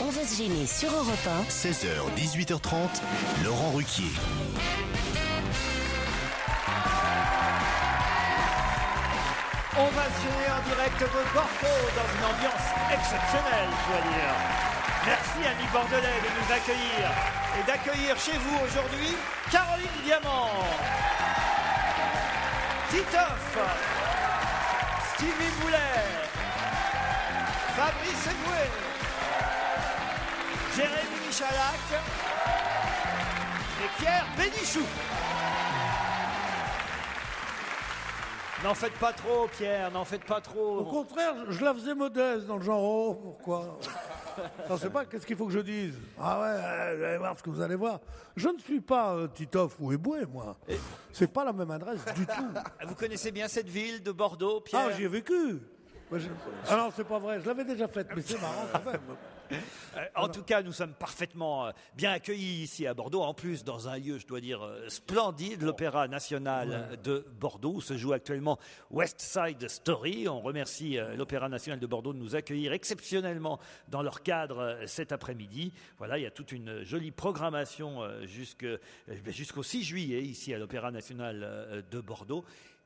On va se gêner sur Europe 1. 16h, 18h30, Laurent Ruquier. On va se gêner en direct de Bordeaux dans une ambiance exceptionnelle, je dois dire. Merci amis bordelais de nous accueillir et d'accueillir chez vous aujourd'hui Caroline Diamant, Titoff, Stevie Boulet, Fabrice Eboué, Jérémy Michalak et Pierre Bénichou. N'en faites pas trop, Pierre, n'en faites pas trop. Au contraire, je la faisais modeste dans le genre, oh, pourquoi? Je ne sais pas, qu'est-ce qu'il faut que je dise? Ah ouais, vous allez voir ce que vous allez voir. Je ne suis pas Titoff ou Eboué, moi. C'est pas la même adresse du tout. Vous connaissez bien cette ville de Bordeaux, Pierre? Ah, j'y ai vécu. Ah non, c'est pas vrai, je l'avais déjà faite, mais c'est marrant quand même. En tout cas, nous sommes parfaitement bien accueillis ici à Bordeaux, en plus dans un lieu, je dois dire, splendide, l'Opéra National de Bordeaux, où se joue actuellement West Side Story. On remercie l'Opéra National de Bordeaux de nous accueillir exceptionnellement dans leur cadre cet après-midi. Voilà, il y a toute une jolie programmation jusqu'au 6 juillet ici à l'Opéra National de Bordeaux.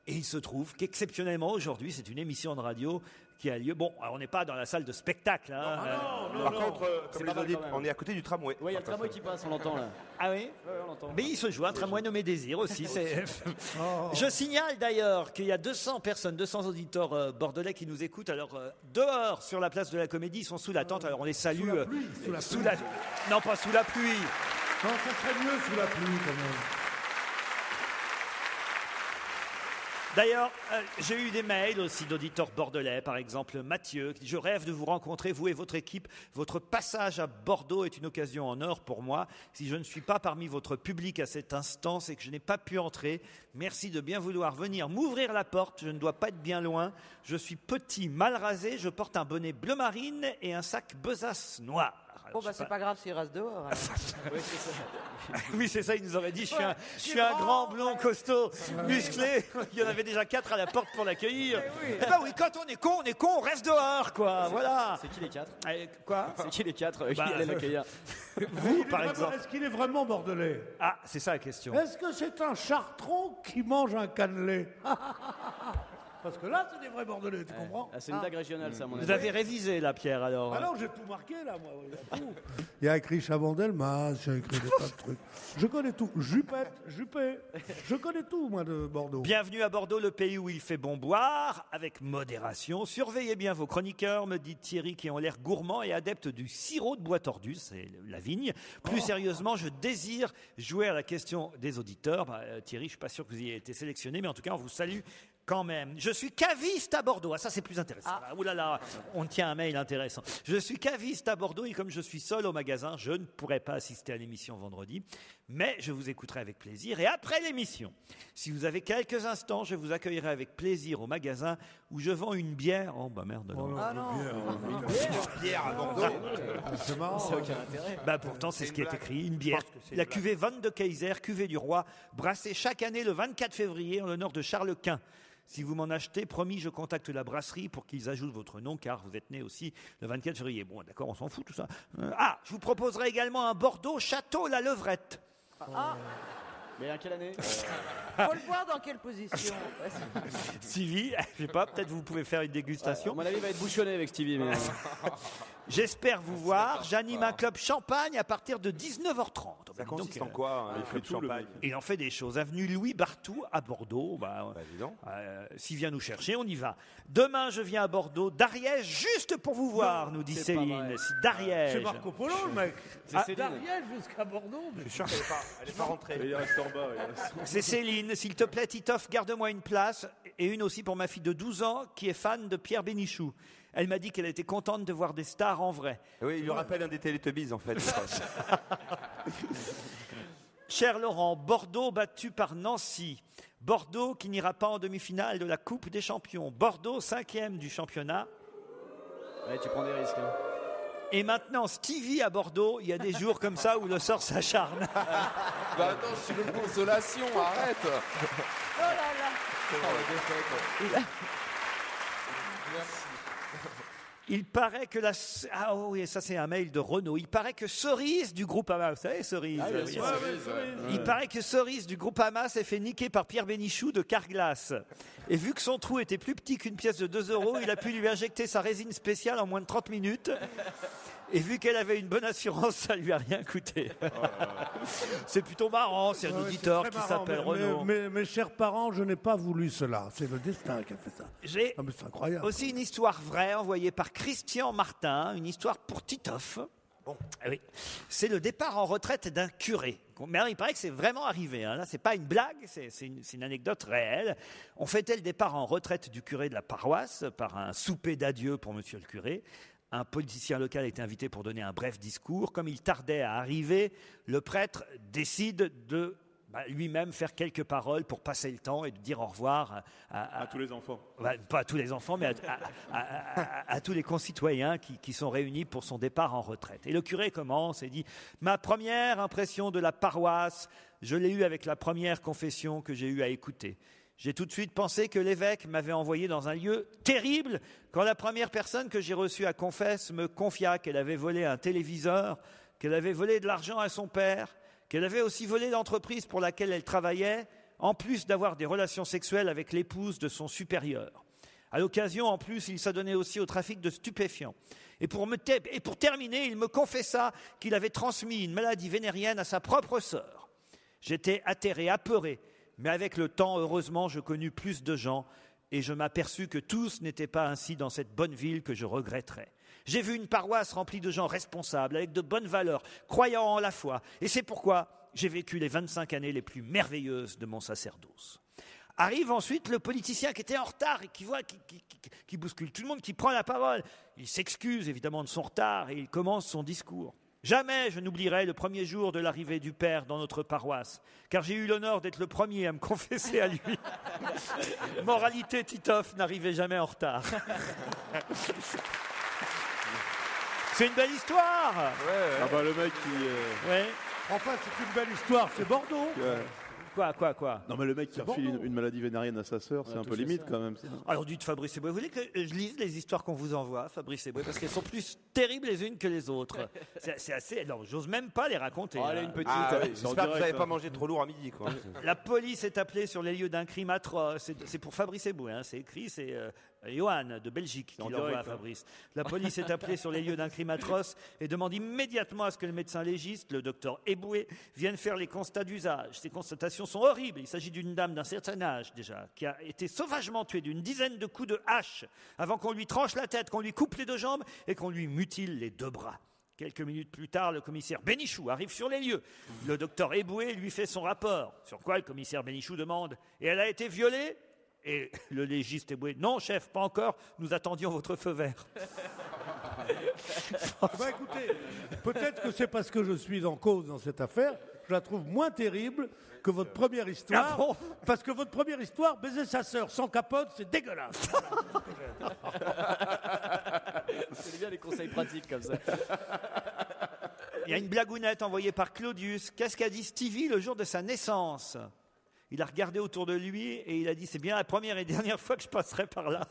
Et il se trouve qu'exceptionnellement aujourd'hui, c'est une émission de radio qui a lieu. Bon, alors on n'est pas dans la salle de spectacle. Hein, Par contre, comme les autres, on est à côté du tramway. Oui, il y a le tramway qui passe, on l'entend là. Ah oui, on l'entend. Mais il se joue un tramway nommé Désir aussi. Je signale d'ailleurs qu'il y a 200 personnes, 200 auditeurs bordelais qui nous écoutent. Alors dehors, sur la place de la Comédie, ils sont sous la tente. Alors on les salue. Non, pas sous la pluie. Non, ça serait mieux sous la pluie quand même. D'ailleurs, j'ai eu des mails aussi d'auditeurs bordelais, par exemple Mathieu, qui dit « Je rêve de vous rencontrer, vous et votre équipe. Votre passage à Bordeaux est une occasion en or pour moi. Si je ne suis pas parmi votre public à cet instant, c'est que je n'ai pas pu entrer. Merci de bien vouloir venir m'ouvrir la porte. Je ne dois pas être bien loin. Je suis petit, mal rasé. Je porte un bonnet bleu marine et un sac besace noir. » Bon, bah, c'est pas grave s'il reste dehors. Oui, c'est ça. Oui, c'est ça, il nous aurait dit, je suis un grand blond costaud, musclé. Il y en avait déjà 4 à la porte pour l'accueillir. Eh ben oui, quand on est con, on reste dehors, quoi. Voilà. C'est qui les 4? Quoi? C'est qui les 4 qui allaient l'accueillir? Vous, par exemple. Est-ce qu'il est vraiment bordelais? Ah, c'est ça la question. Est-ce que c'est un chartron qui mange un cannelé? Parce que là, c'est des vrais bordelais, tu comprends? C'est une blague régionale, ça, à mon avis. Vous avez révisé, là, Pierre, alors? Alors, j'ai tout marqué, là, moi. Il y a écrit Chabandelmas, il y a écrit des tas de trucs. Je connais tout. Juppé. Je connais tout, moi, de Bordeaux. Bienvenue à Bordeaux, le pays où il fait bon boire, avec modération. Surveillez bien vos chroniqueurs, me dit Thierry, qui ont l'air gourmands et adeptes du sirop de bois tordu, c'est la vigne. Plus sérieusement, je désire jouer à la question des auditeurs. Thierry, je ne suis pas sûr que vous ayez été sélectionné, mais en tout cas, on vous salue quand même. Je suis caviste à Bordeaux. Ah, ça, c'est plus intéressant. Ouh là là, on tient un mail intéressant. Je suis caviste à Bordeaux et comme je suis seul au magasin, je ne pourrai pas assister à l'émission vendredi, mais je vous écouterai avec plaisir. Et après l'émission, si vous avez quelques instants, je vous accueillerai avec plaisir au magasin où je vends une bière. Oh, bah merde. Ah non. Une bière à Bordeaux. C'est marrant. Ça n'a aucun intérêt. Bah pourtant, c'est ce qui est écrit. Une bière. La cuvée Van de Keyser, cuvée du roi, brassée chaque année le 24 février en l'honneur de Charles Quint. Si vous m'en achetez, promis, je contacte la brasserie pour qu'ils ajoutent votre nom, car vous êtes né aussi le 24 février. Bon, d'accord, on s'en fout tout ça. Je vous proposerai également un Bordeaux Château la Levrette. Mais à quelle année? Faut le boire dans quelle position? Stevie, je sais pas, peut-être vous pouvez faire une dégustation. À mon avis, il va être bouchonné avec Stevie. Mais... J'espère vous voir. J'anime un club champagne à partir de 19h30. Ça consiste en quoi, un club champagne? Il en fait des choses. Avenue Louis Barthou à Bordeaux. Évidemment. S'il vient nous chercher, on y va. Demain, je viens à Bordeaux, d'Ariège, juste pour vous voir, nous dit Céline. D'Ariège. C'est Marco Polo, le mec. C'est d'Ariège jusqu'à Bordeaux. Je suis sûr qu'elle n'est pas rentrée. Il reste en bas. C'est Céline. S'il te plaît, Titoff, garde-moi une place et une aussi pour ma fille de 12 ans qui est fan de Pierre Bénichou. Elle m'a dit qu'elle était contente de voir des stars en vrai. Oui, il lui rappelle un des Teletubbies, en fait. Cher Laurent, Bordeaux battu par Nancy. Bordeaux qui n'ira pas en demi-finale de la Coupe des Champions. Bordeaux 5e du championnat. Ouais, tu prends des risques. Hein. Et maintenant, Stevie à Bordeaux, il y a des jours comme ça où le sort s'acharne. Bah attends, je suis une consolation, arrête. Oh là là. Oh, la défaite. Il a- Merci. Il paraît que Ah oui, ça c'est un mail de Renaud. Il paraît que Cerise du groupe Hamas, vous savez Cerise, Ah, bien oui. sûr, Cerise, ouais. Il paraît que Cerise du groupe Hamas s'est fait niquer par Pierre Bénichou de Carglass. Et vu que son trou était plus petit qu'une pièce de 2 €, il a pu lui injecter sa résine spéciale en moins de 30 minutes. Et vu qu'elle avait une bonne assurance, ça lui a rien coûté. C'est plutôt marrant, c'est un Ouais, auditeur c'est qui très marrant, s'appelle mais- Renaud. Mes chers parents, je n'ai pas voulu cela. C'est le destin qui a fait ça. J'ai Ah, mais c'est incroyable. aussi une histoire vraie envoyée par Christian Martin, une histoire pour Titoff. Bon, oui. C'est le départ en retraite d'un curé. Mais alors, il paraît que c'est vraiment arrivé. Hein. Là, c'est pas une blague, c'est une anecdote réelle. On fêtait le départ en retraite du curé de la paroisse par un souper d'adieu pour monsieur le curé. Un politicien local a été invité pour donner un bref discours. Comme il tardait à arriver, le prêtre décide de lui-même faire quelques paroles pour passer le temps et de dire au revoir À tous les enfants. pas à tous les enfants, mais à tous les concitoyens qui sont réunis pour son départ en retraite. Et le curé commence et dit « Ma première impression de la paroisse, je l'ai eue avec la première confession que j'ai eu à écouter. J'ai tout de suite pensé que l'évêque m'avait envoyé dans un lieu terrible quand la première personne que j'ai reçue à confesse me confia qu'elle avait volé un téléviseur, qu'elle avait volé de l'argent à son père, qu'elle avait aussi volé l'entreprise pour laquelle elle travaillait, en plus d'avoir des relations sexuelles avec l'épouse de son supérieur. À l'occasion, en plus, il s'adonnait aussi au trafic de stupéfiants. Et pour terminer, il me confessa qu'il avait transmis une maladie vénérienne à sa propre sœur. J'étais atterré, apeuré, mais avec le temps, heureusement, je connus plus de gens et je m'aperçus que tous n'étaient pas ainsi dans cette bonne ville que je regretterais. J'ai vu une paroisse remplie de gens responsables, avec de bonnes valeurs, croyant en la foi. Et c'est pourquoi j'ai vécu les 25 années les plus merveilleuses de mon sacerdoce. » Arrive ensuite le politicien qui était en retard et qui bouscule tout le monde, qui prend la parole. Il s'excuse évidemment de son retard et il commence son discours. Jamais je n'oublierai le premier jour de l'arrivée du Père dans notre paroisse, car j'ai eu l'honneur d'être le premier à me confesser à lui. Moralité, Titoff n'arrivait jamais en retard. C'est une belle histoire. Ah bah le mec qui... Ouais. Enfin, c'est une belle histoire, c'est Bordeaux. Quoi Non mais le mec qui refile une maladie vénérienne à sa sœur, c'est un peu limite quand même. Ça. Alors dites Fabrice Eboué, vous voulez que je lise les histoires qu'on vous envoie, Fabrice Eboué, parce qu'elles sont plus terribles les unes que les autres. C'est assez... Alors j'ose même pas les raconter. Allez, une petite. J'espère que vous n'avez pas mangé trop lourd à midi, quoi. La police est appelée sur les lieux d'un crime atroce. C'est pour Fabrice Eboué, hein, c'est écrit, c'est Johan de Belgique qui l'envoie à Fabrice. La police est appelée sur les lieux d'un crime atroce et demande immédiatement à ce que le médecin légiste, le docteur Eboué, vienne faire les constats d'usage. Ces constatations sont horribles. Il s'agit d'une dame d'un certain âge déjà, qui a été sauvagement tuée d'une dizaine de coups de hache avant qu'on lui tranche la tête, qu'on lui coupe les 2 jambes et qu'on lui mutile les 2 bras. Quelques minutes plus tard, le commissaire Bénichou arrive sur les lieux. Le docteur Eboué lui fait son rapport, sur quoi le commissaire Bénichou demande « Et elle a été violée ?» Et le légiste Eboué « Non, chef, pas encore, nous attendions votre feu vert. » Bah écoutez, peut-être que c'est parce que je suis en cause dans cette affaire, je la trouve moins terrible que votre première histoire. Ah bon ? Parce que votre première histoire, baiser sa sœur sans capote, c'est dégueulasse. C'est bien les conseils pratiques comme ça. Il y a une blagounette envoyée par Claudius. Qu'est-ce qu'a dit Stevie le jour de sa naissance ? Il a regardé autour de lui et il a dit « C'est bien la première et dernière fois que je passerai par là. »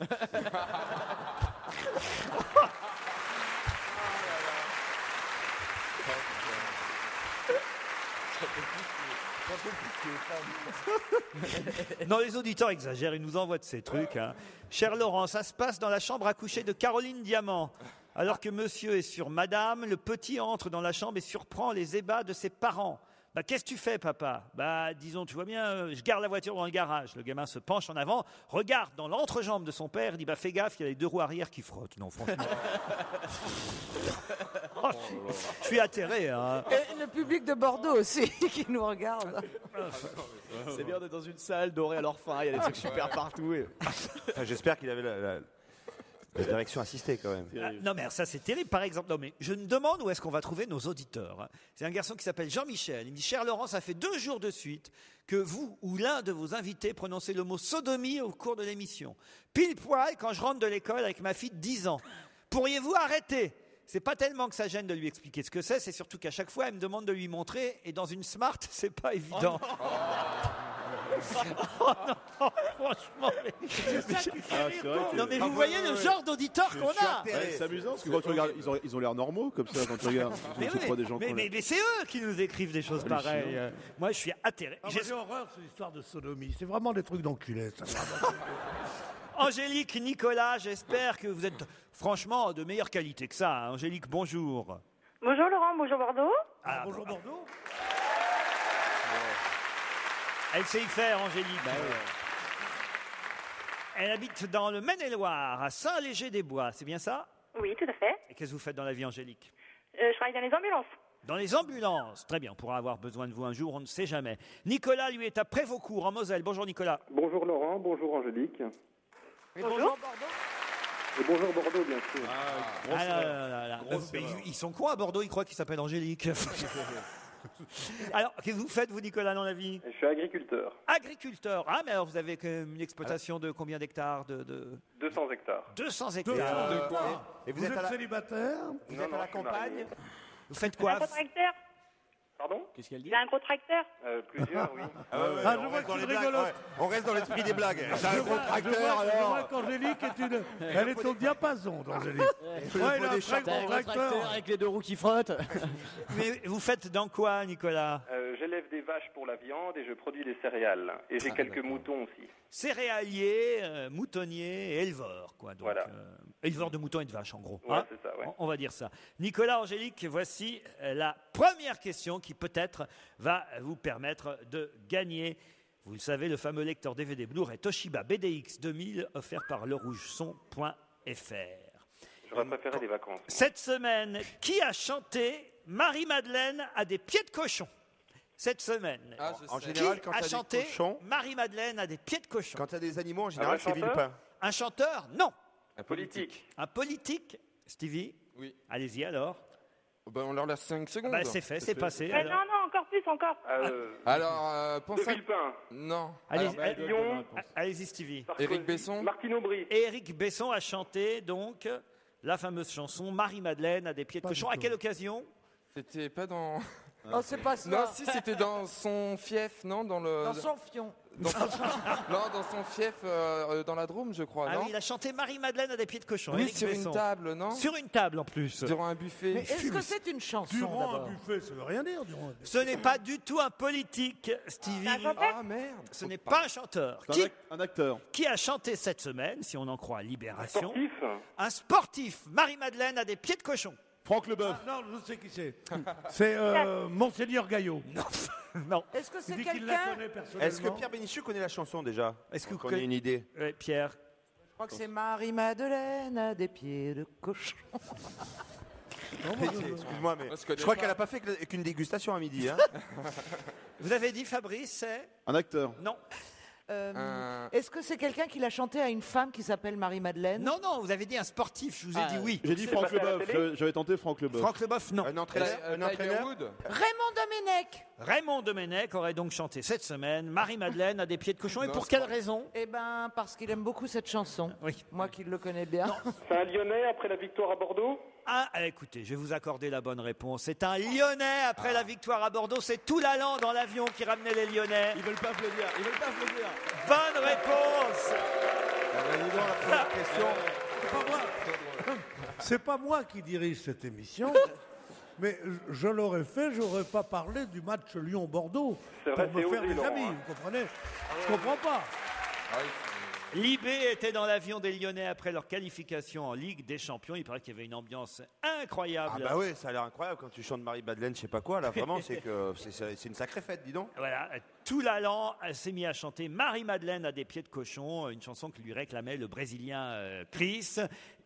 Non, les auditeurs exagèrent, ils nous envoient de ces trucs. Hein. Cher Laurent, ça se passe dans la chambre à coucher de Caroline Diamant. Alors que monsieur est sur madame, le petit entre dans la chambre et surprend les ébats de ses parents. Bah, qu'est-ce que tu fais, papa ? Bah, disons, tu vois bien, je garde la voiture dans le garage. Le gamin se penche en avant, regarde dans l'entrejambe de son père, dit, bah, fais gaffe, il y a les 2 roues arrière qui frottent. Non, franchement. Oh, je suis atterré, hein. Et le public de Bordeaux aussi qui nous regarde. C'est bien d'être dans une salle dorée à leur fin, il y a des trucs super partout. Enfin, j'espère qu'il avait la direction assistée quand même. Ah, non mais ça c'est terrible par exemple. Non mais je me demande où est-ce qu'on va trouver nos auditeurs. Hein. C'est un garçon qui s'appelle Jean-Michel. Il me dit cher Laurent, ça fait 2 jours de suite que vous ou l'un de vos invités prononcez le mot sodomie au cours de l'émission. Pile poil quand je rentre de l'école avec ma fille de 10 ans. Pourriez-vous arrêter ? C'est pas tellement que ça gêne de lui expliquer ce que c'est surtout qu'à chaque fois elle me demande de lui montrer et dans une Smart c'est pas évident. Franchement, mais... vrai Non mais vous voyez le genre d'auditeur qu'on a. c'est amusant parce que quand tu regardes, ils ont l'air normaux comme ça quand tu regardes. Mais, C'est pas des gens mais c'est eux qui nous écrivent des choses pareilles. Moi, je suis atterré. J'ai horreur, c'est l'histoire de sodomie. C'est vraiment des trucs d'enculés. Angélique, Nicolas, j'espère que vous êtes franchement de meilleure qualité que ça. Hein. Angélique, bonjour. Bonjour Laurent, bonjour Bordeaux. Bonjour Bordeaux. Elle sait y faire, Angélique. Elle habite dans le Maine-et-Loire, à Saint-Léger-des-Bois. C'est bien ça? Oui, tout à fait. Et qu'est-ce que vous faites dans la vie, Angélique? Je travaille dans les ambulances. Dans les ambulances. Très bien, on pourra avoir besoin de vous un jour, on ne sait jamais. Nicolas, lui, est à Prévaucourt, en Moselle. Bonjour, Nicolas. Bonjour Laurent, bonjour Angélique. Et bonjour Bordeaux. Et bonjour Bordeaux, bien sûr. Mais ils sont quoi à Bordeaux? Ils croient qu'ils s'appellent Angélique. Alors, qu'est-ce que vous faites, vous, Nicolas, dans la vie? Je suis agriculteur. Agriculteur. Ah, mais alors vous avez quand même une exploitation de combien d'hectares 200 hectares. 200 hectares. De quoi? Et vous êtes célibataire? Vous êtes à la campagne? Vous faites Un quoi? gros tracteur. Pardon? Qu'est-ce qu'elle dit? Il a un gros tracteur. Plusieurs, oui. Je vois que tu rigolotes. On reste dans l'esprit des blagues. C'est un gros Je tracteur, vois alors. qu'Angélique elle est au diapason d'Angélique. Il a un très gros tracteur. avec les deux roues qui frottent. Mais vous faites dans quoi, Nicolas? J'élève des vaches pour la viande et je produis des céréales. Et j'ai quelques moutons aussi. Céréalier, moutonnier et éleveur, quoi. Donc, Voilà. Éleveur de moutons et de vaches, en gros. Ouais, c'est ça, ouais. On va dire ça. Nicolas, Angélique, voici la première question qui peut-être va vous permettre de gagner. Vous le savez, le fameux lecteur DVD Blu-ray Toshiba BDX 2000 offert par lerougeson.fr. J'aurais préféré des vacances. Cette semaine, qui a chanté Marie-Madeleine a des pieds de cochon? Cette semaine. En général, Qui quand a t'as des chanté cochons, Marie-Madeleine a des pieds de cochon? quand t'as des animaux, en général, c'est chanteur Villepin. Un chanteur? Non. Un politique. Un politique? Stevie? Oui. Allez-y alors. Ben, on leur laisse 5 secondes. Bah, c'est fait, c'est passé. Non, non, encore plus, encore. Alors, De pense à... Villepin. Non. Lyon. Allez-y, Stevie. Éric Besson. Martine Aubry. Éric Besson a chanté donc la fameuse chanson Marie-Madeleine a des pieds de cochon. À quelle occasion? C'était pas dans... Oh, c'est pas ça. Non, si, c'était dans son fief, non? Dans son fion. Non, dans son fief, dans la Drôme, je crois, Ah non? oui, il a chanté Marie-Madeleine a des pieds de cochon. Oui, Éric sur Besson. une table, non? Sur une table en plus. Durant un buffet. Mais est-ce que c'est une chanson Durant un d'abord? buffet, ça veut rien dire. Durant un buffet. Ce n'est pas du tout un politique, Stevie. Ah, merde. Ce n'est pas un chanteur. C'est un acteur. Qui a chanté cette semaine, si on en croit Libération? Sportif. Un sportif. Marie-Madeleine a des pieds de cochon. Franck Leboeuf. Non, je sais qui c'est. C'est Monseigneur Gaillot. Non. Est-ce que Il c'est dit qu'il la quelqu'un? connaît personnellement. Est-ce que Pierre Bénichou connaît la chanson déjà? Est-ce que vous Qu'on ait une idée. Pierre? Je crois que c'est Marie-Madeleine a des pieds de cochon. Excuse-moi, mais Moi, je connais je crois pas. qu'elle n'a pas fait qu'une dégustation à midi. Hein. Vous avez dit Fabrice, c'est? Un acteur. Non. Est-ce que c'est quelqu'un qui l'a chanté à une femme qui s'appelle Marie-Madeleine? Non, non, vous avez dit un sportif, je vous ai dit oui. J'ai dit Franck passé à la Leboeuf. télé J'avais tenté Franck Leboeuf. Franck Leboeuf, non. Un entraîneur. Tiger Wood. Raymond Domenech. Raymond Domenech aurait donc chanté cette semaine Marie-Madeleine a des pieds de cochon. Et Non, pour c'est quelle pas- raison? Eh ben, parce qu'il aime beaucoup cette chanson. Oui. Moi qui le connais bien. C'est un Lyonnais après la victoire à Bordeaux. Ah, écoutez, je vais vous accorder la bonne réponse. C'est un Lyonnais après la victoire à Bordeaux. C'est tout l'allant dans l'avion qui ramenait les Lyonnais. Ils veulent pas applaudir. Ils veulent pas applaudir. Bonne réponse. La première question. C'est pas moi qui dirige cette émission. Mais je l'aurais fait, j'aurais pas parlé du match Lyon-Bordeaux C'est vrai, pour me c'est faire osé, des Laurent, amis, hein. vous comprenez? Je comprends pas. Libé était dans l'avion des Lyonnais après leur qualification en Ligue des Champions. Il paraît qu'il y avait une ambiance incroyable. Ah bah oui, ça a l'air incroyable quand tu chantes Marie-Madeleine, je sais pas quoi. Là, vraiment, c'est une sacrée fête, dis donc. Voilà, tout l'allant s'est mis à chanter Marie-Madeleine a des pieds de cochon, une chanson que lui réclamait le Brésilien Chris.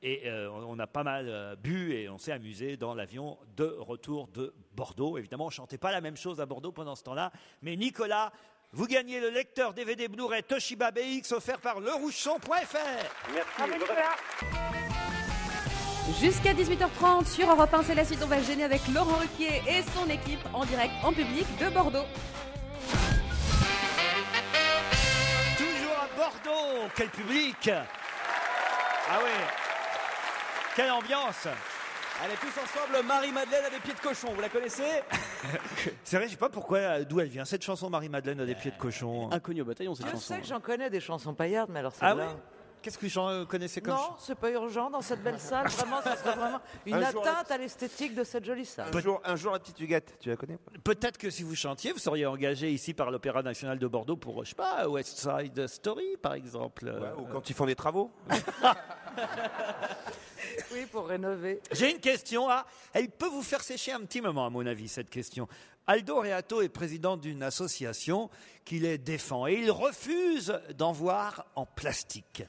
Et on a pas mal bu et on s'est amusé dans l'avion de retour de Bordeaux. Évidemment, on ne chantait pas la même chose à Bordeaux pendant ce temps-là. Mais Nicolas, vous gagnez le lecteur DVD Blu-ray Toshiba BX offert par lerougeson.fr. Merci. Jusqu'à 18h30 sur Europe 1, c'est la suite. On va gêner avec Laurent Ruquier et son équipe en direct, en public de Bordeaux. Toujours à Bordeaux, quel public! Ah oui, quelle ambiance! Allez, tous ensemble, Marie-Madeleine a des pieds de cochon, vous la connaissez? C'est vrai, je sais pas pourquoi, d'où elle vient cette chanson Marie-Madeleine a des pieds de cochon. Inconnue au bataillon, cette Je chanson. sais que j'en connais des chansons paillardes, mais alors Ah celle-là... oui Qu'est-ce que vous connaissez comme Non, c'est pas urgent dans cette belle salle. Vraiment, ça serait vraiment une Un jour, atteinte à l'esthétique de cette jolie salle. Un jour, la petite Huguette, tu la connais pas? Peut-être que si vous chantiez, vous seriez engagé ici par l'Opéra National de Bordeaux pour, je sais pas, West Side Story, par exemple. Ou quand ils font des travaux. Oui, pour rénover. J'ai une question, elle peut vous faire sécher un petit moment, à mon avis, cette question. Aldo Reato est président d'une association qui les défend et il refuse d'en voir en plastique.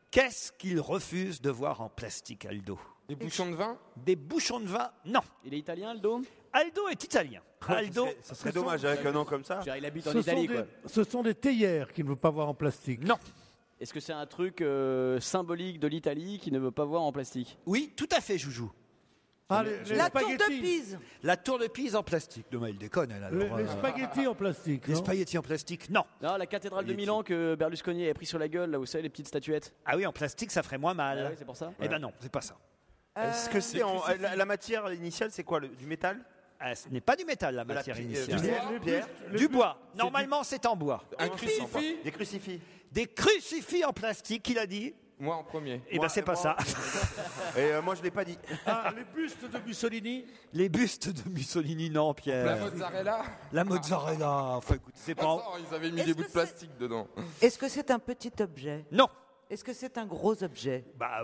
Qu'est-ce qu'il refuse de voir en plastique, Aldo? Des bouchons de vin? Des bouchons de vin? Non. Il est italien, Aldo? Aldo est italien. Aldo, Ça serait dommage avec un nom comme ça. Il habite en Italie, quoi. Ce sont des théières qu'il ne veut pas voir en plastique. non. Est-ce que c'est un truc symbolique de l'Italie qui ne veut pas voir en plastique? Oui, tout à fait, Joujou. Ah, les La tour spaghettis. de Pise. La tour de Pise en plastique. Demain, il déconne, elle. Alors, Les spaghettis en plastique. les non spaghettis en plastique, non. Non, la cathédrale de Milan que Berlusconi avait pris sur la gueule, là où c'est les petites statuettes. Ah oui, en plastique, ça ferait moins mal. Ah oui, c'est pour ça. Eh ben non, c'est pas ça. Est-ce que c'est la matière initiale, c'est quoi? Du métal? Ce n'est pas du métal, la De la matière pierre, initiale. pierre. Du bois. Normalement, c'est en bois. Un crucifix? Des crucifix. Des crucifix en plastique, il a dit. Moi en premier. Eh ben, c'est pas ça. Et moi, je l'ai pas dit. Ah, les bustes de Mussolini. Les bustes de Mussolini, non, Pierre. La mozzarella? La mozzarella. Enfin, écoute, c'est pas. Attends, ils avaient mis Est-ce des que bouts de plastique dedans. Est-ce que c'est un petit objet? Non. Est-ce que c'est un gros objet? Bah,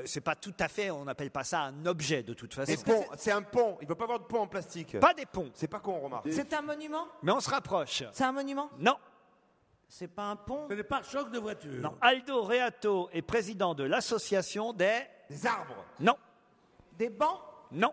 c'est pas tout à fait. On n'appelle pas ça un objet de toute façon. Des ponts, c'est un pont. Il ne peut pas avoir de pont en plastique. Pas des ponts. C'est pas con, remarque. C'est un monument? Mais on se rapproche. C'est un monument? Non. C'est pas un pont? C'est des pare-chocs de voiture. Non. Aldo Reato est président de l'association des arbres. Non. Des bancs? Non.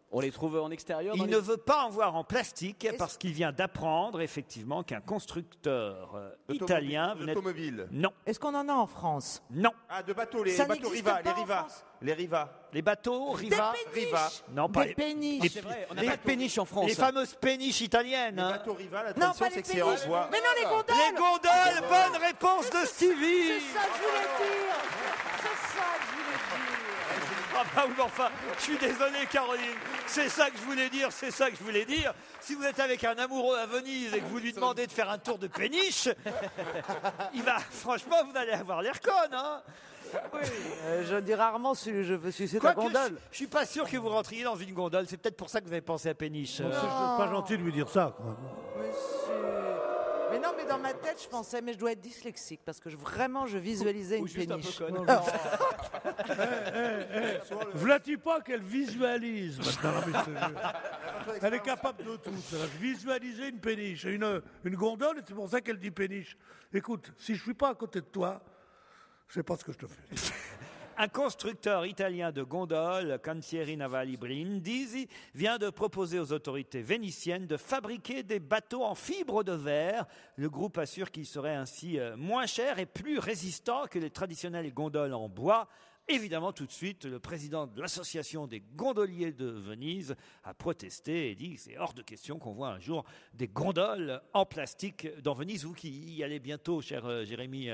On les trouve en extérieur dans Il les- ne veut pas en voir en plastique parce qu'il vient d'apprendre effectivement qu'un constructeur italien venait. Automobile. Non. Est-ce qu'on en a en France? Non. Ah, de bateaux, les Ça bateaux n'existe Riva. pas Les en Riva. France. Les Riva. Les bateaux, Riva. Des péniches. Riva. Non, pas Des péniches. les- C'est vrai, on n'a les- pas de péniche en France. Les fameuses péniches italiennes. Les hein. bateaux Riva, la Non, tradition, pas c'est les que c'est en péniches. bois. Mais non, les gondoles! Les gondoles, bonne réponse de Stevie. C'est ça que je voulais dire! C'est ça que je voulais dire! Ah bah oui, mais enfin, je suis désolé Caroline, c'est ça que je voulais dire, c'est ça que je voulais dire. Si vous êtes avec un amoureux à Venise et que vous lui demandez de faire un tour de péniche, franchement, vous allez avoir l'air conne, hein. Oui, je dis rarement si je veux sucer ta Quoique, gondole. je suis pas sûr que vous rentriez dans une gondole, c'est peut-être pour ça que vous avez pensé à péniche. C'est pas gentil de lui dire ça. Quoi. Mais non, mais dans ma tête, je pensais, mais je dois être dyslexique parce que vraiment, je visualisais Ou une juste un peu péniche. conne. V'là-t-il pas qu'elle visualise maintenant, mais je te jure. Elle est capable de tout. Visualiser une péniche, une gondole, et c'est pour ça qu'elle dit péniche. Écoute, si je suis pas à côté de toi, je sais pas ce que je te fais. Un constructeur italien de gondoles, Cantieri Navali Brindisi, vient de proposer aux autorités vénitiennes de fabriquer des bateaux en fibre de verre. Le groupe assure qu'ils seraient ainsi moins chers et plus résistants que les traditionnelles gondoles en bois. Évidemment, tout de suite, le président de l'association des gondoliers de Venise a protesté et dit que c'est hors de question qu'on voit un jour des gondoles en plastique dans Venise. Vous qui y allez bientôt, cher Jérémy,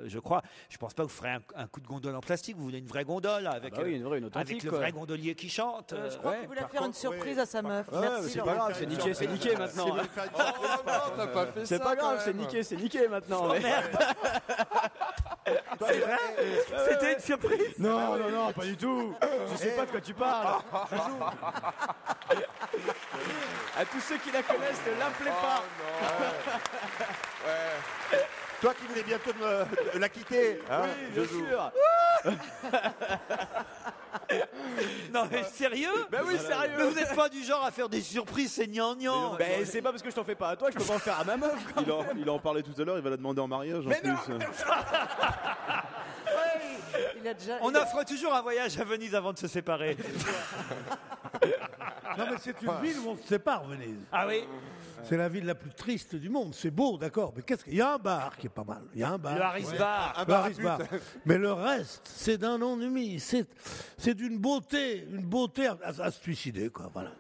je crois. Je ne pense pas que vous ferez un coup de gondole en plastique. Vous voulez une vraie gondole avec, Ah bah oui, une vraie, une authentique, avec le quoi. vrai gondolier qui chante. Je crois qu'il voulait faire une surprise à sa meuf. Ouais, Merci, mais c'est Laurent. pas grave, c'est niqué maintenant. Oh non, t'as pas fait ça. C'est pas grave, quand c'est même. niqué maintenant. mais- C'est vrai C'était une surprise. Non, pas du tout. Je sais pas de quoi tu parles. À tous ceux qui la connaissent, ne l'appelez pas. Ouais. Toi qui voulais bientôt de la quitter. Hein, Bien Joujou. sûr. Non mais sérieux? Ben oui, sérieux. Mais vous n'êtes pas du genre à faire des surprises, c'est gnangnan. Ben c'est pas parce que je t'en fais pas à toi que je peux pas en faire à ma meuf. quoi. Il en parlait tout à l'heure, il va la demander en mariage en plus. Il a déjà. On offre toujours un voyage à Venise avant de se séparer. Non, mais c'est une ville où on se sépare, Venise. Ah oui? C'est la ville la plus triste du monde. C'est beau, d'accord, mais qu'est-ce qu'il y a? Un bar qui est pas mal. Il y a un bar. Le Harris Bar. Le Harris Bar. Mais le reste, c'est d'un ennui. C'est d'une beauté, à se suicider, quoi. Voilà.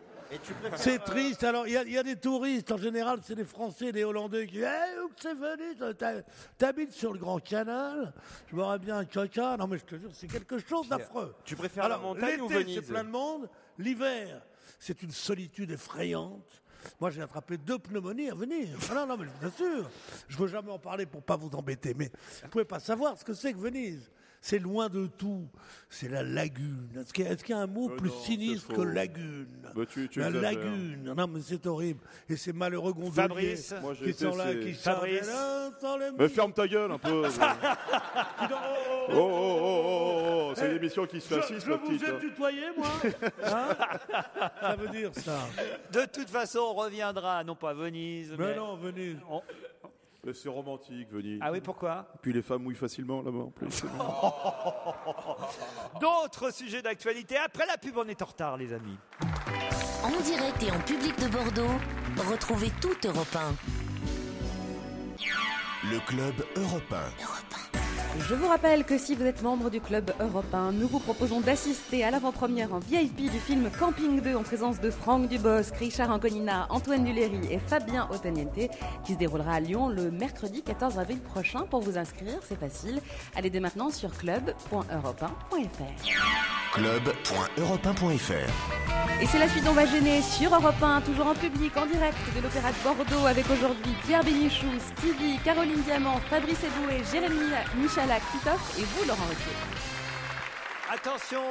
C'est triste. Alors, il y a des touristes, en général, c'est des Français, des Hollandais qui disent où c'est Venise? T'habites sur le Grand Canal? Je m'aurais bien un caca. Non, mais je te jure, c'est quelque chose d'affreux. Tu préfères la montagne ou l'été, Venise? c'est plein de monde. L'hiver, c'est une solitude effrayante. Moi, j'ai attrapé 2 pneumonies à Venise. Ah non, mais je vous assure. Je veux jamais en parler pour pas vous embêter, mais vous pouvez pas savoir ce que c'est que Venise. C'est loin de tout. C'est la lagune. Est-ce qu'il y a un mot plus sinistre que lagune? La lagune. Non, mais c'est horrible. Et ces malheureux gondoliers Fabrice, qui sont là, qui Fabrice. Mais ferme ta gueule un peu. Oh, c'est l'émission qui se fait assise, Je ma vous petite. ai tutoyé, moi hein? Ça veut dire ça. De toute façon, on reviendra, non pas à Venise, Mais non, Venise. Mais c'est romantique, Venise. Ah oui, pourquoi? Puis les femmes mouillent facilement là-bas en plus. D'autres sujets d'actualité. Après la pub, on est en retard, les amis. En direct et en public de Bordeaux, retrouvez toute Europe 1. Le club Europe 1. Je vous rappelle que si vous êtes membre du club Europe 1, nous vous proposons d'assister à l'avant-première en VIP du film Camping 2 en présence de Franck Dubosc, Richard Anconina, Antoine Duléry et Fabien Ottaniente, qui se déroulera à Lyon le mercredi 14 avril prochain. Pour vous inscrire, c'est facile. Allez dès maintenant sur club.europe1.fr. Club.europe1.fr. Et c'est la suite d'On va gêner sur Europe 1, toujours en public, en direct de l'Opéra de Bordeaux, avec aujourd'hui Pierre Bénichou, Stevie, Caroline Diamant, Fabrice Eboué, Jérémy Michalak, Titoff et vous, Laurent Ruquier. Attention,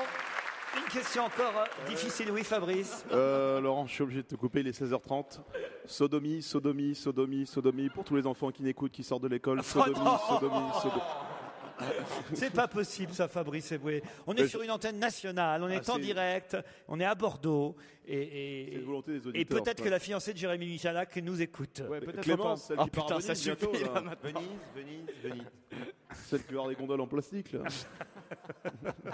une question encore difficile, oui, Fabrice. Laurent, je suis obligé de te couper, il est 16h30. Sodomie, sodomie, sodomie, sodomie. Pour tous les enfants qui n'écoutent, qui sortent de l'école. Sodomie, sodomie, sodomie. C'est pas possible ça, Fabrice Eboué. On est sur une antenne nationale, on est en direct, on est à Bordeaux C'est une volonté des auditeurs. et peut-être que la fiancée de Jérémy Michalak nous écoute. Ouais, Clémence, celle qui part à ça Venise suffit, bientôt, là, là. Venise. Celle qui va avoir des gondoles en plastique là.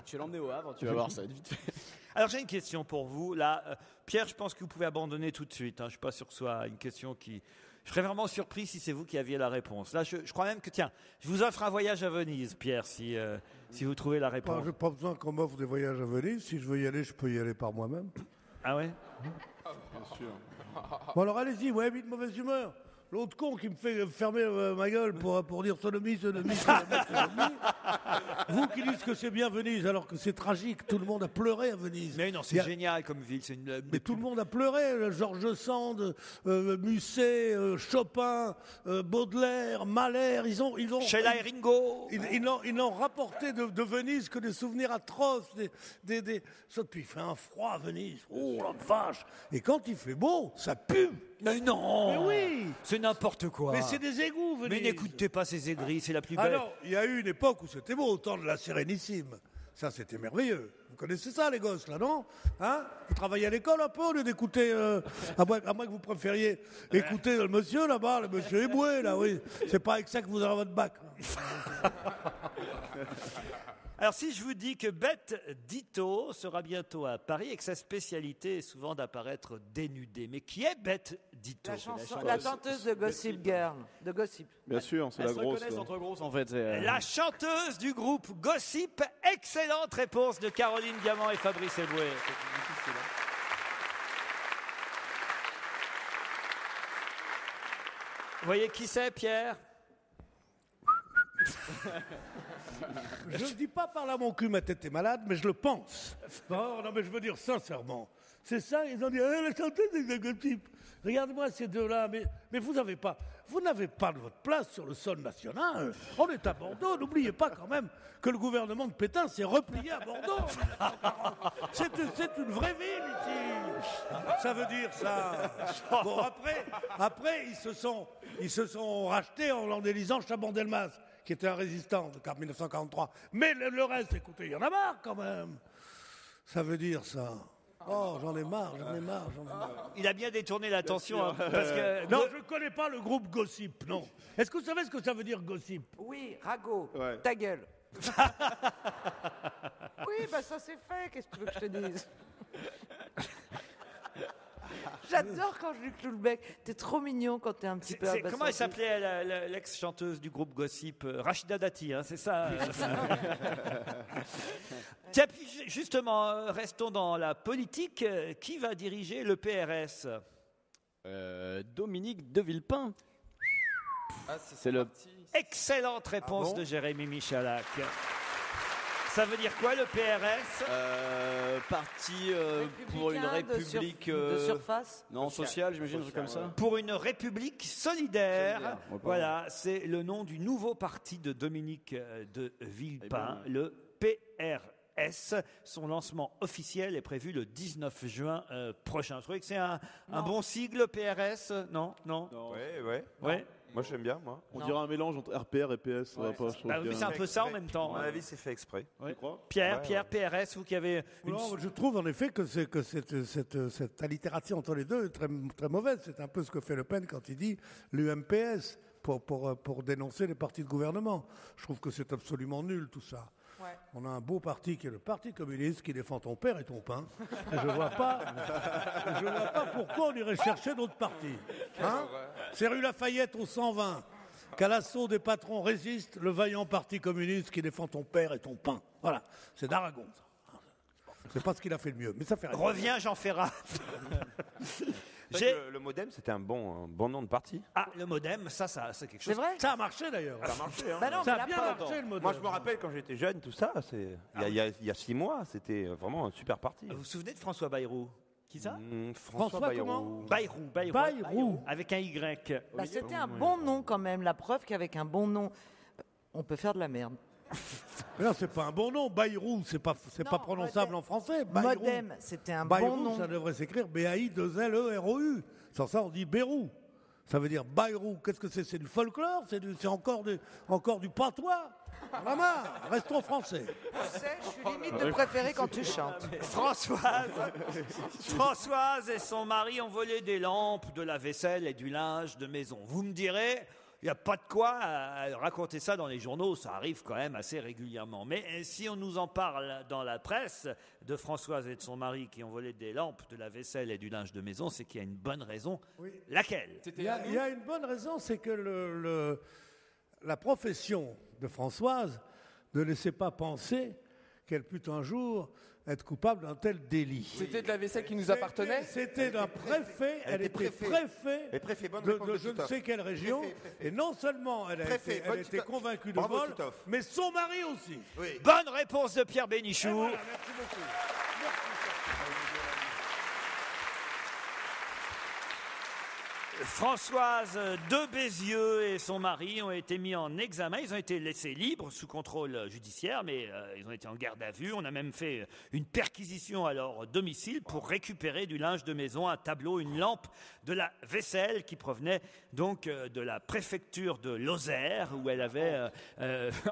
Tu vas l'emmener au Havre, tu vas voir, ça va être vite fait. Alors j'ai une question pour vous. Là, Pierre, je pense que vous pouvez abandonner tout de suite. Je ne suis pas sûr que ce soit une question qui... Je serais vraiment surpris si c'est vous qui aviez la réponse. Là, je crois même que, tiens, je vous offre un voyage à Venise, Pierre, si vous trouvez la réponse. Je n'ai pas besoin qu'on m'offre des voyages à Venise. Si je veux y aller, je peux y aller par moi-même. Ah ouais? Bien sûr. Bon alors allez-y, ouais, mis de mauvaise humeur. L'autre con qui me fait fermer ma gueule pour dire sodomie. Vous qui dites que c'est bien Venise alors que c'est tragique, tout le monde a pleuré à Venise. Mais non, c'est génial comme ville. Mais tout le monde a pleuré, Georges Sand, Musset, Chopin, Baudelaire, Mahler, ils ont Sheila et Ringo. Ils n'ont rapporté de Venise que des souvenirs atroces. Puis il fait un froid à Venise, oh la vache. Et quand il fait beau, ça pue. Mais non. Mais oui. C'est n'importe quoi. Mais c'est des égouts, Venise. Mais n'écoutez pas ces aigris, c'est la plus belle. Alors, il y a eu une époque où c'était beau, au temps de la Sérénissime. Ça, c'était merveilleux. Vous connaissez ça, les gosses, là, non? Hein? Vous travaillez à l'école un peu au lieu d'écouter... à moins que vous préfériez écouter le monsieur, là-bas, le monsieur Eboué, là, oui. C'est pas avec ça que vous aurez votre bac. Alors, si je vous dis que Bette Ditto sera bientôt à Paris et que sa spécialité est souvent d'apparaître dénudée. Mais qui est Bette Ditto? La chanteuse de Gossip Girl. De Gossip. Bien sûr, c'est la Elles se grosse. reconnaissent entre grosses, en fait. La chanteuse du groupe Gossip. Excellente réponse de Caroline Diamant et Fabrice Eboué. Vous voyez qui c'est, Pierre? Je ne dis pas par là mon cul, ma tête est malade, mais je le pense. Non, mais je veux dire sincèrement. C'est ça, ils ont dit, la chanteuse des Gossip. Regardez-moi ces deux-là, mais vous n'avez pas de votre place sur le sol national. On est à Bordeaux, n'oubliez pas quand même que le gouvernement de Pétain s'est replié à Bordeaux. C'est une vraie ville ici. Ça veut dire ça. Bon, après ils se sont rachetés en délisant Chaban-Delmas, qui était un résistant de 1943. Mais le reste, écoutez, il y en a marre quand même. Ça veut dire ça. Oh, j'en ai marre. Il a bien détourné l'attention. Parce que... Non, je ne connais pas le groupe Gossip, non. Est-ce que vous savez ce que ça veut dire Gossip? Oui, ragot. Ouais. Ta gueule. Oui, bah ça c'est fait. Qu'est-ce que tu veux que je te dise? J'adore quand je lui cloue le bec. T'es trop mignon quand t'es un petit peu abasourdi. Comment elle s'appelait l'ex-chanteuse du groupe Gossip Rachida Dati, hein, c'est ça Tiens, puis justement, restons dans la politique. Qui va diriger le PRS Dominique de Villepin. Ah, C'est le Excellente réponse de Jérémy Michalak. Ça veut dire quoi le PRS Parti pour une république de surface. non sociale, j'imagine, un truc comme ça. Pour une république solidaire. Ouais, Voilà, c'est le nom du nouveau parti de Dominique de Villepin, le PRS. Son lancement officiel est prévu le 19 juin prochain. Je trouvez que c'est un bon sigle, PRS. Non. Ouais. Moi, j'aime bien, moi. On dirait un mélange entre RPR et PS. Ça va pas, je trouve Bah oui, bien. c'est un peu ça en même À temps. mon avis, c'est fait exprès. Ouais. Tu crois Pierre, Ouais. PRS, vous qui avez une... Non, je trouve en effet que cette allitération entre les deux est très, très mauvaise. C'est un peu ce que fait Le Pen quand il dit l'UMPS pour dénoncer les partis de gouvernement. Je trouve que c'est absolument nul tout ça. Ouais. On a un beau parti qui est le Parti communiste qui défend ton père et ton pain. Et je vois pas pourquoi on irait chercher d'autres partis. Hein, c'est rue Lafayette au 120. Qu'à l'assaut des patrons résiste le vaillant Parti communiste qui défend ton père et ton pain. Voilà, c'est d'Aragon ça. C'est pas ce qu'il a fait de mieux, mais ça fait rien. Reviens Jean Ferrat. Le Modem, c'était un bon nom de parti. Ah, le Modem, ça c'est quelque C'est chose. vrai. Ça a marché d'ailleurs. Ça a marché, hein. Bah non, Ça mais a bien là, marché le modèle. Moi, je me rappelle quand j'étais jeune, tout ça, il y a 6 mois, c'était vraiment un super parti. Vous vous souvenez de François Bayrou? Qui ça François comment Bayrou. Bayrou. Avec un Y. Bah, c'était un bon nom quand même. La preuve qu'avec un bon nom, on peut faire de la merde. Mais non, c'est pas un bon nom. Bayrou, c'est pas Non, prononçable Modem. en français. Bayrou. Modem, c'était un Bayrou, bon nom. ça devrait s'écrire B-A-I-2-L-E-R-O-U. Sans ça, on dit Bérou. Ça veut dire Bayrou. Qu'est-ce que c'est? C'est du folklore? C'est encore du patois? On a marre. Restons français. Tu sais, je suis limite de préférer quand tu chantes. Françoise et son mari ont volé des lampes, de la vaisselle et du linge de maison. Vous me direz, il n'y a pas de quoi raconter ça dans les journaux, ça arrive quand même assez régulièrement. Mais si on nous en parle dans la presse de Françoise et de son mari qui ont volé des lampes, de la vaisselle et du linge de maison, c'est qu'il y a une bonne raison. Oui. Laquelle? Il y a une bonne raison, c'est que la profession de Françoise ne laissait pas penser qu'elle put un jour être coupable d'un tel délit. C'était de la vaisselle qui nous appartenait. C'était d'un préfet, elle était préfet bonne de réponse de je ne Titoff. sais quelle région, Préfet. et non seulement elle a Préfet, été, bonne elle était Titoff. convaincue de Bravo, vol, Titoff. mais son mari aussi. Bonne réponse de Pierre Bénichou. Et voilà, merci beaucoup. Françoise de Bézieux et son mari ont été mis en examen. Ils ont été laissés libres sous contrôle judiciaire, mais ils ont été en garde à vue. On a même fait une perquisition à leur domicile pour récupérer du linge de maison, un tableau, une lampe, de la vaisselle qui provenait donc de la préfecture de Lozère où elle avait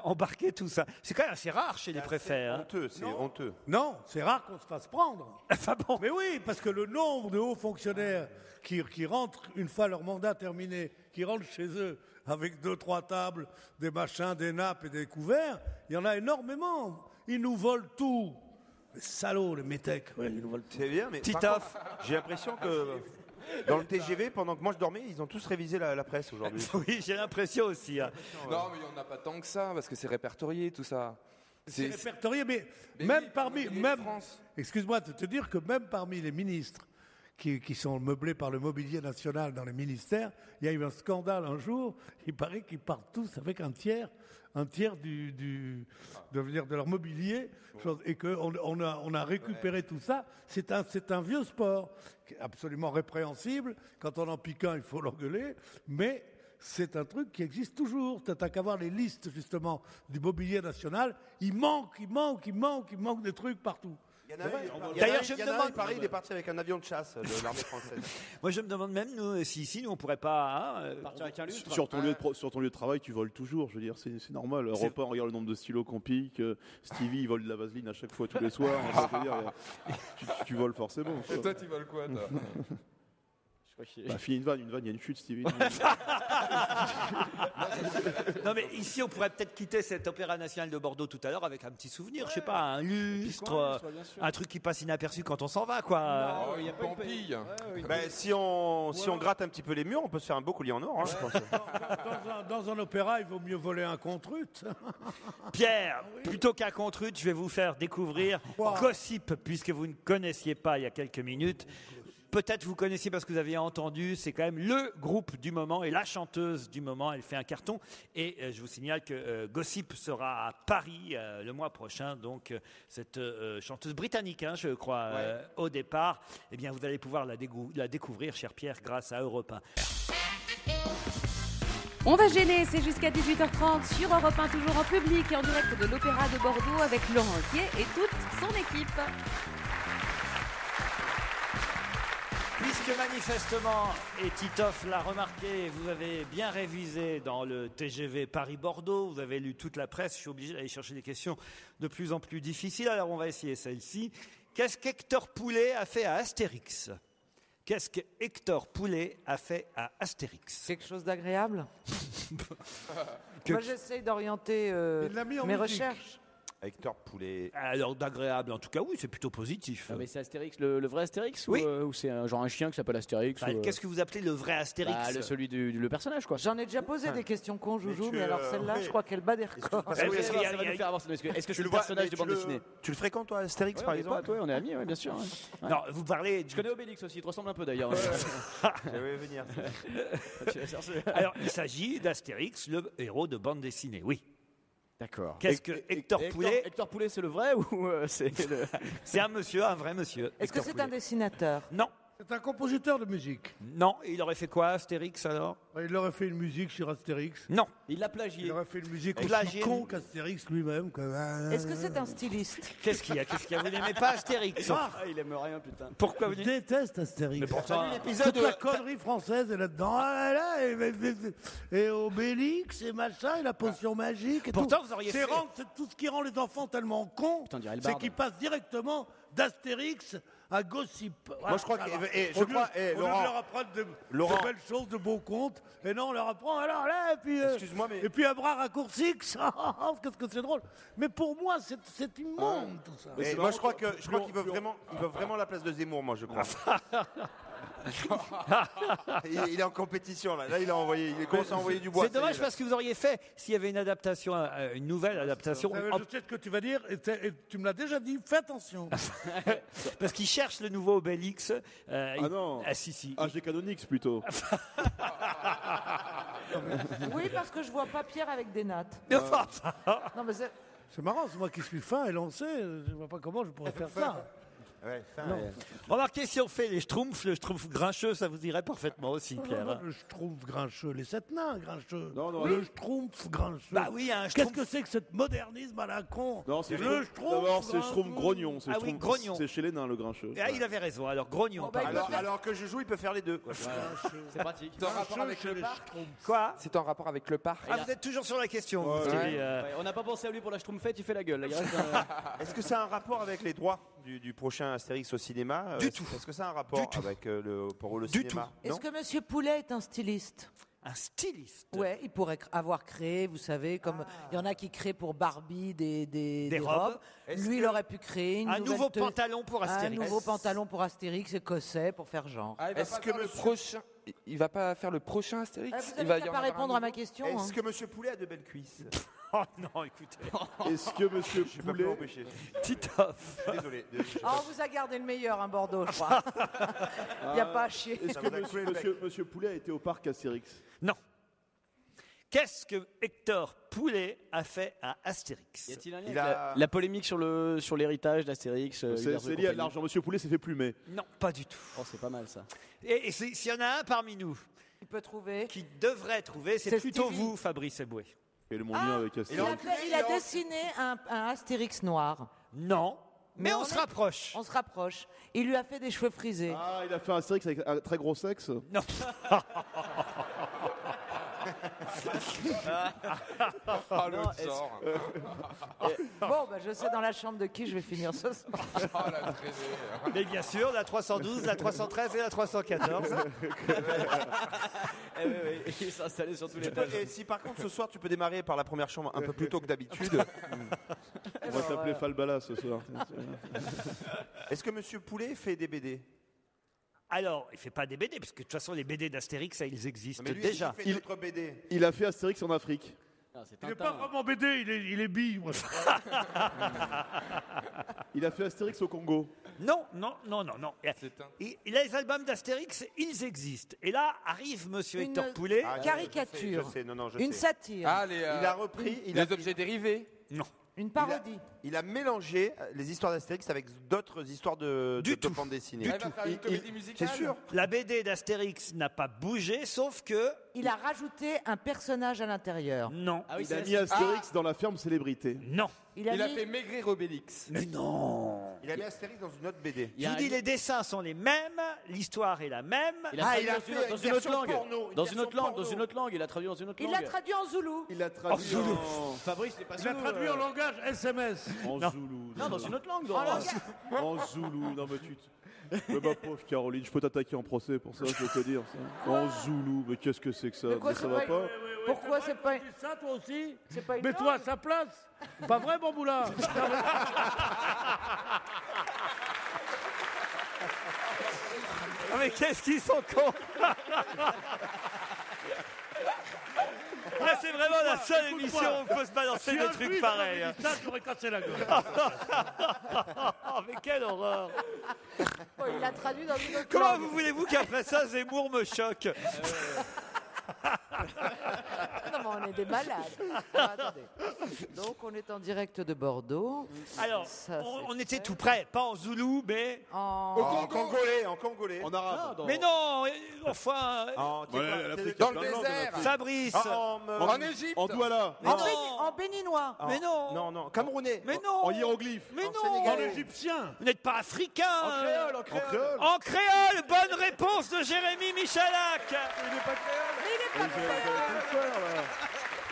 embarqué tout ça. C'est quand même assez rare chez les préfets. Hein. Honteux, c'est honteux. Non, c'est rare qu'on se fasse prendre. Enfin bon. Mais oui, parce que le nombre de hauts fonctionnaires qui rentrent, une fois leur mandat terminé, qui rentrent chez eux avec 2-3 tables, des machins, des nappes et des couverts, il y en a énormément. Ils nous volent tout. Les salauds, les métèques. Ouais, ils nous volent tout. C'est bien, mais Titoff. par contre, j'ai l'impression que dans le TGV, pendant que moi je dormais, ils ont tous révisé la presse aujourd'hui. Oui, j'ai l'impression aussi. Hein. Non, mais il n'y en a pas tant que ça, parce que c'est répertorié, tout ça. C'est répertorié, mais Mais même oui, parmi... il y a Même, France. excuse-moi de te dire que même parmi les ministres qui sont meublés par le mobilier national dans les ministères, il y a eu un scandale un jour, il paraît qu'ils partent tous avec un tiers de leur mobilier, et qu'on a récupéré tout ça. C'est un vieux sport, qui est absolument répréhensible. Quand on en pique un, il faut l'engueuler, mais c'est un truc qui existe toujours. T'as qu'à voir les listes, justement, du mobilier national. Il manque des trucs partout. D'ailleurs, je me demande. Paris, il est parti avec un avion de chasse de l'armée française. Moi, je me demande même, nous, si ici, nous, on pourrait pas. Partir avec un lustre. Sur ton lieu de travail, tu voles toujours. Je veux dire, c'est normal. Europe 1, regarde le nombre de stylos qu'on pique. Stevie, il vole de la vaseline à chaque fois, tous les soirs. Enfin, je veux dire, tu voles forcément. Et toi, tu voles quoi, toi? Bah, fini une vanne, il y a une chute, Stevie. Non mais ici on pourrait peut-être quitter cet Opéra National de Bordeaux tout à l'heure avec un petit souvenir, je sais pas, un lustre, un truc qui passe inaperçu quand on s'en va quoi. Oh, il y a Pampille. Si on gratte un petit peu les murs, on peut se faire un beau collier en or. Hein, je pense. Dans un opéra, il vaut mieux voler un contrut. Pierre, plutôt qu'un contrut, je vais vous faire découvrir Gossip, puisque vous ne connaissiez pas il y a quelques minutes. Peut-être vous connaissiez parce que vous aviez entendu, c'est quand même le groupe du moment et la chanteuse du moment, elle fait un carton. Et je vous signale que Gossip sera à Paris le mois prochain, donc cette chanteuse britannique, hein, je crois, au départ. Eh bien, vous allez pouvoir la découvrir, cher Pierre, grâce à Europe 1. On va gêner, c'est jusqu'à 18h30 sur Europe 1, toujours en public et en direct de l'Opéra de Bordeaux avec Laurent Ruquier et toute son équipe. Puisque manifestement, et Titoff l'a remarqué, vous avez bien révisé dans le TGV Paris-Bordeaux, vous avez lu toute la presse, je suis obligé d'aller chercher des questions de plus en plus difficiles, alors on va essayer celle-ci. Qu'est-ce qu'Hector Poulet a fait à Astérix ? Qu'est-ce que Hector Poulet a fait à Astérix ? Quelque chose d'agréable. Moi, j'essaye d'orienter mes recherches. Hector Poulet. Alors d'agréable, en tout cas, oui, c'est plutôt positif. Ah, mais c'est Astérix, le vrai Astérix Oui. Ou c'est genre un chien qui s'appelle Astérix Qu'est-ce que vous appelez le vrai Astérix ? Celui le personnage, quoi. J'en ai déjà posé des questions cons, Joujou, mais alors celle-là, je crois qu'elle bat des records. Ça va nous faire avancer. Est-ce que c'est le personnage de bande dessinée ? Tu le fréquentes, toi, Astérix, par exemple ? Oui, on est amis, bien sûr. Non, vous parlez... Je connais Obélix aussi, il te ressemble un peu d'ailleurs. Je vais venir. Alors, il s'agit d'Astérix, le héros de bande dessinée, oui. D'accord. Qu'est-ce que Hector Poulet ? Hector Poulet, c'est le vrai ou c'est le... C'est un monsieur, un vrai monsieur. Est-ce que c'est un dessinateur ? Non. C'est un compositeur de musique. Non, il aurait fait quoi, Astérix, alors ? Il aurait fait une musique sur Astérix. Non. Il l'a plagié. Il aurait fait une musique Plagié. aussi con qu'Astérix lui-même. Est-ce que c'est un styliste ? Qu'est-ce qu'il y a ? Vous n'aimez pas Astérix ? Il aime rien, putain. Pourquoi vous Je déteste Astérix. Mais pourtant, Toute la connerie française est là-dedans. Et Obélix et machin, et la potion magique. Et pourtant, tout. vous auriez C'est fait... c'est tout ce qui rend les enfants tellement cons, Putain, on dirait le c'est barde. qu'ils passent directement d'Astérix à Gossip. Moi, je crois que. Au lieu de leur apprendre de belles choses, de beaux contes, et non, on leur apprend alors là, et puis. Excuse-moi, mais. Et puis un bras raccourci, qu'est-ce que c'est drôle. Mais pour moi, c'est immonde tout ça. Et moi, je crois qu'ils veulent vraiment la place de Zemmour, moi, je crois. Il est en compétition, là. Là, il commence à envoyer du bois. C'est dommage parce que vous auriez fait, s'il y avait une adaptation, une nouvelle adaptation. Je sais ce que tu vas dire, et tu me l'as déjà dit, fais attention. Parce qu'il cherche le nouveau Obélix. Non. Ah, si. AG Canonix, plutôt. Oui, parce que je vois pas Pierre avec des nattes. Non, mais c'est marrant, c'est moi qui suis fin et lancé, je vois pas comment je pourrais faire ça. Ouais, remarquez, si on fait les schtroumpfs, le schtroumpf grincheux, ça vous irait parfaitement aussi, Pierre. Le schtroumpf grincheux, les 7 nains grincheux. Non, le schtroumpf grincheux. Bah oui, un Qu'est-ce schtroumpf. que c'est que ce modernisme à la con? Non, c'est le schtroumpf. c'est schtroumpf grognon. Ah oui, grognon. C'est chez les nains, le grincheux. Ah, il avait raison, alors grognon. Alors que je joue, il peut faire les deux. Quoi. C'est pratique. C'est en rapport avec le parc. Quoi? C'est en rapport avec le parc. Ah, vous êtes toujours sur la question. On n'a pas pensé à lui pour la Schtroumpfette, il fait la gueule. Est-ce que ça a un rapport avec les droits du prochain Astérix au cinéma? Du tout. Est-ce que ça a un rapport avec pour le Du cinéma? est-ce que Monsieur Poulet est un styliste? Un styliste? Ouais, il pourrait avoir créé, vous savez, comme il y en a qui créent pour Barbie des robes. Lui, il aurait pu créer un nouveau pantalon pour Astérix. Un nouveau pantalon pour Astérix écossais pour faire genre. Est-ce que il va pas faire le prochain Astérix? Vous n'allez pas répondre à ma question. Est-ce que Monsieur Poulet a de belles cuisses? Oh non, écoutez. Est-ce que Monsieur Poulet... Titoff. Désolé. Oh, on vous a gardé le meilleur, un Bordeaux, je crois. Il n'y a pas à chier. Est-ce que Monsieur Poulet a été au parc Astérix? Non. Qu'est-ce que Hector Poulet a fait à Astérix? Y a-t-il un lien la polémique sur l'héritage d'Astérix? C'est lié à l'argent. Monsieur Poulet s'est fait plumer. Non, pas du tout. Oh, c'est pas mal ça. Et s'il y en a un parmi nous qui peut trouver, qui devrait trouver, c'est plutôt Stevie. Vous, Fabrice Eboué. Et le lien avec Astérix. Il a dessiné un Astérix noir. Non, mais on se rapproche. On se rapproche. Il lui a fait des cheveux frisés. Ah, il a fait un Astérix avec un très gros sexe? Non. Ah, le sort. Bon, bah, je sais dans la chambre de qui je vais finir ce soir. Ah, la traînée. Mais bien sûr, la 312, la 313 et la 314. Oui, il s'est installé sur tous les pages. Et si par contre ce soir tu peux démarrer par la première chambre un peu plus tôt que d'habitude. On va t'appeler Falbala ce soir. Est-ce que Monsieur Poulet fait des BD? Alors, il ne fait pas des BD, parce que de toute façon, les BD d'Astérix, ça, ils existent Mais lui, déjà. il fait d'autres BD. Il a fait Astérix en Afrique. Ah, c'est Il n'est Tintin. pas vraiment BD, il est bille. moi. Il a fait Astérix au Congo. Non. C'est un- Et les albums d'Astérix, ils existent. Et là, arrive Monsieur Une Hector Poulet. Ah, Caricature. Je sais, non, je Une sais. satire. Ah, les, Il a repris, les objets dérivés. Non. Une parodie. Il a mélangé les histoires d'Astérix avec d'autres histoires de bande dessinée. Ah, il va faire une comédie musicale. C'est sûr. La BD d'Astérix n'a pas bougé, sauf que... Il a rajouté un personnage à l'intérieur. Non. Ah oui, Il a c'est mis Astérix dans la ferme célébrité. Non. Il a Il a mis- fait maigrir Obélix. Mais non. Il a mis Astérix dans une autre BD. Je vous dis, les dessins sont les mêmes, l'histoire est la même. Il a traduit dans une autre langue. Dans une autre langue. Il a traduit dans une autre Il langue. l'a traduit en zoulou. Il a traduit en... Fabrice, c'est pas Il a traduit en langage SMS. en Zoulou. Non, dans une autre langue. En Zoulou. Non mais tu... Mais ma pauvre Caroline, je peux t'attaquer en procès pour ça, je peux te dire ça. En Zoulou, mais qu'est-ce que c'est que ça? Mais quoi, Mais ça c'est va pas- pas? Pourquoi c'est pas... Tu dis ça toi aussi? C'est pas une Mets-toi à langue. sa place. Pas vrai, mon boulard? Ah, mais qu'est-ce qu'ils sont cons. Là, c'est vraiment la seule Écoute-moi. émission où on peut se balancer Si des un trucs juif pareils. avait dit ça, j'aurais cassé la gueule. Oh, mais quelle horreur. Oh, il l'a traduit dans une autre Comment langue. vous voulez-vous qu'après ça, Zemmour me choque? Non, mais on est des malades. Alors, attendez. Donc, on est en direct de Bordeaux. Alors, Ça, on c'est était fait. tout près, pas en zoulou, mais... En congolais, en congolais. En arabe. Mais non, enfin... En, tu sais Voilà, quoi, l'Afrique, Dans il y a le plein de langues en désert. Afrique. Fabrice. En Égypte. En Douala. Mais non. En béninois. Mais non. Non, camerounais. Mais non. En hiéroglyphe. Mais En non. sénégalais. En égyptien. Vous n'êtes pas africain. En créole. En créole, bonne réponse de Jérémy Michalak. Il est pas créole. Mais il est pas Vous allez tout faire, là.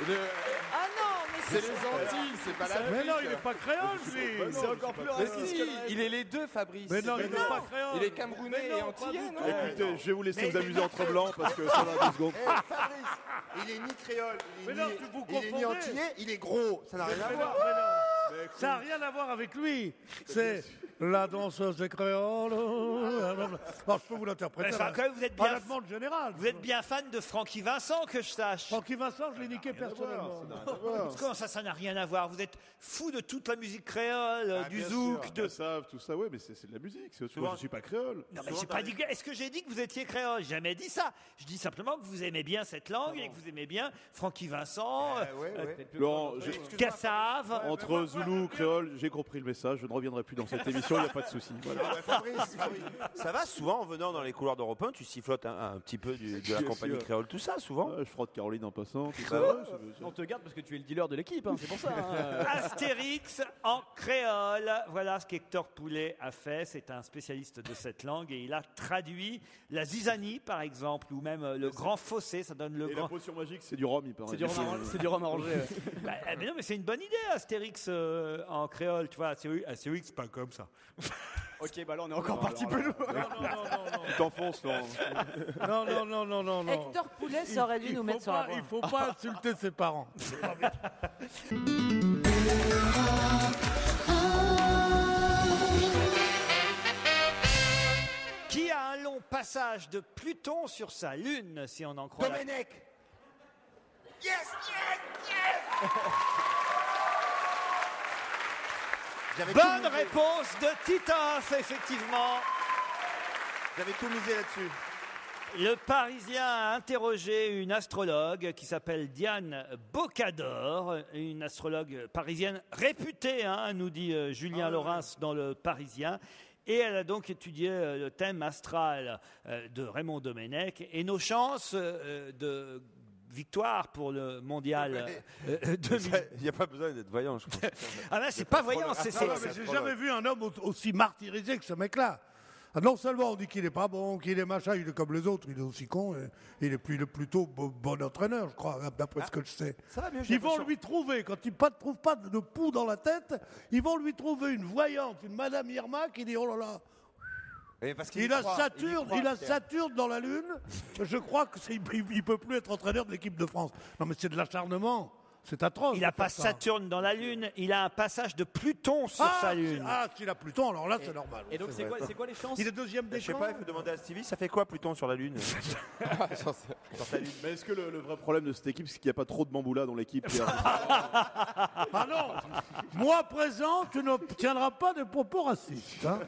Ah non, mais C'est les Antilles, c'est pas la. Mais non, il n'est pas créole, lui. C'est encore plus Mais raciste. si, il est les deux, Fabrice. Mais non, il n'est pas créole. Il est camerounais et antillais, non? Écoutez, je vais vous laisser vous amuser entre blancs parce que ça va 2 secondes. Fabrice, il est ni créole, Mais non, vous il est ni confondez. antillais, il est gros. Ça n'a rien à Mais voir. non, mais non. Ça n'a rien à voir avec lui. C'est la danseuse des créoles. Non, je peux vous l'interpréter. Enfin, quand même, vous êtes À bien- la demande générale. Vous êtes bien fan de Francky Vincent, que je sache. Francky Vincent, je l'ai niqué personnellement. Comment ça n'a rien à voir? Vous êtes fou de toute la musique créole, du zouk, de... Tout ça, ouais, mais c'est de la musique. C'est autre chose. Souvent- Je suis pas créole. Non, mais j'ai pas dit. Est-ce que j'ai dit que vous étiez créole? J'ai jamais dit ça. Je dis simplement que vous aimez bien cette langue et que vous aimez bien Francky Vincent, Laurent, Cassave. entre Zoulou, créole, j'ai compris le message. Je ne reviendrai plus dans cette émission. Il n'y a pas de souci. Voilà. Fabrice, ça va souvent en venant dans les couloirs d'Europe 1, tu sifflotes un petit peu de la Bien compagnie sûr. créole, tout ça, souvent. Je frotte Caroline en passant. Tout Bah ça. ouais. Ouais, On te garde parce que tu es le dealer de l'équipe, hein, c'est pour ça. hein. Astérix en créole. Voilà ce qu'Hector Poulet a fait. C'est un spécialiste de cette langue et il a traduit la zizanie, par exemple, ou même le grand fossé. Ça donne le Et la grand. potion magique, c'est du rhum, il paraît. C'est du rhum arrangé. Ouais. Bah, mais non, mais c'est une bonne idée, Astérix en créole. Tu vois, Astérix, c'est pas comme ça. Ok, bah là on est encore parti peu loin. Tu t'enfonces, Laurent. Non. Hector Poulet, ça aurait dû nous mettre sur la voie. Il faut pas insulter ses parents. Qui a un long passage de Pluton sur sa lune, si on en croit. Domenech. Bonne réponse de Titoff, effectivement. J'avais tout misé là-dessus. Le Parisien a interrogé une astrologue qui s'appelle Diane Bocador, une astrologue parisienne réputée, hein, nous dit Julien Laurens dans le Parisien. Et elle a donc étudié le thème astral de Raymond Domenech et nos chances de victoire pour le mondial 2000. Il n'y a pas besoin d'être voyant, je pense. Ah ben c'est pas voyant, c'est... J'ai jamais vu un homme aussi martyrisé que ce mec-là. Ah, non seulement on dit qu'il n'est pas bon, qu'il est machin, il est comme les autres, il est aussi con, et il est plutôt bon entraîneur, je crois, d'après ce que je sais. Ça va mieux, Ils vont lui trouver, quand il ne trouve pas de poux dans la tête, ils vont lui trouver une voyante, une Madame Irma, qui dit oh là là. Parce qu'il Il a Saturne dans la Lune. Je crois qu'il ne peut plus être entraîneur de l'équipe de France. Non, mais c'est de l'acharnement. C'est atroce. Il n'a pas Saturne dans la Lune, il a un passage de Pluton sur sa Lune. S'il a Pluton, alors là, c'est normal. Et donc, c'est quoi les chances? Il est deuxième des Je sais pas, il faut demander à Stevie, ça fait quoi Pluton sur la Lune? Mais est-ce que le vrai problème de cette équipe, c'est qu'il n'y a pas trop de bamboula dans l'équipe? Ah non. Moi présent, tu n'obtiendras pas de propos racistes. Hein.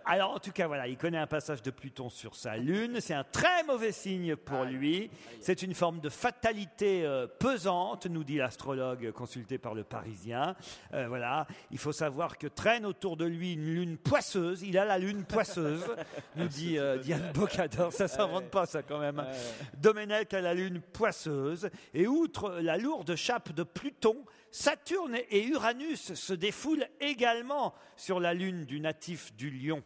Alors, en tout cas, voilà, il connaît un passage de Pluton sur sa Lune. C'est un très mauvais signe pour lui. C'est une forme de fatalité pesante, nous dit l'astrologue consulté par le Parisien. Voilà, il faut savoir que traîne autour de lui une lune poisseuse. Il a la lune poisseuse, nous dit Diane Bocador. Ça s'invente pas, ça, quand même. Domenech a la lune poisseuse. Et outre la lourde chape de Pluton, Saturne et Uranus se défoulent également sur la lune du natif du Lion.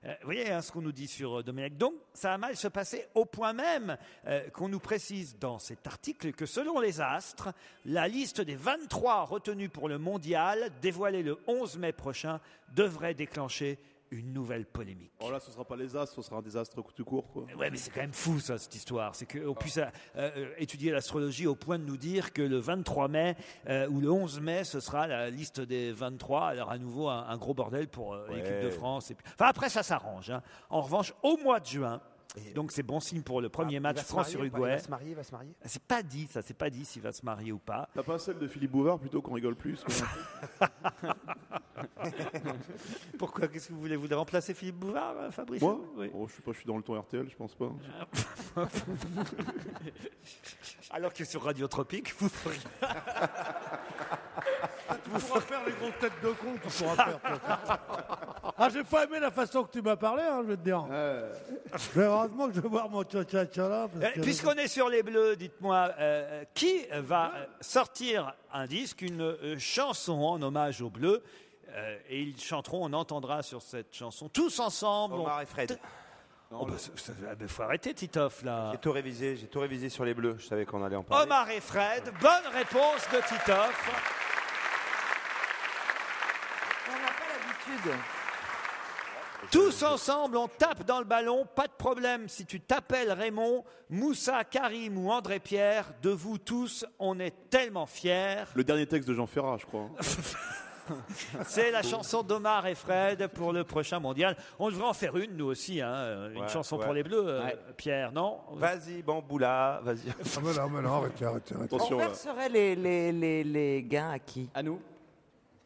Vous voyez ce qu'on nous dit sur Domenech. Donc, ça va mal se passer au point même qu'on nous précise dans cet article que selon les astres, la liste des 23 retenus pour le mondial, dévoilée le 11 mai prochain, devrait déclencher une nouvelle polémique. Oh là, ce ne sera pas les astres, ce sera un désastre tout court, quoi. Ouais, mais c'est quand même fou, ça, cette histoire. C'est qu'on puisse étudier l'astrologie au point de nous dire que le 23 mai ou le 11 mai, ce sera la liste des 23. Alors, à nouveau, un gros bordel pour l'équipe de France. Et puis... Enfin, après, ça s'arrange. Hein. En revanche, au mois de juin, donc c'est bon signe pour le premier match France-Uruguay. Il va se marier. C'est pas dit, ça. C'est pas dit s'il va se marier ou pas. T'as pas celle de Philippe Bouvard plutôt qu'on rigole plus, quoi. Pourquoi? Qu'est-ce que vous voulez? Vous voulez remplacer Philippe Bouvard, Fabrice? Moi Oui. Oh, je sais pas, je suis dans le ton RTL, je pense pas. Alors que sur Radio Tropique, vous feriez... Tu pourras faire les grosses têtes de con, tu pourras faire. Ah, j'ai pas aimé la façon que tu m'as parlé, hein, je vais te dire. Heureusement que je vais voir mon tcha-tcha-tcha là. Puisqu'on est sur les Bleus, dites-moi, qui va sortir un disque, une chanson en hommage aux Bleus, et ils chanteront, on entendra sur cette chanson, tous ensemble. Omar et Fred. Il faut arrêter, Titoff, là. J'ai tout révisé sur les Bleus, je savais qu'on allait en parler. Omar et Fred, bonne réponse de Titoff. On n'a pas l'habitude. Tous ensemble, on tape dans le ballon, pas de problème. Si tu t'appelles Raymond, Moussa, Karim ou André Pierre, de vous tous, on est tellement fiers. Le dernier texte de Jean Ferrat, je crois. C'est la chanson d'Omar et Fred pour le prochain mondial. On devrait en faire une, nous aussi, hein, une chanson pour les Bleus, Pierre, non? Vas-y, Bamboula, vas-y. Ah, mais non, arrêtez. On verserait les gains à qui? À nous.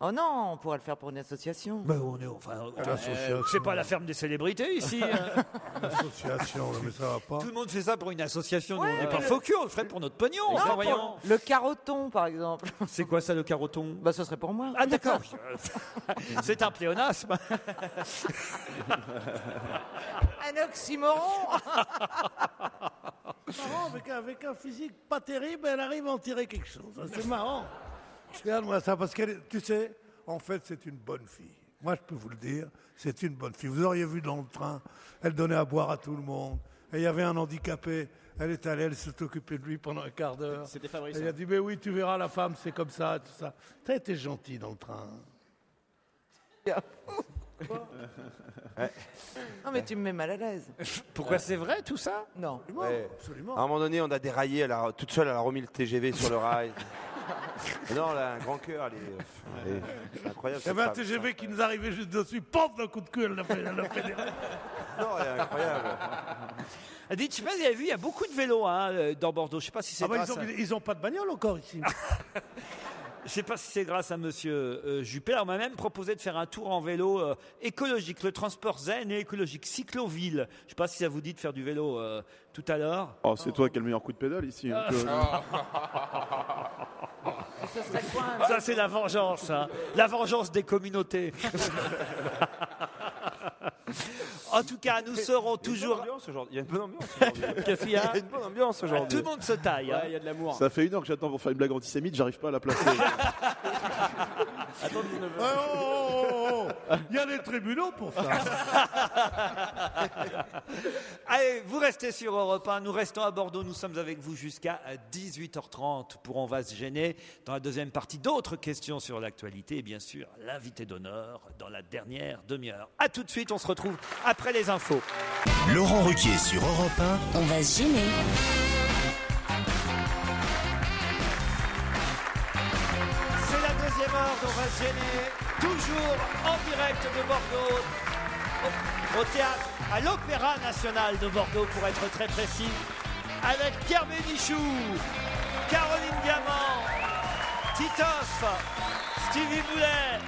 Oh non, on pourrait le faire pour une association. Ben on est, c'est pas la ferme des célébrités ici. Une association, mais ça va pas. Tout le monde fait ça pour une association. Nous, on n'est pas faux cul, on le ferait pour notre pognon. Non, pour le carotton, par exemple. C'est quoi ça, le carotton? Bah, ce serait pour moi. Ah, d'accord. C'est un pléonasme. Un oxymoron. Marrant, avec un physique pas terrible, elle arrive à en tirer quelque chose. C'est marrant. Regarde-moi ça, parce que tu sais, en fait, c'est une bonne fille. Moi, je peux vous le dire, c'est une bonne fille. Vous auriez vu dans le train, elle donnait à boire à tout le monde. Et il y avait un handicapé, elle est allée, elle s'est occupée de lui pendant un quart d'heure. C'était Fabrice. Elle a dit, mais oui, tu verras, la femme, c'est comme ça, tout ça. T'as été gentil dans le train. Non, mais tu me mets mal à l'aise. Pourquoi c'est vrai tout ça? Non. Absolument. À un moment donné, on a déraillé, toute seule, elle a remis le TGV sur le rail. Non, elle a un grand cœur, c'est incroyable. Il y avait un TGV qui nous arrivait juste dessus, paf, d'un coup de queue, elle l'a fait dérailler. Non, elle est incroyable. Dites, je sais pas, vous avez vu, il y a beaucoup de vélos dans Bordeaux. Je sais pas si c'est grâce ils n'ont pas de bagnole encore ici. Je ne sais pas si c'est grâce à monsieur Juppé. On m'a même proposé de faire un tour en vélo écologique, le transport zen et écologique, cycloville. Je ne sais pas si ça vous dit de faire du vélo tout à l'heure. Oh, c'est toi qui as le meilleur coup de pédale ici. Ce serait quoi, ça, c'est la vengeance. Hein. La vengeance des communautés. En tout cas, nous serons toujours. Il y a une bonne ambiance aujourd'hui. Qu'est-ce qu'il y a ? Il y a une bonne ambiance aujourd'hui. Tout le monde se taille. Ouais, il y a de l'amour. Ça fait 1 heure que j'attends pour faire une blague antisémite, j'arrive pas à la placer. Attends 19 Oh, oh, oh, oh. Il y a des tribunaux pour ça. Allez, vous restez sur Europe 1. Nous restons à Bordeaux. Nous sommes avec vous jusqu'à 18h30 pour On va se gêner. Dans la deuxième partie, d'autres questions sur l'actualité et bien sûr l'invité d'honneur dans la dernière demi-heure. A tout de suite, on se retrouve après les infos. Laurent Ruquier sur Europe 1. On va se gêner. C'est la deuxième heure d'On va se gêner. Toujours en direct de Bordeaux. Au théâtre, à l'Opéra National de Bordeaux pour être très précis. Avec Pierre Bénichou, Caroline Diamant, Titoff, Stevie Boulet,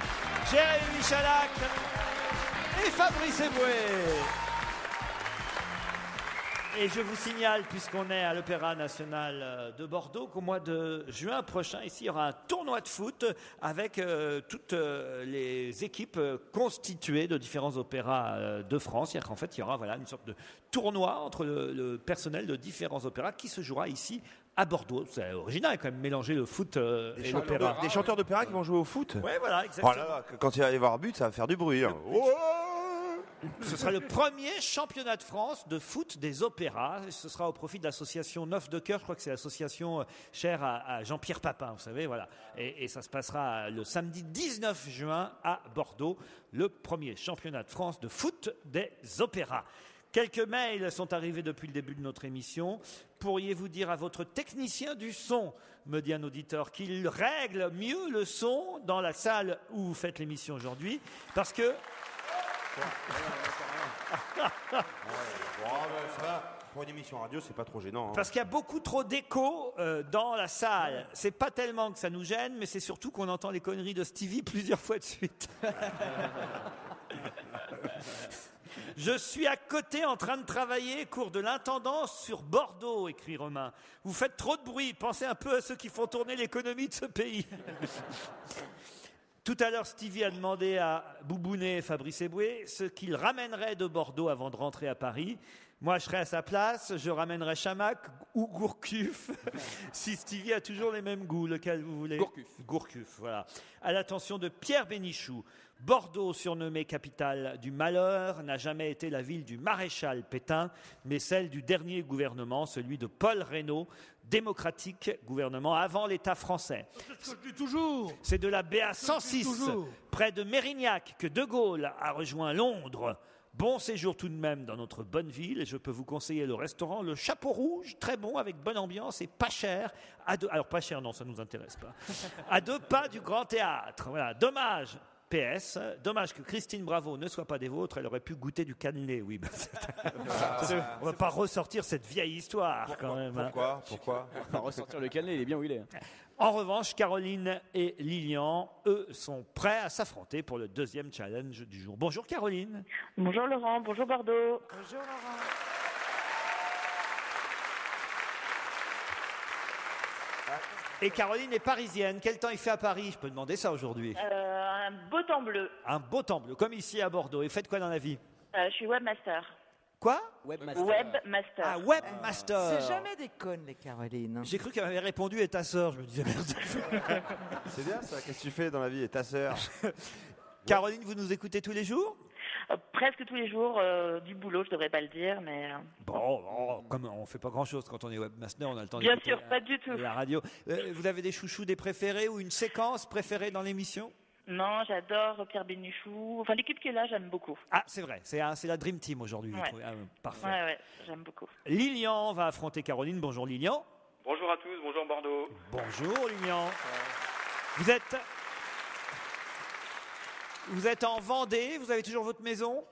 Jérémy Michalak et Fabrice Eboué. Et je vous signale, puisqu'on est à l'Opéra National de Bordeaux, qu'au mois de juin prochain, ici, il y aura un tournoi de foot avec toutes les équipes constituées de différents opéras de France. C'est-à-dire qu'en fait, il y aura une sorte de tournoi entre le personnel de différents opéras qui se jouera ici à Bordeaux. C'est original quand même, mélanger le foot et l'opéra. Des chanteurs d'opéra qui vont jouer au foot. Oui, voilà, exactement. Oh là là, quand il va y avoir but, ça va faire du bruit. Hein. Ce sera le premier championnat de France de foot des opéras. Ce sera au profit de l'association Neuf de Cœur. Je crois que c'est l'association chère à Jean-Pierre Papin, vous savez, voilà. Et ça se passera le samedi 19 juin à Bordeaux, le premier championnat de France de foot des opéras. Quelques mails sont arrivés depuis le début de notre émission. Pourriez-vous dire à votre technicien du son, me dit un auditeur, qu'il règle mieux le son dans la salle où vous faites l'émission aujourd'hui, parce que... Pour une émission radio, c'est pas trop gênant. Hein. Parce qu'il y a beaucoup trop d'écho dans la salle. C'est pas tellement que ça nous gêne, mais c'est surtout qu'on entend les conneries de Stevie plusieurs fois de suite. Je suis à côté en train de travailler, cours de l'intendance sur Bordeaux, écrit Romain. Vous faites trop de bruit, pensez un peu à ceux qui font tourner l'économie de ce pays. Tout à l'heure, Stevie a demandé à Boubounet et Fabrice Eboué ce qu'ils ramèneraient de Bordeaux avant de rentrer à Paris. Moi, je serais à sa place, je ramènerais Chamac ou Gourcuff. Si Stevie a toujours les mêmes goûts, lequel vous voulez ? Gourcuff, voilà. À l'attention de Pierre Bénichou, Bordeaux, surnommée capitale du malheur, n'a jamais été la ville du maréchal Pétain, mais celle du dernier gouvernement, celui de Paul Reynaud, démocratique gouvernement avant l'État français. C'est ce que je dis toujours. C'est de la BA 106, près de Mérignac, que De Gaulle a rejoint Londres. Bon séjour tout de même dans notre bonne ville, et je peux vous conseiller le restaurant Le Chapeau Rouge, très bon, avec bonne ambiance et pas cher. Alors pas cher, non, ça ne nous intéresse pas. À 2 pas du Grand Théâtre. Voilà, dommage. PS, dommage que Christine Bravo ne soit pas des vôtres, elle aurait pu goûter du cannelé, oui. On va pas ressortir cette vieille histoire quand même. Pourquoi On va ressortir le cannelé, il est bien où il est. En revanche, Caroline et Lilian, eux, sont prêts à s'affronter pour le deuxième challenge du jour. Bonjour Caroline. Bonjour Laurent, bonjour Bordeaux. Bonjour Laurent. Et Caroline est parisienne. Quel temps il fait à Paris ? Je peux demander ça aujourd'hui. Un beau temps bleu. Un beau temps bleu, comme ici à Bordeaux. Et faites quoi dans la vie ? Je suis webmaster. Quoi ? Webmaster. Ah, webmaster. C'est jamais des connes, les Caroline. J'ai cru qu'elle m'avait répondu « et ta sœur ». Je me disais merde. C'est bien ça, qu'est-ce que tu fais dans la vie et ta sœur ? Caroline, vous nous écoutez tous les jours ? Presque tous les jours, du boulot, je devrais pas le dire, mais... Bon, comme on fait pas grand-chose quand on est webmaster, on a le temps Bien d'écouter sûr, pas du tout. la radio. Vous avez des chouchous, des préférés ou une séquence préférée dans l'émission ? Non, j'adore Pierre Bénichou. Enfin, l'équipe qui est là, j'aime beaucoup. Ah, c'est vrai, c'est la Dream Team aujourd'hui. Ouais. Parfait. Ouais, j'aime beaucoup. Lilian va affronter Caroline. Bonjour Lilian. Bonjour à tous, bonjour Bordeaux. Bonjour Lilian. Vous êtes en Vendée, vous avez toujours votre maison ?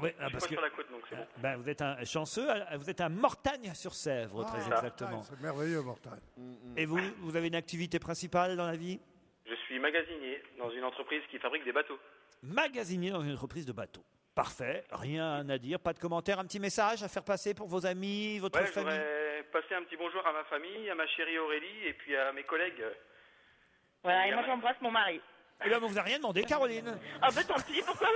Oui. Je suis pas sur la côte, donc c'est bon. Vous êtes un chanceux, vous êtes à Mortagne-sur-Sèvre, très exactement. C'est merveilleux, Mortagne. Et vous avez une activité principale dans la vie ? Je suis magasinier dans une entreprise qui fabrique des bateaux. Magasinier dans une entreprise de bateaux. Parfait, rien à dire, pas de commentaires, un petit message à faire passer pour vos amis, votre famille ? Je voudrais passer un petit bonjour à ma famille, à ma chérie Aurélie et puis à mes collègues. Voilà, et moi j'embrasse mon mari. Eh bien, on vous a rien demandé, Caroline. Ah ben tant pis, pourquoi?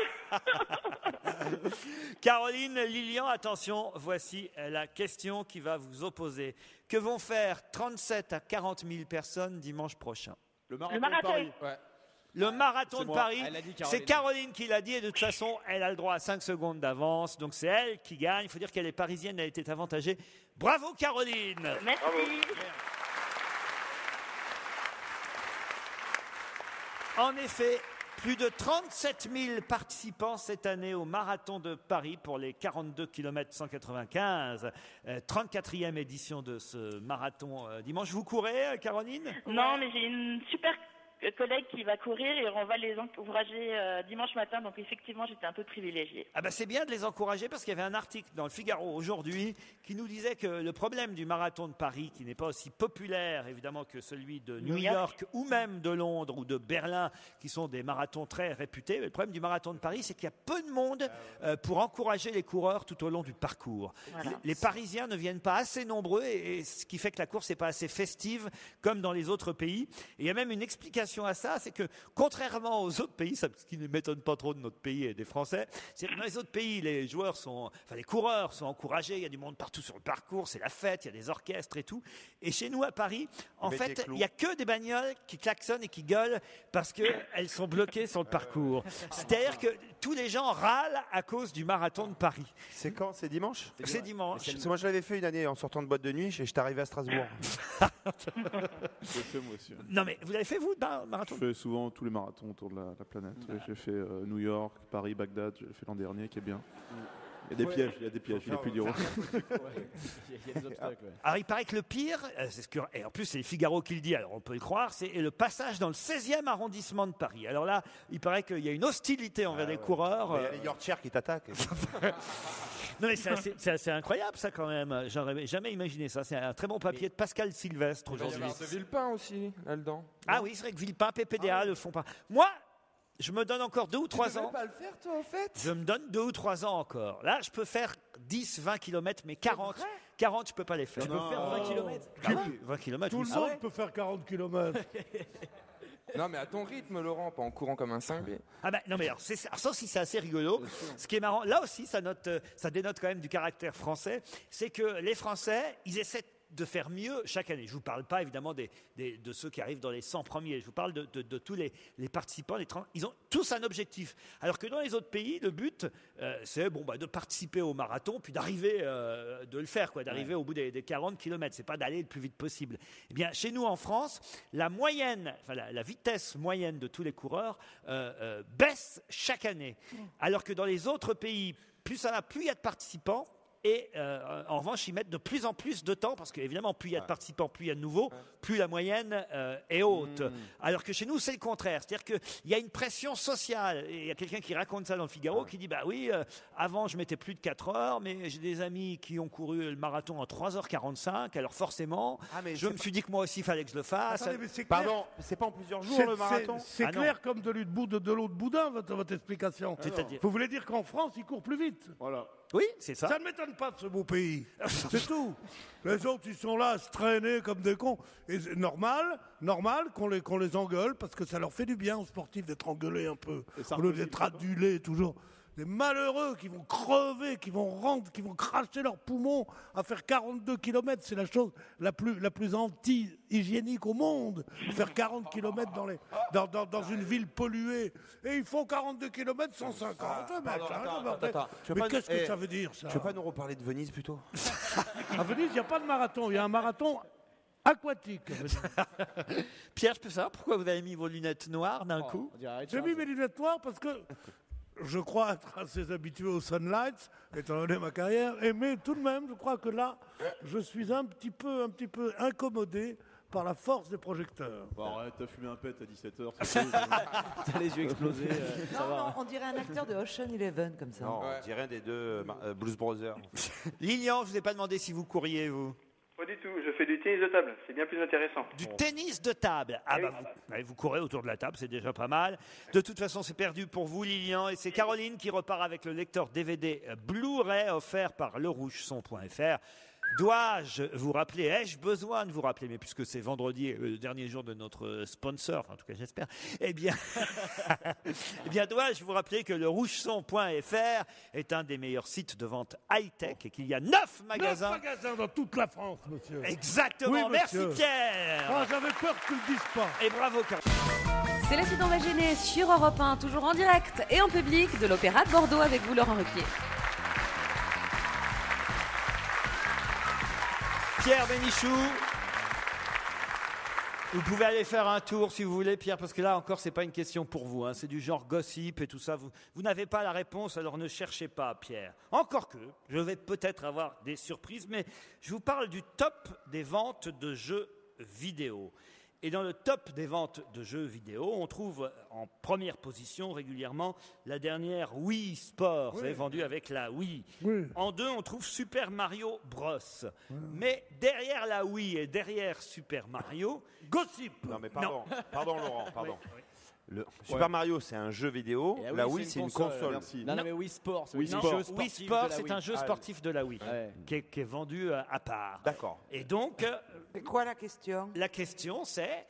Caroline, Lilian, attention, voici la question qui va vous opposer. Que vont faire 37 à 40 000 personnes dimanche prochain? Le marathon de marathon. Paris. Ouais. Le marathon C'est de moi. Paris, Elle a dit c'est Caroline qui l'a dit et de toute façon, elle a le droit à 5 secondes d'avance. Donc c'est elle qui gagne. Il faut dire qu'elle est parisienne, elle était avantagée. Bravo Caroline. Merci. En effet, plus de 37 000 participants cette année au marathon de Paris pour les 42 km 195. 34e édition de ce marathon dimanche. Vous courez, Caroline? Non, mais j'ai une super collègue qui va courir et on va les encourager dimanche matin. Donc effectivement, j'étais un peu privilégiée. Ah ben c'est bien de les encourager parce qu'il y avait un article dans le Figaro aujourd'hui qui nous disait que le problème du marathon de Paris, qui n'est pas aussi populaire évidemment que celui de New York ou même de Londres ou de Berlin, qui sont des marathons très réputés, le problème du marathon de Paris, c'est qu'il y a peu de monde pour encourager les coureurs tout au long du parcours. Voilà. Les Parisiens ne viennent pas assez nombreux et ce qui fait que la course n'est pas assez festive comme dans les autres pays. Et il y a même une explication à ça, c'est que contrairement aux autres pays, ce qui ne m'étonne pas trop de notre pays et des Français, c'est que dans les autres pays, les coureurs sont encouragés, il y a du monde partout sur le parcours, c'est la fête, il y a des orchestres et tout. Et chez nous à Paris, en fait, il n'y a que des bagnoles qui klaxonnent et qui gueulent parce qu'elles sont bloquées sur le parcours. C'est-à-dire que tous les gens râlent à cause du marathon de Paris. C'est quand? C'est dimanche? C'est dimanche. Parce que moi, je l'avais fait une année en sortant de boîte de nuit et j'étais arrivé à Strasbourg. Je l'ai fait moi aussi. Non mais vous l'avez fait vous, le marathon? Je fais souvent tous les marathons autour de la planète. Ouais, j'ai fait New York, Paris, Bagdad, j'ai fait l'an dernier qui est bien. Il y a des pièges, il y a des pièges, il est plus dur. Il y a des obstacles, ouais. Alors il paraît que le pire, et en plus c'est le Figaro qui le dit, alors on peut le croire, c'est le passage dans le 16e arrondissement de Paris. Alors là, il paraît qu'il y a une hostilité envers les coureurs. Il y a les Yorkshire qui t'attaquent. Non mais c'est assez incroyable ça quand même. J'aurais jamais imaginé ça. C'est un très bon papier de Pascal Sylvestre aujourd'hui. C'est Villepin aussi, là-dedans. Ah oui, c'est vrai que Villepin, PPDA le font pas. Moi, je me donne encore 2 ou 3 ans. Tu peux pas le faire, toi, en fait? Je me donne 2 ou 3 ans encore. Là, je peux faire 10, 20 km, mais 40, je peux pas les faire. Tu peux faire 20 km? Ah oui, 20 km. Tout le monde peut faire 40 km. Non, mais à ton rythme, Laurent, pas en courant comme un cinglé. Ah ben non mais alors, ça aussi c'est assez rigolo. Ce qui est marrant, là aussi ça dénote quand même du caractère français, c'est que les Français, ils essaient de faire mieux chaque année. Je ne vous parle pas évidemment de ceux qui arrivent dans les 100 premiers, je vous parle de tous les participants, ils ont tous un objectif. Alors que dans les autres pays, le but, c'est de participer au marathon, puis d'arriver, de le faire, d'arriver au bout des 40 km, c'est pas d'aller le plus vite possible. Eh bien, chez nous en France, la vitesse moyenne de tous les coureurs baisse chaque année. Alors que dans les autres pays, plus il y a de participants, et en revanche, ils mettent de plus en plus de temps parce qu'évidemment, plus il y a de participants, plus il y a de nouveaux, plus la moyenne est haute. Alors que chez nous, c'est le contraire. C'est-à-dire qu'il y a une pression sociale. Et il y a quelqu'un qui raconte ça dans le Figaro qui dit bah oui, avant je mettais plus de 4 heures, mais j'ai des amis qui ont couru le marathon en 3h45. Alors forcément, je me suis dit que moi aussi, il fallait que je le fasse. Attendez, mais c'est clair. Pardon, c'est pas en plusieurs jours le marathon? C'est clair comme de l'eau de boudin, votre explication. C'est-à-dire Vous voulez dire qu'en France, ils courent plus vite? Voilà. Oui, c'est ça. Ça ne m'étonne pas de ce beau pays. C'est tout. Les autres, ils sont là à se traîner comme des cons. Et c'est normal qu'on les engueule parce que ça leur fait du bien aux sportifs d'être engueulés un peu. Au lieu d'être adulés toujours. Des malheureux qui vont crever, qui vont cracher leurs poumons à faire 42 km. C'est la chose la plus anti-hygiénique au monde. Faire 40 km dans une ville polluée. Et ils font 42 km 150. Mais qu'est-ce que ça veut dire, ça? Tu veux pas nous reparler de Venise plutôt? À Venise, il n'y a pas de marathon. Il y a un marathon aquatique. Pierre, je peux savoir pourquoi vous avez mis vos lunettes noires d'un coup? J'ai mis mes lunettes noires parce que je crois être assez habitué aux sunlights, étant donné ma carrière, mais tout de même, je crois que là, je suis un petit peu incommodé par la force des projecteurs. Bon, arrête, t'as fumé un pet à 17h. T'as les yeux explosés. Non, on dirait un acteur de Ocean Eleven comme ça. Non, on dirait un des deux Blues Brothers. Lilian, je vous ai pas demandé si vous couriez, vous. Pas du tout, je fais du tennis de table, c'est bien plus intéressant. Du tennis de table. Ah bah vous courez autour de la table, c'est déjà pas mal. De toute façon, c'est perdu pour vous, Lilian. Et c'est Caroline qui repart avec le lecteur DVD Blu-ray offert par lerougeson.fr. Dois-je vous rappeler, ai-je besoin de vous rappeler, mais puisque c'est vendredi, le dernier jour de notre sponsor, enfin, en tout cas j'espère, eh bien, dois-je vous rappeler que le rougeson.fr est un des meilleurs sites de vente high-tech et qu'il y a 9 magasins. 9 magasins dans toute la France, monsieur. Exactement, Oui, merci monsieur. Pierre. Ah, j'avais peur que tu le dises pas. Et bravo Caroline. C'est la suite, on va gêner sur Europe 1, toujours en direct et en public de l'Opéra de Bordeaux avec vous, Laurent Ruquier. Pierre Bénichou. Vous pouvez aller faire un tour si vous voulez, Pierre, parce que là encore, c'est pas une question pour vous. Hein. C'est du genre gossip et tout ça. Vous n'avez pas la réponse, alors ne cherchez pas, Pierre. Encore que, je vais peut-être avoir des surprises, mais je vous parle du top des ventes de jeux vidéo. Et dans le top des ventes de jeux vidéo, on trouve en première position régulièrement la dernière Wii Sport, vous savez, vendue avec la Wii. Oui. En 2, on trouve Super Mario Bros. Mais derrière la Wii et derrière Super Mario, Gossip. Non, mais pardon, pardon Laurent, pardon. Le Super Mario, c'est un jeu vidéo. Et La Wii, c'est une console. Merci. Non, mais Wii Sport, c'est Wii un Sport. jeu sportif Wii de Sport, la c'est Wii. un jeu sportif de la Wii Ouais. qui est vendu à part. D'accord. Et donc, C'est quoi la question? la question c'est,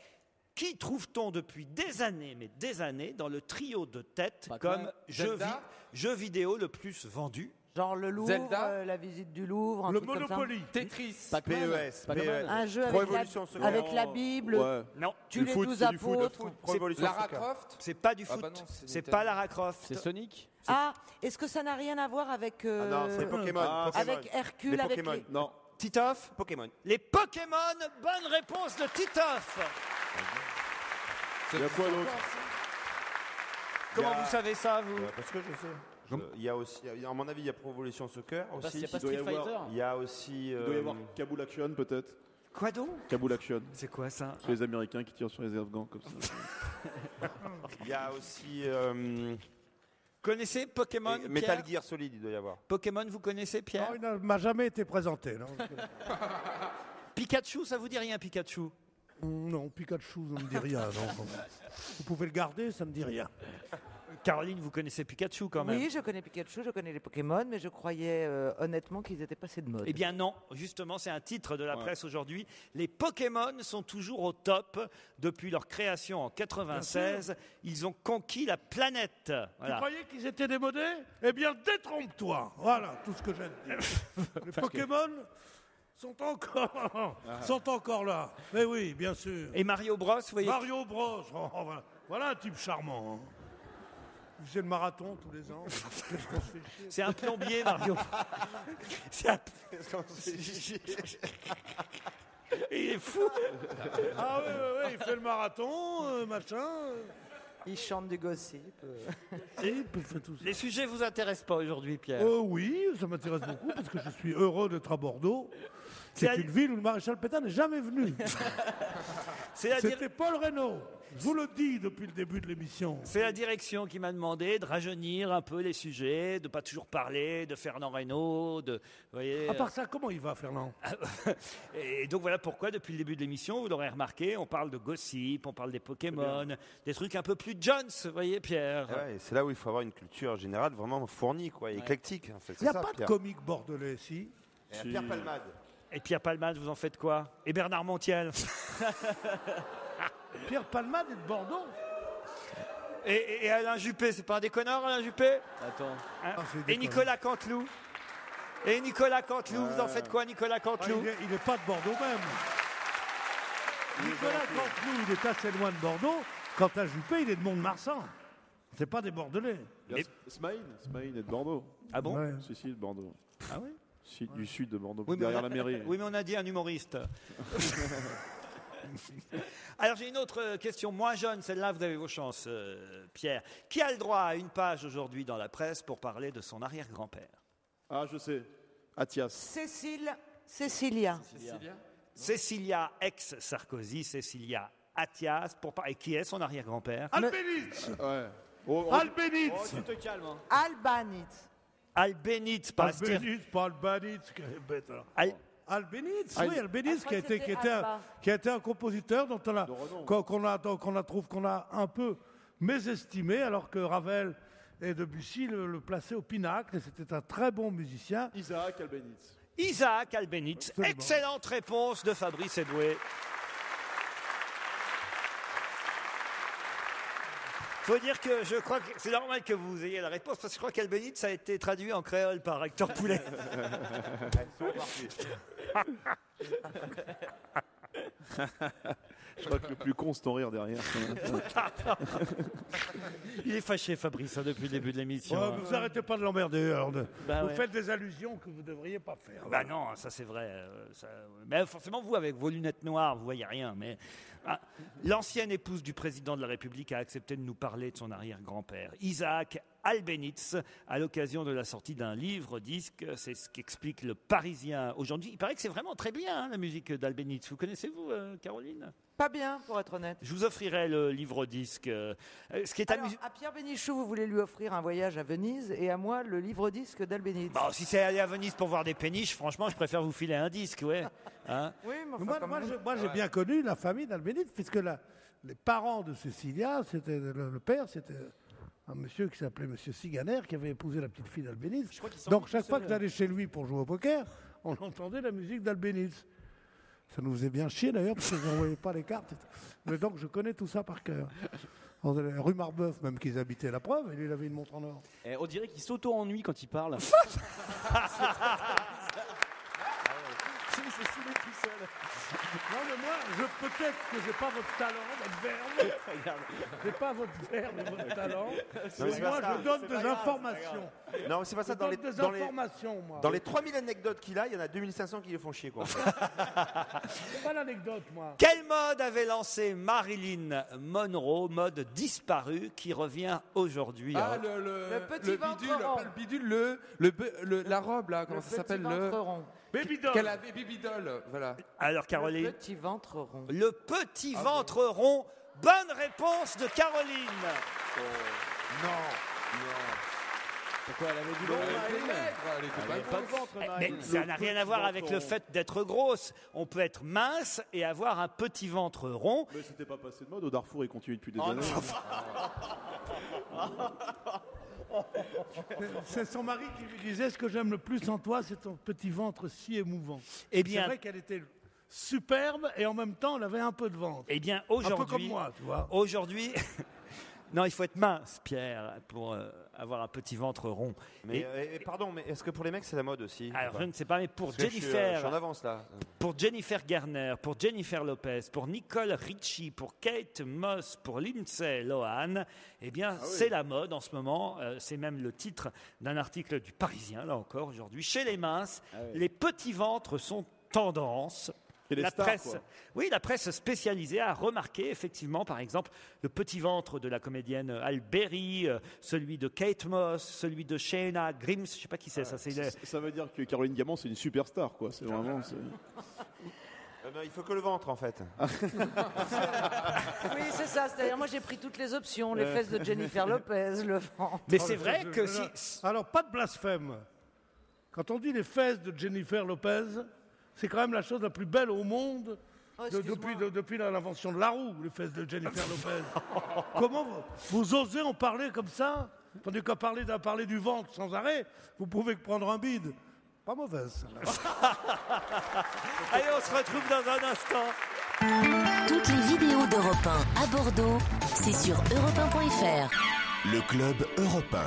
qui trouve-t-on depuis des années, mais des années, dans le trio de tête Pac-Man, comme Zelda jeu vidéo le plus vendu? Genre le Louvre, Zelda. la visite du Louvre, un Le truc comme ça. Monopoly. Tetris. Pac-Man. PES. Pac-Man. Un jeu Pro avec Evolution la, Soccer. avec la Bible, Ouais. Non, tu Du les foot, 12 c'est du foot. apôtres. Pro Evolution Lara Soccer. Croft. c'est pas du Ah foot, bah non, c'est Nintendo. pas Lara Croft. C'est Sonic. Ah, est-ce que ça n'a rien à voir avec, Ah non, c'est Pokémon. Ah, Pokémon. avec Hercule, Les avec Pokémon. les... Non. Titoff, Pokémon. les Pokémon, bonne réponse de Titoff. Il y a quoi d'autre? Comment Il y a- vous savez ça, vous? Parce que je sais. Il y a aussi, à mon avis, il y a Pro Evolution Soccer Il aussi. n'y a pas il doit y Street avoir- Fighter. Il y a aussi. Il doit y avoir Kaboul Action peut-être. Quoi donc? Kaboul Action. C'est quoi ça? C'est les Américains qui tirent sur les Afghans comme ça. Il y a aussi. Connaissez Pokémon, et Metal Pierre? Gear Solid, il doit y avoir. Pokémon, vous connaissez, Pierre? Non, il ne m'a jamais été présenté. Non, Pikachu, ça vous dit rien, Pikachu? non, Pikachu, ça ne me dit rien. Non. Vous pouvez le garder, ça ne me dit rien. Caroline, vous connaissez Pikachu quand même? Oui, je connais Pikachu, je connais les Pokémon, mais je croyais honnêtement qu'ils étaient passés de mode. Eh bien non, justement, c'est un titre de la presse aujourd'hui. Les Pokémon sont toujours au top. Depuis leur création en 96, ils ont conquis la planète. Tu Voilà. croyais qu'ils étaient démodés? Eh bien, détrompe-toi. Voilà tout ce que j'ai à te dire. Les Pokémon sont encore là. Mais oui, bien sûr. Et Mario Bros, vous voyez? Mario Bros. Oh, voilà un type charmant. Hein. Il faisait le marathon tous les ans. Qu'est-ce qu'on se fait chier? C'est un plombier, Mario. C'est un- Il est fou. Ah oui, il fait le marathon, machin. Ils chantent du gossip. Et il fait tout ça. Les sujets vous intéressent pas aujourd'hui, Pierre? Oui, ça m'intéresse beaucoup parce que je suis heureux d'être à Bordeaux. C'est C'est une ville où le maréchal Pétain n'est jamais venu. C'est la, dir- C'était Paul Reynaud. Je vous le dis depuis le début de l'émission. c'est la direction qui m'a demandé de rajeunir un peu les sujets, de pas toujours parler de Fernand Reynaud, de, vous voyez. À part ça, comment il va, Fernand? Et donc voilà pourquoi, depuis le début de l'émission, vous l'aurez remarqué, on parle de gossip, on parle des Pokémon, des trucs un peu plus Jones, vous voyez, Pierre. Ah ouais, c'est là où il faut avoir une culture générale vraiment fournie, quoi, éclectique. En fait. Il n'y a C'est ça, pas de Pierre. comique bordelais, si. Et Pierre Palmade. Et Pierre Palmade, vous en faites quoi? Et Bernard Montiel? Pierre Palmade est de Bordeaux. Et Alain Juppé, c'est pas un déconneur, Alain Juppé? Attends. Hein? Ah, c'est Et déconnant. Nicolas Canteloup? Et Nicolas Canteloup, vous en faites quoi, Nicolas Ah, Canteloup? il n'est pas de Bordeaux même. Nicolas Canteloup, il est assez loin de Bordeaux. Quant à Juppé, il est de Mont-de-Marsan. C'est pas des Bordelais. Il y a Smaïn est de Bordeaux. Ah bon? Ouais. Si, de Bordeaux. Ah oui? Du sud de Bordeaux, Oui, mais derrière on a- la mairie. Oui, mais on a dit un humoriste. Alors j'ai une autre question moins jeune, celle-là vous avez vos chances, Pierre. Qui a le droit à une page aujourd'hui dans la presse pour parler de son arrière-grand-père? Ah, je sais. Athias. Cécilia. Cécilia ex-Sarkozy, Cécilia Athias. Et qui est son arrière-grand-père? Albéniz. Ouais. Oh, Albéniz. Tu te calmes. Hein. Albanite. Albéniz, pas Astir- Albéniz, pas Albaniz. Quelle bête, alors. Albéniz, Al- oui, Albéniz, Ah, je crois que qui a été un compositeur dont on a, De renom. qu'on a un peu mésestimé, alors que Ravel et Debussy le plaçaient au pinacle, et c'était un très bon musicien. Isaac Albéniz. Isaac Albéniz. Excellente réponse de Fabrice Eboué. Faut dire que je crois que c'est normal que vous ayez la réponse parce que je crois qu'Albéniz a été traduit en créole par Hector Poulet. Je crois que le plus con, c'est ton rire derrière. Il est fâché, Fabrice, depuis le début de l'émission. Ouais, vous arrêtez pas de l'emmerder. Bah vous ouais. faites des allusions que vous ne devriez pas faire. Bah non, ça c'est vrai. Mais forcément, vous, avec vos lunettes noires, vous voyez rien. Mais l'ancienne épouse du président de la République a accepté de nous parler de son arrière-grand-père, Isaac Albéniz, à l'occasion de la sortie d'un livre-disque. C'est ce qu'explique le Parisien aujourd'hui. Il paraît que c'est vraiment très bien, la musique d'Albéniz. Vous connaissez-vous, Caroline ? Pas bien, pour être honnête. Je vous offrirai le livre-disque. Ce qui est Alors, à Pierre Bénichou, vous voulez lui offrir un voyage à Venise et à moi le livre-disque d'Albéniz. Bon, si c'est aller à Venise pour voir des péniches, franchement, je préfère vous filer un disque, ouais. Hein? Oui, mais enfin, moi, j'ai bien connu la famille d'Albéniz, puisque les parents de Cécilia, le père, c'était un monsieur qui s'appelait Monsieur Siganer, qui avait épousé la petite fille d'Albéniz. Donc, chaque fois que j'allais chez lui pour jouer au poker, on entendait la musique d'Albéniz. Ça nous faisait bien chier d'ailleurs, parce qu'ils n'envoyaient pas les cartes. Mais donc, je connais tout ça par cœur. Rue Marbeuf, même qu'ils habitaient, la preuve, et lui, il avait une montre en or. On dirait qu'il s'auto-ennuie quand il parle. C'est saoulé tout seul. Non, mais moi, peut-être que j'ai pas votre talent, votre verbe. Regarde. J'ai pas votre verbe et votre talent. Non, mais c'est Moi, pas ça. je donne C'est des pas grave, informations. Non, mais c'est pas ça. Je donne des informations, moi. Dans les 3000 anecdotes qu'il a, il y en a 2500 qui les font chier, quoi. C'est pas l'anecdote, moi. Quelle mode avait lancé Marilyn Monroe, mode disparue, qui revient aujourd'hui? Ah, Le petit le ventre bidule, rond. pas le bidule, la robe là, comment ça s'appelle Baby-doll. Qu'elle avait Baby-doll, voilà. Alors, Caroline. Le petit ventre rond. Le petit ventre rond. Bonne réponse de Caroline. Non. Pourquoi elle avait du Elle était maigre, elle était pas grosse. Mais ça n'a rien à voir avec le fait d'être grosse. On peut être mince et avoir un petit ventre rond. Mais c'était pas passé de mode au Darfour, il continue depuis des Oh années. C'est son mari qui lui disait: ce que j'aime le plus en toi, c'est ton petit ventre si émouvant. Eh bien, c'est vrai qu'elle était superbe et en même temps, elle avait un peu de ventre. Eh bien, Un peu comme aujourd'hui, moi, tu vois. Aujourd'hui, non, il faut être mince, Pierre, pour avoir un petit ventre rond. Mais pardon, mais est-ce que pour les mecs c'est la mode aussi? Alors, je ne sais pas, mais pour Parce que Jennifer, je suis en avance là. pour Jennifer Garner, pour Jennifer Lopez, pour Nicole Richie, pour Kate Moss, pour Lindsay Lohan, eh bien, c'est la mode en ce moment. C'est même le titre d'un article du Parisien, là encore, aujourd'hui. Chez les minces, les petits ventres sont tendance. Et les La stars, presse, quoi. oui, la presse spécialisée a remarqué effectivement, par exemple, le petit ventre de la comédienne Halle Berry, celui de Kate Moss, celui de Shayna Grimes. Je sais pas qui c'est. Ça veut dire que Caroline Diamant, c'est une superstar, quoi. C'est vraiment. Non, il faut que le ventre en fait. Oui, c'est ça. C'est-à-dire, moi, j'ai pris toutes les options. Les fesses de Jennifer Lopez, le ventre. Mais c'est vrai que si. Alors, pas de blasphème. Quand on dit les fesses de Jennifer Lopez, c'est quand même la chose la plus belle au monde depuis l'invention de la roue, les fesses de Jennifer Lopez. Comment vous osez en parler comme ça? Tandis qu'à parler du ventre sans arrêt, vous pouvez que prendre un bide. Pas mauvaise. Allez, on se retrouve dans un instant. Toutes les vidéos d'Europe 1 à Bordeaux, c'est sur europe1.fr. Le club Europe 1.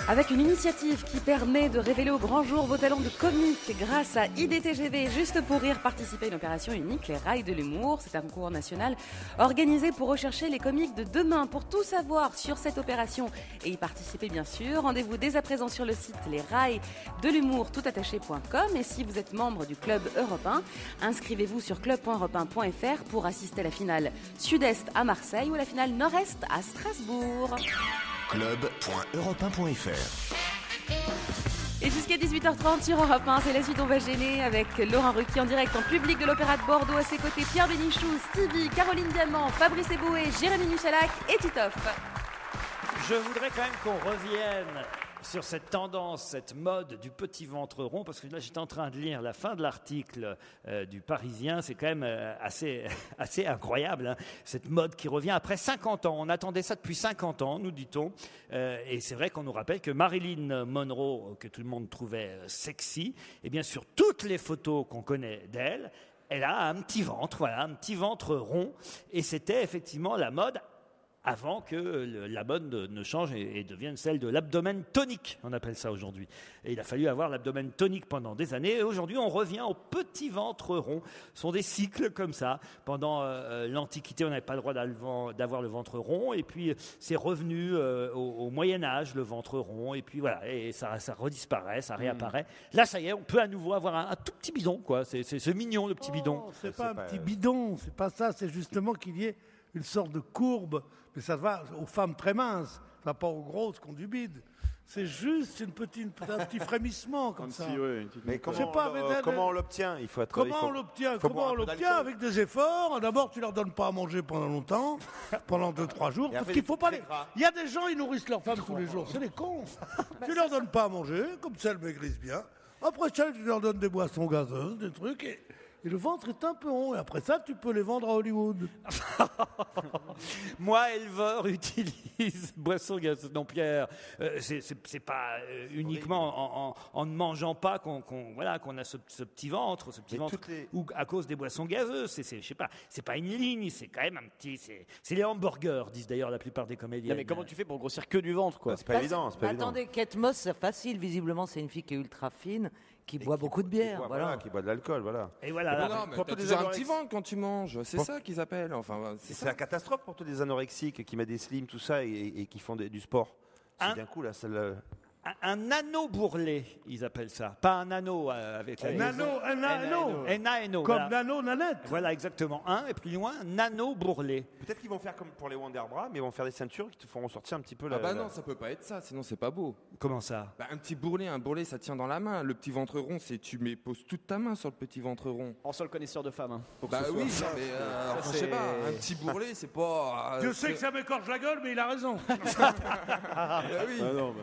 Avec une initiative qui permet de révéler au grand jour vos talents de comique grâce à IDTGV, Juste pour rire, participer à une opération unique, les Rails de l'humour. C'est un concours national organisé pour rechercher les comiques de demain. Pour tout savoir sur cette opération et y participer bien sûr, rendez-vous dès à présent sur le site lesrailsdelumour toutattaché.com. Et si vous êtes membre du club Europe 1, inscrivez-vous sur club.europe1.fr pour assister à la finale Sud-Est à Marseille ou à la finale Nord-Est à Strasbourg. Club.europe1.fr. Et jusqu'à 18h30 sur Europe 1, c'est la suite On va gêner avec Laurent Ruquier en direct en public de l'Opéra de Bordeaux. À ses côtés, Pierre Bénichou, Stevie, Caroline Diamant, Fabrice Eboué, Jérémy Michalak et Titoff. Je voudrais quand même qu'on revienne sur cette tendance, cette mode du petit ventre rond, parce que là j'étais en train de lire la fin de l'article du Parisien, c'est quand même assez incroyable, hein, cette mode qui revient après 50 ans. On attendait ça depuis 50 ans, nous dit-on, et c'est vrai qu'on nous rappelle que Marilyn Monroe, que tout le monde trouvait sexy, et bien sur toutes les photos qu'on connaît d'elle, elle a un petit ventre, voilà, un petit ventre rond, et c'était effectivement la mode avant que la mode ne change et devienne celle de l'abdomen tonique, on appelle ça aujourd'hui. Et il a fallu avoir l'abdomen tonique pendant des années. Et aujourd'hui, on revient au petit ventre rond. Ce sont des cycles comme ça. Pendant l'Antiquité, on n'avait pas le droit d'avoir le ventre rond. Et puis, c'est revenu au Moyen-Âge, le ventre rond. Et puis voilà, et ça redisparaît, ça réapparaît. Là, ça y est, on peut à nouveau avoir un tout petit bidon, quoi. C'est mignon, le petit bidon. C'est pas un petit bidon, c'est pas ça. C'est justement qu'il y ait une sorte de courbe. Mais ça va aux femmes très minces, ça va pas aux grosses qui ont du bide. C'est juste un petit frémissement comme ça. Mais comment on l'obtient? Il faut être. Comment on l'obtient? Comment on l'obtient? Avec des efforts. D'abord, tu leur donnes pas à manger pendant longtemps, pendant 2-3 jours, parce qu'il faut pas les. Il y a des gens, ils nourrissent leurs femmes tous les jours. C'est des cons. Tu leur donnes pas à manger, comme ça elles maigrissent bien. Après ça, tu leur donnes des boissons gazeuses, des trucs et le ventre est un peu rond. Et après ça, tu peux les vendre à Hollywood. Moi, éleveur, utilise boisson gazeuse. Non, Pierre, c'est pas uniquement en ne mangeant pas qu'on a ce petit ventre, ou à cause des boissons gazeuses. Je sais pas, c'est pas une ligne, c'est quand même un petit. C'est les hamburgers, disent d'ailleurs la plupart des comédiens. Mais comment tu fais pour grossir que du ventre, quoi? C'est pas évident. Attendez, Kate Moss, c'est facile. Visiblement, c'est une fille qui est ultra fine, qui boit beaucoup de bière. Qui boit de l'alcool, voilà. Et voilà. T'as toujours un petit ventre quand tu manges, c'est ça qu'ils appellent. Enfin, c'est la catastrophe pour tous les anorexiques qui mettent des slims, tout ça, et qui font du sport. C'est d'un coup, là, celle. Un anneau bourrelet, ils appellent ça. Pas un anneau avec la N-A-N-O. Comme nano, nanette. Voilà, exactement. Un, et plus loin, nano bourrelet. Peut-être qu'ils vont faire comme pour les Wonderbras, mais ils vont faire des ceintures qui te feront sortir un petit peu non, ça peut pas être ça, sinon c'est pas beau. Comment ça? Un petit bourrelet, ça tient dans la main. Le petit ventre rond, poses toute ta main sur le petit ventre rond. En seul connaisseur de femmes. Hein. Oui, mais je sais pas, un petit bourrelet, c'est pas. Dieu sait que ça m'écorche la gueule, mais il a raison.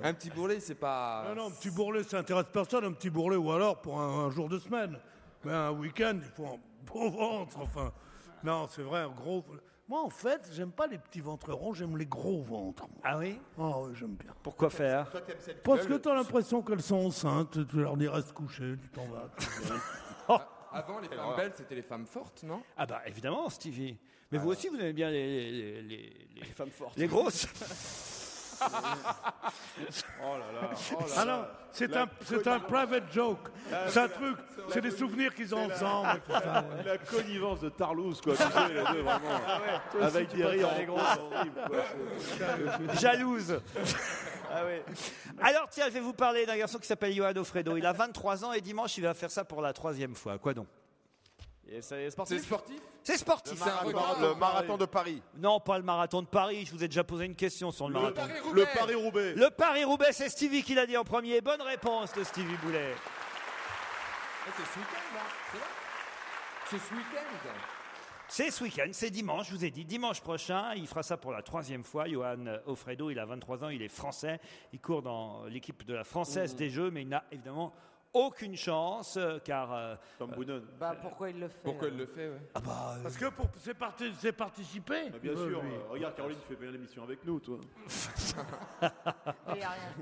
Un petit bourrelet, c'est pas. Non, un petit bourrelet, ça intéresse personne, un petit bourrelet, ou alors pour un jour de semaine. Mais un week-end, il faut un beau ventre, enfin. Non, c'est vrai, un gros. Moi, en fait, j'aime pas les petits ventres ronds, j'aime les gros ventres. Ah oui? Oh, oui, j'aime bien. Pourquoi faire? Parce que t'as l'impression qu'elles sont enceintes, tu leur dis reste couché, tu t'en vas. Avant, les femmes belles, c'était les femmes fortes, non? Ah bah évidemment, Stevie. Mais vous aussi, vous aimez bien les femmes fortes. Les grosses. Oh là là. Ah non, c'est un private joke. C'est un truc, c'est des souvenirs qu'ils ont ensemble. La connivence de Tarlouse, quoi. Tu sais, les deux, vraiment. Avec des rires horribles. Jalouse. Alors tiens, je vais vous parler d'un garçon qui s'appelle Johan Ofredo. Il a 23 ans et dimanche, il va faire ça pour la 3e fois. Quoi donc? C'est sportif? C'est sportif. Le marathon de Paris. Non, pas le marathon de Paris. Je vous ai déjà posé une question sur le marathon. Le Paris-Roubaix. Le Paris-Roubaix, c'est Stevie qui l'a dit en premier. Bonne réponse de Stevie Boulet. C'est ce week-end, là. C'est vrai? C'est ce week-end. C'est ce week-end, c'est dimanche, je vous ai dit, dimanche prochain, il fera ça pour la 3e fois. Johan Ofredo, il a 23 ans, il est français, il court dans l'équipe de la Française des Jeux, mais il n'a évidemment aucune chance, car... pourquoi il le fait? Pourquoi il le fait, ouais. Parce que c'est participer. Bah, bien sûr, regarde Caroline, tu fais bien l'émission avec nous, toi. Il n'y a rien.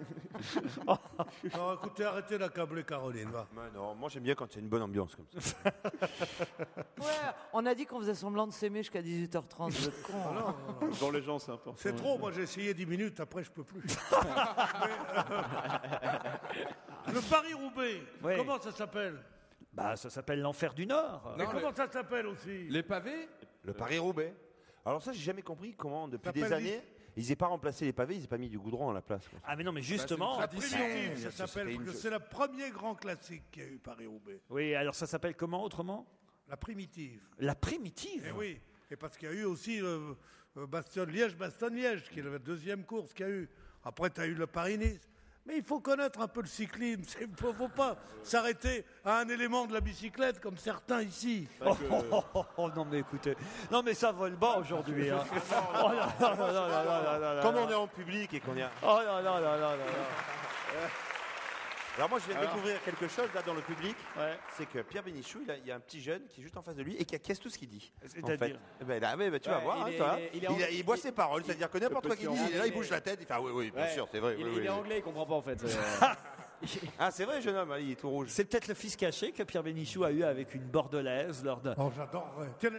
Non, écoutez, arrêtez d'accabler Caroline, va. Non, moi j'aime bien quand il y a une bonne ambiance comme ça. Ouais, on a dit qu'on faisait semblant de s'aimer jusqu'à 18h30, vous êtes con. Non. Dans les gens, c'est important. C'est trop, moi j'ai essayé 10 minutes, après je peux plus. Le Paris-Roubaix, comment ça s'appelle? Ça s'appelle l'enfer du Nord. Mais comment ça s'appelle aussi? Les pavés? Le Paris-Roubaix. Alors ça, j'ai jamais compris comment, depuis des années, ils n'aient pas remplacé les pavés, ils n'aient pas mis du goudron à la place. Ah mais non, mais justement... La primitive, ça s'appelle, c'est le premier grand classique qu'il y a eu, Paris-Roubaix. Oui, alors ça s'appelle comment autrement? La primitive. La primitive? Eh oui, et parce qu'il y a eu aussi Bastogne-Liège, qui est la 2e course qu'il y a eu. Après, tu as eu le Paris-Nice. Mais il faut connaître un peu le cyclisme. Il ne faut pas s'arrêter à un élément de la bicyclette comme certains ici. Non mais écoutez, non mais ça vole bas aujourd'hui. Hein. Comme on est en public et qu'on y a... Oh là là là là là. Alors moi, je viens de découvrir quelque chose là dans le public. C'est que Pierre Bénichou, il y a un petit jeune qui est juste en face de lui et qui acquiesce tout ce qu'il dit. C'est-à-dire tu vas voir. Il boit ses paroles, c'est-à-dire que n'importe quoi qu'il dit, là, il bouge la tête. Il fait oui, bien sûr, c'est vrai. Il est anglais, il comprend pas en fait. Ah, c'est vrai, jeune homme, il est tout rouge. C'est peut-être le fils caché que Pierre Bénichou a eu avec une bordelaise lors de... Oh, j'adorerais. Tiens,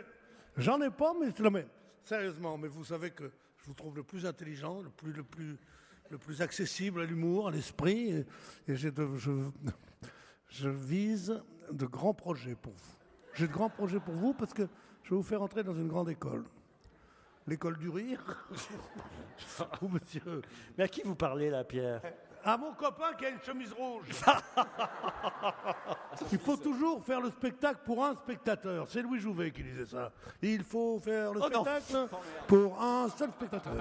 j'en ai pas, mais non, mais sérieusement, mais vous savez que je vous trouve le plus intelligent, le plus accessible à l'humour, à l'esprit, et je vise de grands projets pour vous. J'ai de grands projets pour vous parce que je vais vous faire entrer dans une grande école. L'école du rire. Oh, monsieur. Mais à qui vous parlez là, Pierre? À mon copain qui a une chemise rouge. Il faut toujours faire le spectacle pour un spectateur. C'est Louis Jouvet qui disait ça. Il faut faire le spectacle pour un seul spectateur.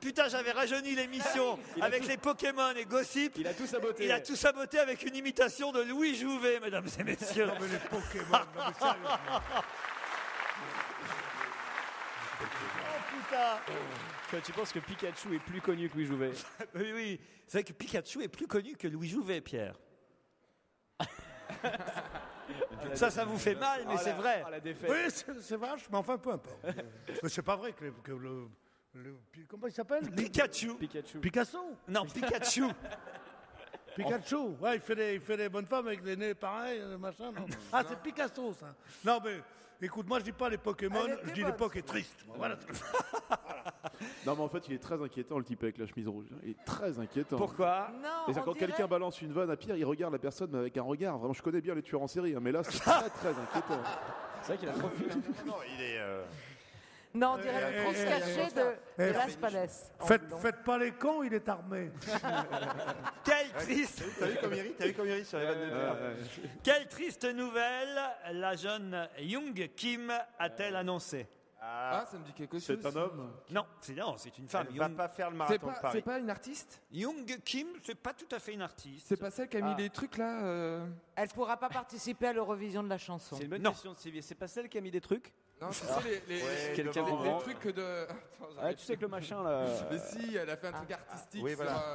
Putain, j'avais rajeuni l'émission avec les Pokémon et Gossip. Il a tout saboté. Il a tout saboté avec une imitation de Louis Jouvet, mesdames et messieurs. Non mais les Pokémon, non mais sérieusement. Oh putain. Tu penses que Pikachu est plus connu que Louis Jouvet? Oui. C'est vrai que Pikachu est plus connu que Louis Jouvet, Pierre. Ça vous fait mal, mais c'est vrai. Oui, c'est vache, mais enfin, peu importe. Mais c'est pas vrai que le comment il s'appelle? Pikachu. Picasso? Non, Pikachu. Pikachu, ouais, il fait des bonnes femmes avec des nez pareils, machin. Non. Ah, c'est Picasso, ça. Non, mais écoute, moi je dis pas les Pokémon, je dis l'époque est triste. Voilà. Non, mais en fait, il est très inquiétant, le type avec la chemise rouge. Il est très inquiétant. Pourquoi? Et quand quelqu'un balance une vanne à Pierre, il regarde la personne mais avec un regard. Vraiment, je connais bien les tueurs en série, hein, mais là, c'est très, très inquiétant. C'est vrai qu'il a trop fil. Non, il est. Non, on dirait le fils caché de Las Palais. Faites pas les cons, il est armé. Quelle triste. T'as vu comme il rit sur les vannes de Pierre. Quelle triste nouvelle la jeune Young Kim a-t-elle annoncé? Ah, ça me dit quelque chose. C'est un homme? Non, c'est une femme. Elle va pas faire le marathon de Paris. C'est pas une artiste? Young Kim, c'est pas tout à fait une artiste. C'est pas celle qui a mis les trucs là Elle pourra pas participer à l'Eurovision de la chanson. C'est une bonne question de Sylvie. C'est pas celle qui a mis des trucs? Non, c'est ça, les trucs de... Attends, tu sais que le machin là... Mais si, elle a fait un truc artistique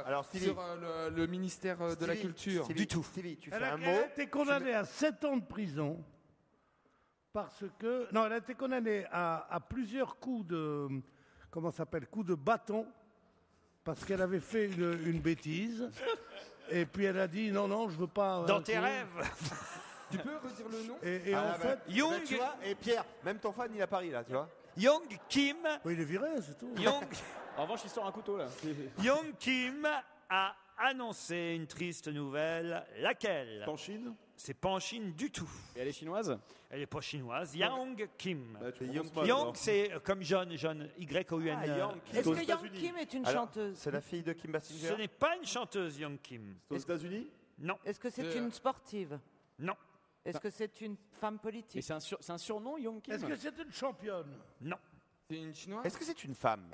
Alors, sur le ministère de la Culture. Du tout. Stevie, tu fais un mot. Elle a été condamnée à 7 ans de prison parce que... Non, elle a été condamnée à plusieurs coups de... Comment ça s'appelle? Coups de bâton parce qu'elle avait fait une bêtise. Et puis elle a dit non, je veux pas... Dans tes rêves. Tu peux redire le nom? Et en fait... Young... Tu vois, et Pierre, même ton fan, il est à Paris, là, tu vois. Young Kim... Oui, il est viré, c'est tout. En revanche, il sort un couteau là. Young Kim a annoncé une triste nouvelle. Laquelle? En Chine? C'est pas en Chine du tout. Et elle est chinoise? Elle est pas chinoise. Young Kim. Young, c'est comme John, Y-O-U-N. Est-ce que Young Kim est une chanteuse? C'est la fille de Kim Basinger? Ce n'est pas une chanteuse, Young Kim. aux États-Unis? Non. Est-ce que c'est une sportive? Non. Est-ce que c'est une femme politique? Mais c'est un surnom, Young Kim? Est-ce que c'est une championne? Non. C'est une chinoise? Est-ce que c'est une femme?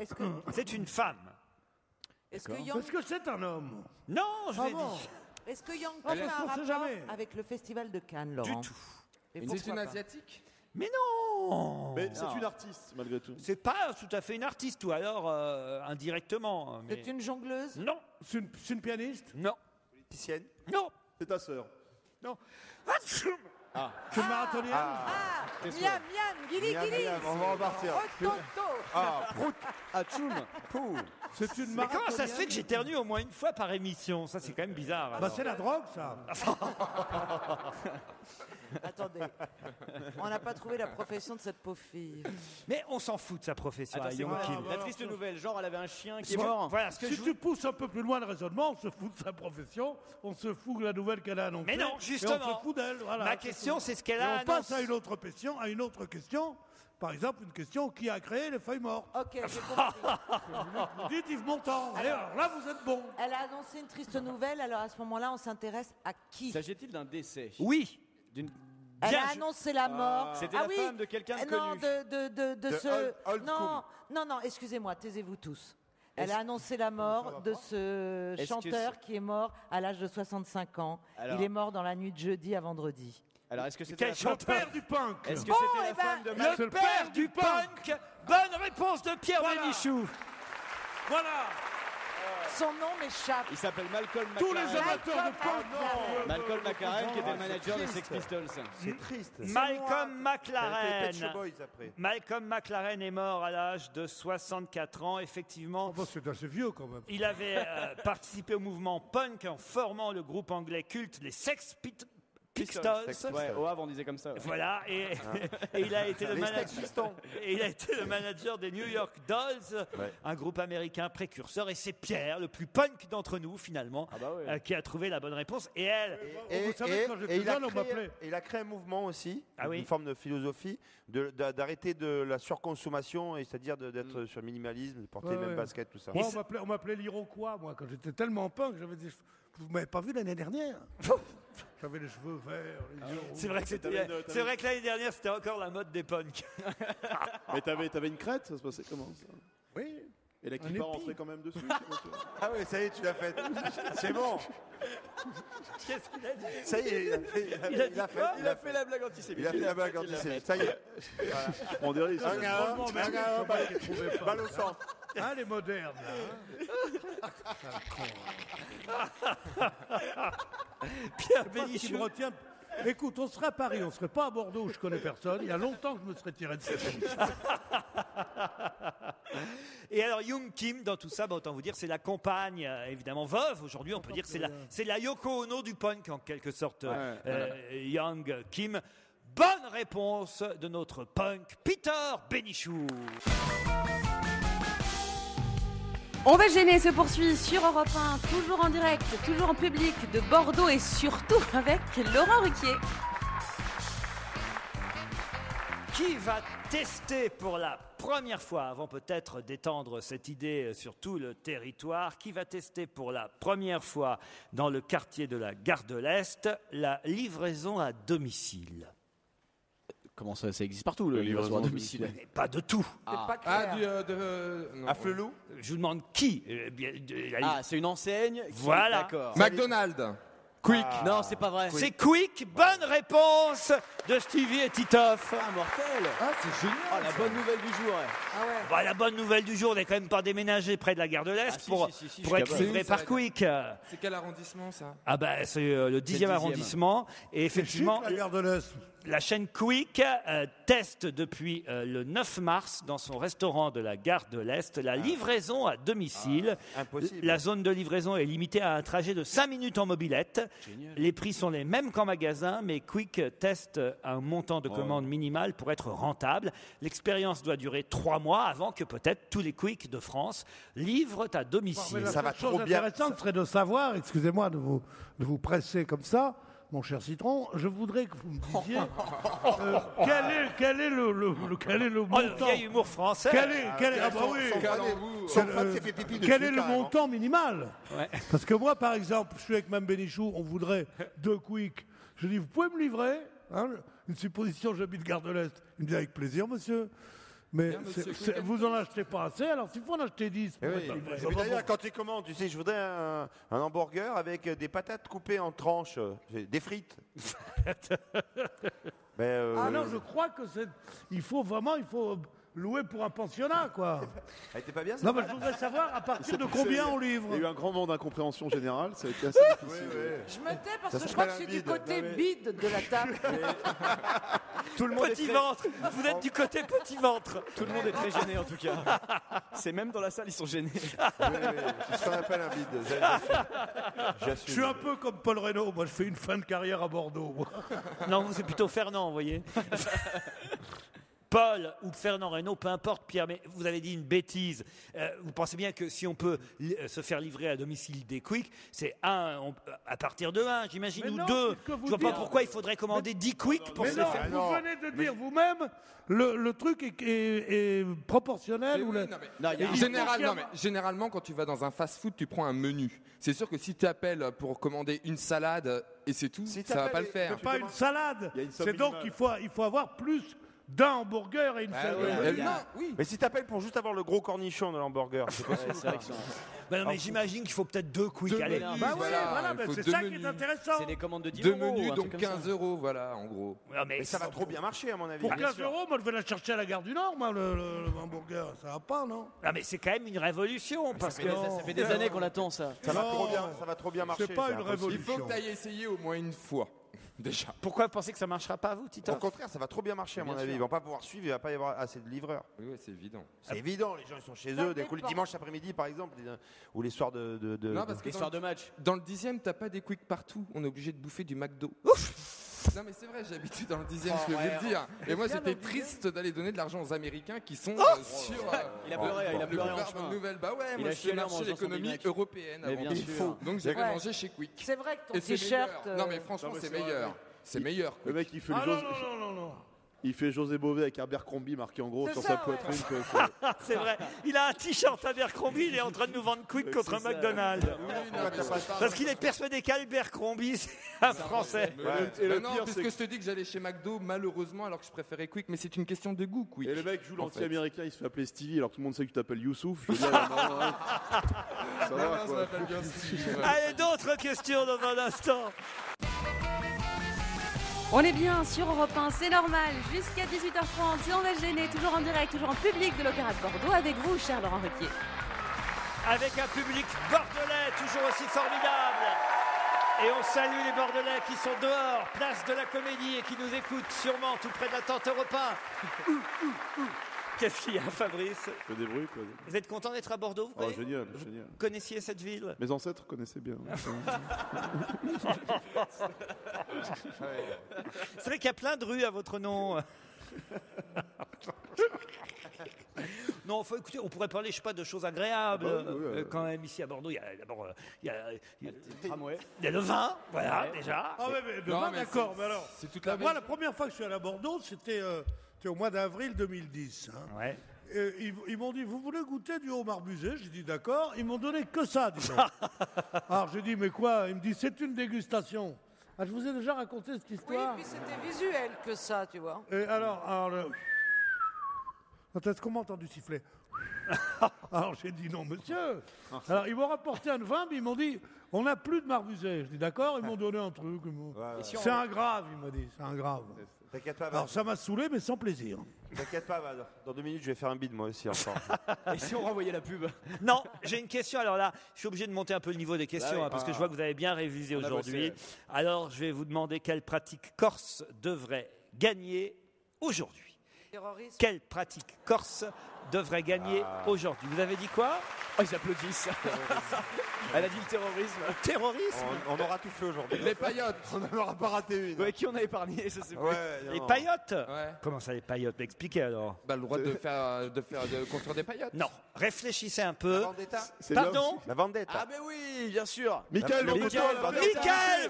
C'est une femme. Est-ce que Est-ce que c'est un homme? Non, je l'ai dit. Est-ce que Young Kim a un rapport avec le festival de Cannes, Laurent? Du tout. C'est une asiatique? Mais non. Mais c'est une artiste, malgré tout. C'est pas tout à fait une artiste, ou alors indirectement. Mais... C'est une jongleuse? Non. C'est une pianiste? Non. Politicienne? Non. C'est ta sœur? Non. C'est une marathonienne? Miam, Gili, On va repartir. Prout. Tchoum. C'est une Mais marathonienne? comment ça se fait que j'éternue au moins une fois par émission? Ça, c'est quand même bizarre. Bah, c'est la drogue, ça. Attendez, on n'a pas trouvé la profession de cette pauvre fille. Mais on s'en fout de sa profession à C'est Young Kim. la triste nouvelle, genre elle avait un chien qui est mort. Voilà ce que Si tu pousses un peu plus loin le raisonnement, on se fout de sa profession, on se fout de la nouvelle qu'elle a annoncée. Mais non, justement. Et on se fout d'elle. Voilà, Ma question, c'est ce qu'elle Et a on passe annoncé. à une autre question. Par exemple, une question qui a créé les feuilles mortes. Ok, j'ai compris. Vous dites Yves Montand. Alors là, vous êtes bon. Elle a annoncé une triste nouvelle, alors à ce moment-là, on s'intéresse à qui? S'agit-il d'un décès? Oui. Elle a annoncé la mort. C'était la femme de quelqu'un de Non, connu. de ce... Non, excusez-moi, taisez-vous tous. Elle a annoncé la mort de ce chanteur qui est mort à l'âge de 65 ans. Alors... Il est mort dans la nuit de jeudi à vendredi. Alors, est-ce que c'était Le père du punk. Est-ce que c'était la femme de Le père du punk. Bonne réponse de Pierre Bénichou. Voilà. Son nom m'échappe. Il s'appelle Malcolm Tous McLaren. les amateurs de punk. Malcolm McLaren qui était le manager des Sex Pistols. C'est triste. Malcolm Pet Shop McLaren. Boys après. Malcolm McLaren est mort à l'âge de 64 ans. Effectivement, C'est assez vieux quand même. il avait participé au mouvement punk en formant le groupe anglais culte les Sex Pistols. Ouais, au Havre on disait comme ça. Ouais. Voilà, et il a été le Les manager. Sex Pistons. Et il a été le manager des New York Dolls, Ouais. un groupe américain précurseur. Et c'est Pierre, le plus punk d'entre nous finalement, Ah bah ouais. qui a trouvé la bonne réponse. Et elle, Vous savez, quand j'étais jeune, on m'appelait. il a créé un mouvement aussi, Ah oui. une forme de philosophie, d'arrêter de la surconsommation, et c'est-à-dire d'être sur le minimalisme, de porter Ouais, le même ouais. basket, tout ça. Moi, on m'appelait l'Iroquois, moi, quand j'étais tellement punk, j'avais des cheveux. Vous m'avez pas vu l'année dernière? J'avais les cheveux verts, les yeux c'est vrai que c'est vrai que l'année dernière c'était encore la mode des punks. Mais t'avais une crête, ça se passait comment ça? Oui. Et la Un clipa épi. rentrait quand même dessus. Ah oui, ça y est, tu l'as fait. C'est bon. Qu'est-ce qu'il a dit? Ça y est, Il a dit quoi? Il a fait la blague antisémite. Il a fait la blague antisémite. Ça y est. On dirait Un gars, balle au centre. Hein, les modernes, là. Pierre Qui Bénichou. me retient. Écoute, on serait à Paris, on serait pas à Bordeaux où je connais personne. Il y a longtemps que je me serais tiré de cette émission. Et alors Young Kim dans tout ça, bah, autant vous dire c'est la compagne évidemment veuve aujourd'hui, on peut dire que c'est la Yoko Ono du punk en quelque sorte. Young Kim. Bonne réponse de notre punk Peter Bénichou. On va gêner se poursuit sur Europe 1, toujours en direct, toujours en public de Bordeaux et surtout avec Laurent Ruquier. Qui va tester pour la première fois, avant peut-être d'étendre cette idée sur tout le territoire, qui va tester pour la première fois dans le quartier de la Gare de l'Est la livraison à domicile? Comment ça existe partout le livraison à domicile? Mais pas de tout. C'est pas clair. Non. À Flelou. Je vous demande qui C'est une enseigne. Voilà. D'accord. McDonald's. Quick. Non, c'est pas vrai. C'est Quick. Bonne réponse de Stevie et Titoff. Ah, mortel. Ah, c'est génial. Oh, la bonne nouvelle du jour. Ouais. Ah ouais. Bah, la bonne nouvelle du jour, on n'est quand même pas déménagé près de la Gare de l'Est Ah, si, pour si, être je suis livré capable. par Quick. C'est quel arrondissement ça? Ah bah c'est le 10e arrondissement. Et C'est chic, effectivement, la Gare de l'Est. la chaîne Quick teste depuis le 9 mars dans son restaurant de la Gare de l'Est la livraison à domicile. Impossible. La zone de livraison est limitée à un trajet de 5 minutes en mobilette. Génial. Les prix sont les mêmes qu'en magasin, mais Quick teste un montant de commande minimal pour être rentable. L'expérience doit durer 3 mois avant que peut-être tous les Quick de France livrent à domicile. Mais la Ça va seule chose trop bien. intéressante serait de savoir, excusez-moi de vous presser comme ça, mon cher Citron, je voudrais que vous me disiez quel est le Oh, montant. le vieil humour français. Ah bah oui. Son fan s'est fait pipi dessus. Quel est le carrément. montant minimal? Ouais. Parce que moi, par exemple, je suis avec Mme Bénichou, on voudrait 2 Quick. Je dis, vous pouvez me livrer une supposition, j'habite Gare de l'Est. Il me dit, avec plaisir, monsieur. Mais Bien, monsieur vous en achetez pas assez, alors s'il faut en acheter 10. Eh oui. Et puis d'ailleurs, quand tu commandes, tu sais, je voudrais un hamburger avec des patates coupées en tranches, des frites. Ah non, je crois que il faut louer pour un pensionnat, quoi. Elle était pas bien, ça? Non, mais je voudrais savoir à partir de combien on livre. Il y a eu un grand moment d'incompréhension générale, ça a été assez difficile. Je me tais parce Ça que je crois que s'appelle je suis un du bide. côté Non, mais- bide de la table. Tout le monde Petit est très... ventre. Vous êtes du côté petit ventre. Tout le monde est très gêné en tout cas. C'est même dans la salle, ils sont gênés. C'est ce qu'on appelle un bide. Je suis un peu comme Paul Reynaud, moi je fais une fin de carrière à Bordeaux. moi. Non, vous, c'est plutôt Fernand, vous voyez. Paul ou Fernand Reynaud, peu importe, Pierre, mais vous avez dit une bêtise. Vous pensez bien que si on peut se faire livrer à domicile des Quick, c'est à partir de 1, j'imagine, Mais ou non, 2. c'est ce que vous Je vois pas dites. pourquoi il faudrait commander 10 Quick pour Mais se non, les faire. vous venez de dire vous-même, le truc est proportionnel. Mais ou oui, le- non, mais généralement, quand tu vas dans un fast-food, tu prends un menu. C'est sûr que si tu appelles pour commander une salade et c'est tout, Si ça va t'appelles pas le et- faire. C'est pas une salade. Il y a une somme C'est donc minimale. il faut avoir plus d'un hamburger et une salade. Non, oui. Mais si t'appelles pour juste avoir le gros cornichon de l'hamburger, c'est possible. C'est vrai que ça- Bah non, mais j'imagine qu'il faut peut-être 2 Quick. Allez. Bah oui, voilà, il faut c'est 2 ça qui menus. est intéressant. C'est des commandes de 10 2 euros. menus, un donc truc comme 15 ça. euros, voilà, en gros. Non, mais Mais ça va trop bien marcher, à mon avis. Pour 15 euros, moi je vais la chercher à la gare du Nord, moi, le hamburger. Ça va pas, non? Ah, mais c'est quand même une révolution parce que Ça fait des années qu'on attend ça. Ça va trop bien marcher. C'est pas une impossible. Il révolution. faut que tu ailles essayer au moins une fois, déjà. pourquoi vous pensez que ça marchera pas, vous, Au Titoff? contraire, ça va trop bien marcher, à mon Bien avis. sûr. Ils vont pas pouvoir suivre, il va pas y avoir assez de livreurs. Oui, ouais, c'est évident. C'est évident, les gens ils sont chez Ça eux, des coups le dépend. dimanche après-midi par exemple, ou les soirs de. Non, parce que Histoire de match. dans le 10e, t'as pas des Quick partout. On est obligé de bouffer du McDo. Non, mais c'est vrai, j'habitais dans le 10e, je peux vous le dire. Et moi, j'étais triste d'aller donner de l'argent aux Américains qui sont sur. Il a pleuré, il a pleuré en de chemin. nouvelles. Bah ouais, Il moi, a je suis chialé en marché mangeant son l'économie Big Mac. européenne Mais avant bien tout. sûr. Donc, j'avais Ouais. mangé chez Quick. C'est vrai que ton Et c'est t-shirt. meilleur. Non, mais franchement, Non, mais c'est c'est vrai. meilleur. C'est meilleur. Le mec, il fait Ah le non, José. non. Il fait José Bové avec Abercrombie marqué en gros C'est sur ça, sa ouais. poitrine. C'est vrai. Il a un t-shirt Abercrombie, il est en train de nous vendre Quick contre ça. McDonald's. Oui, Parce qu'il est persuadé qu'Abercrombie, c'est un français. Et le non, pire, puisque c'est je te dis que j'allais chez McDo, malheureusement, alors que je préférais Quick, mais c'est une question de goût, Quick. Et le mec joue en fait. l'anti-américain, il se fait appeler Stevie alors que tout le monde sait que tu t'appelles Youssouf. Je veux dire, non, ouais. Ça Non, va non, ça quoi. m'appelle bien Stevie, ouais. Allez, d'autres questions dans un instant. On est bien sur Europe 1, c'est normal. Jusqu'à 18h30, c'est On va se gêner, toujours en direct, toujours en public de l'Opéra de Bordeaux, avec vous, cher Laurent Ruquier. Avec un public bordelais toujours aussi formidable. Et on salue les Bordelais qui sont dehors, place de la Comédie, et qui nous écoutent sûrement tout près de la tente Europe 1. Qu'est-ce qu'il y a, Fabrice? Je fais des bruits quoi. Vous êtes content d'être à Bordeaux, vous Oh, connaissez- génial, vous génial. connaissiez cette ville? Mes ancêtres connaissaient bien. C'est vrai qu'il y a plein de rues à votre nom. Non, faut, écoutez, on pourrait parler, je sais pas, de choses agréables. Quand même, ici à Bordeaux, il y a d'abord il y a le vin, voilà, Ouais. déjà. Ah ouais, mais le Non, vin, mais d'accord, c'est- mais alors. c'est toute la Moi, vie. la première fois que je suis allé à Bordeaux, c'était au mois d'avril 2010. hein. Ouais. Et ils m'ont dit, vous voulez goûter du homard musé? J'ai dit, d'accord. Ils m'ont donné que ça, dis donc. Alors j'ai dit, mais quoi? Il me dit, c'est une dégustation. Ah, je vous ai déjà raconté cette Oui, histoire. puis c'était visuel que ça, tu vois. Et alors quand est-ce qu'on m'a entendu siffler? Alors j'ai dit non, monsieur. Alors ils m'ont rapporté un vin, mais ils m'ont dit, on n'a plus de marmusé. Je dis d'accord, ils m'ont donné un truc. C'est un grave, il m'a dit, c'est un grave. T'inquiète pas, Alors ça m'a saoulé, mais sans plaisir. T'inquiète pas, Val. Dans 2 minutes, je vais faire un bide moi aussi encore. Et si on renvoyait la pub? Non, j'ai une question. Alors là, je suis obligé de monter un peu le niveau des questions, Bah oui. parce que je vois que vous avez bien révisé On a aujourd'hui. bossé. Alors, je vais vous demander quelle pratique corse devrait gagner aujourd'hui. Terrorisme. Quelle pratique corse devrait gagner aujourd'hui? Vous avez dit quoi? Oh, ils applaudissent. Elle a dit le terrorisme. Terrorisme? On aura tout fait aujourd'hui. Les paillotes. On n'en aura pas raté une. Ouais, qui on a épargné, ça c'est Les paillotes? Ouais. Comment ça, les paillotes? Expliquez alors. Bah, le droit de construire des paillotes. Non, réfléchissez un peu. La vendetta. Pardon? La vendetta. Ah, mais oui, bien sûr. Michael Michael Vendetta. Vendetta. Michael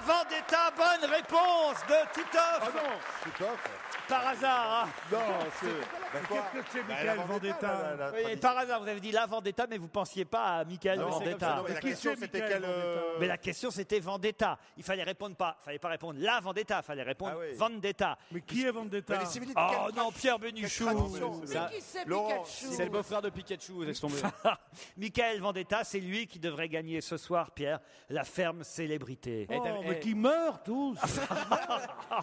Vendetta, bonne réponse de Titoff. Par hasard, hein. Non, c'est. Qu'est-ce que c'est, Michael Vendetta? Oui, par hasard, vous avez dit la Vendetta, mais vous pensiez pas à Michael Non, Vendetta. non, mais la Qui question c'est, c'était Michael quelle. Vendetta Mais la question c'était Vendetta. Il fallait répondre pas. Il fallait pas répondre la Vendetta. Il fallait répondre Ah oui. Vendetta. Mais qui est Vendetta? les civils, Oh quelle non, tra- Pierre Bénichou. quelle tradition Mais Ça- qui c'est Laurent, Pikachu? C'est le beau-frère de Pikachu, laisse tomber. Michael Vendetta, c'est lui qui devrait gagner ce soir, Pierre, la ferme célébrité. Eh, Oh, t'as- mais eh. qui meurent tous.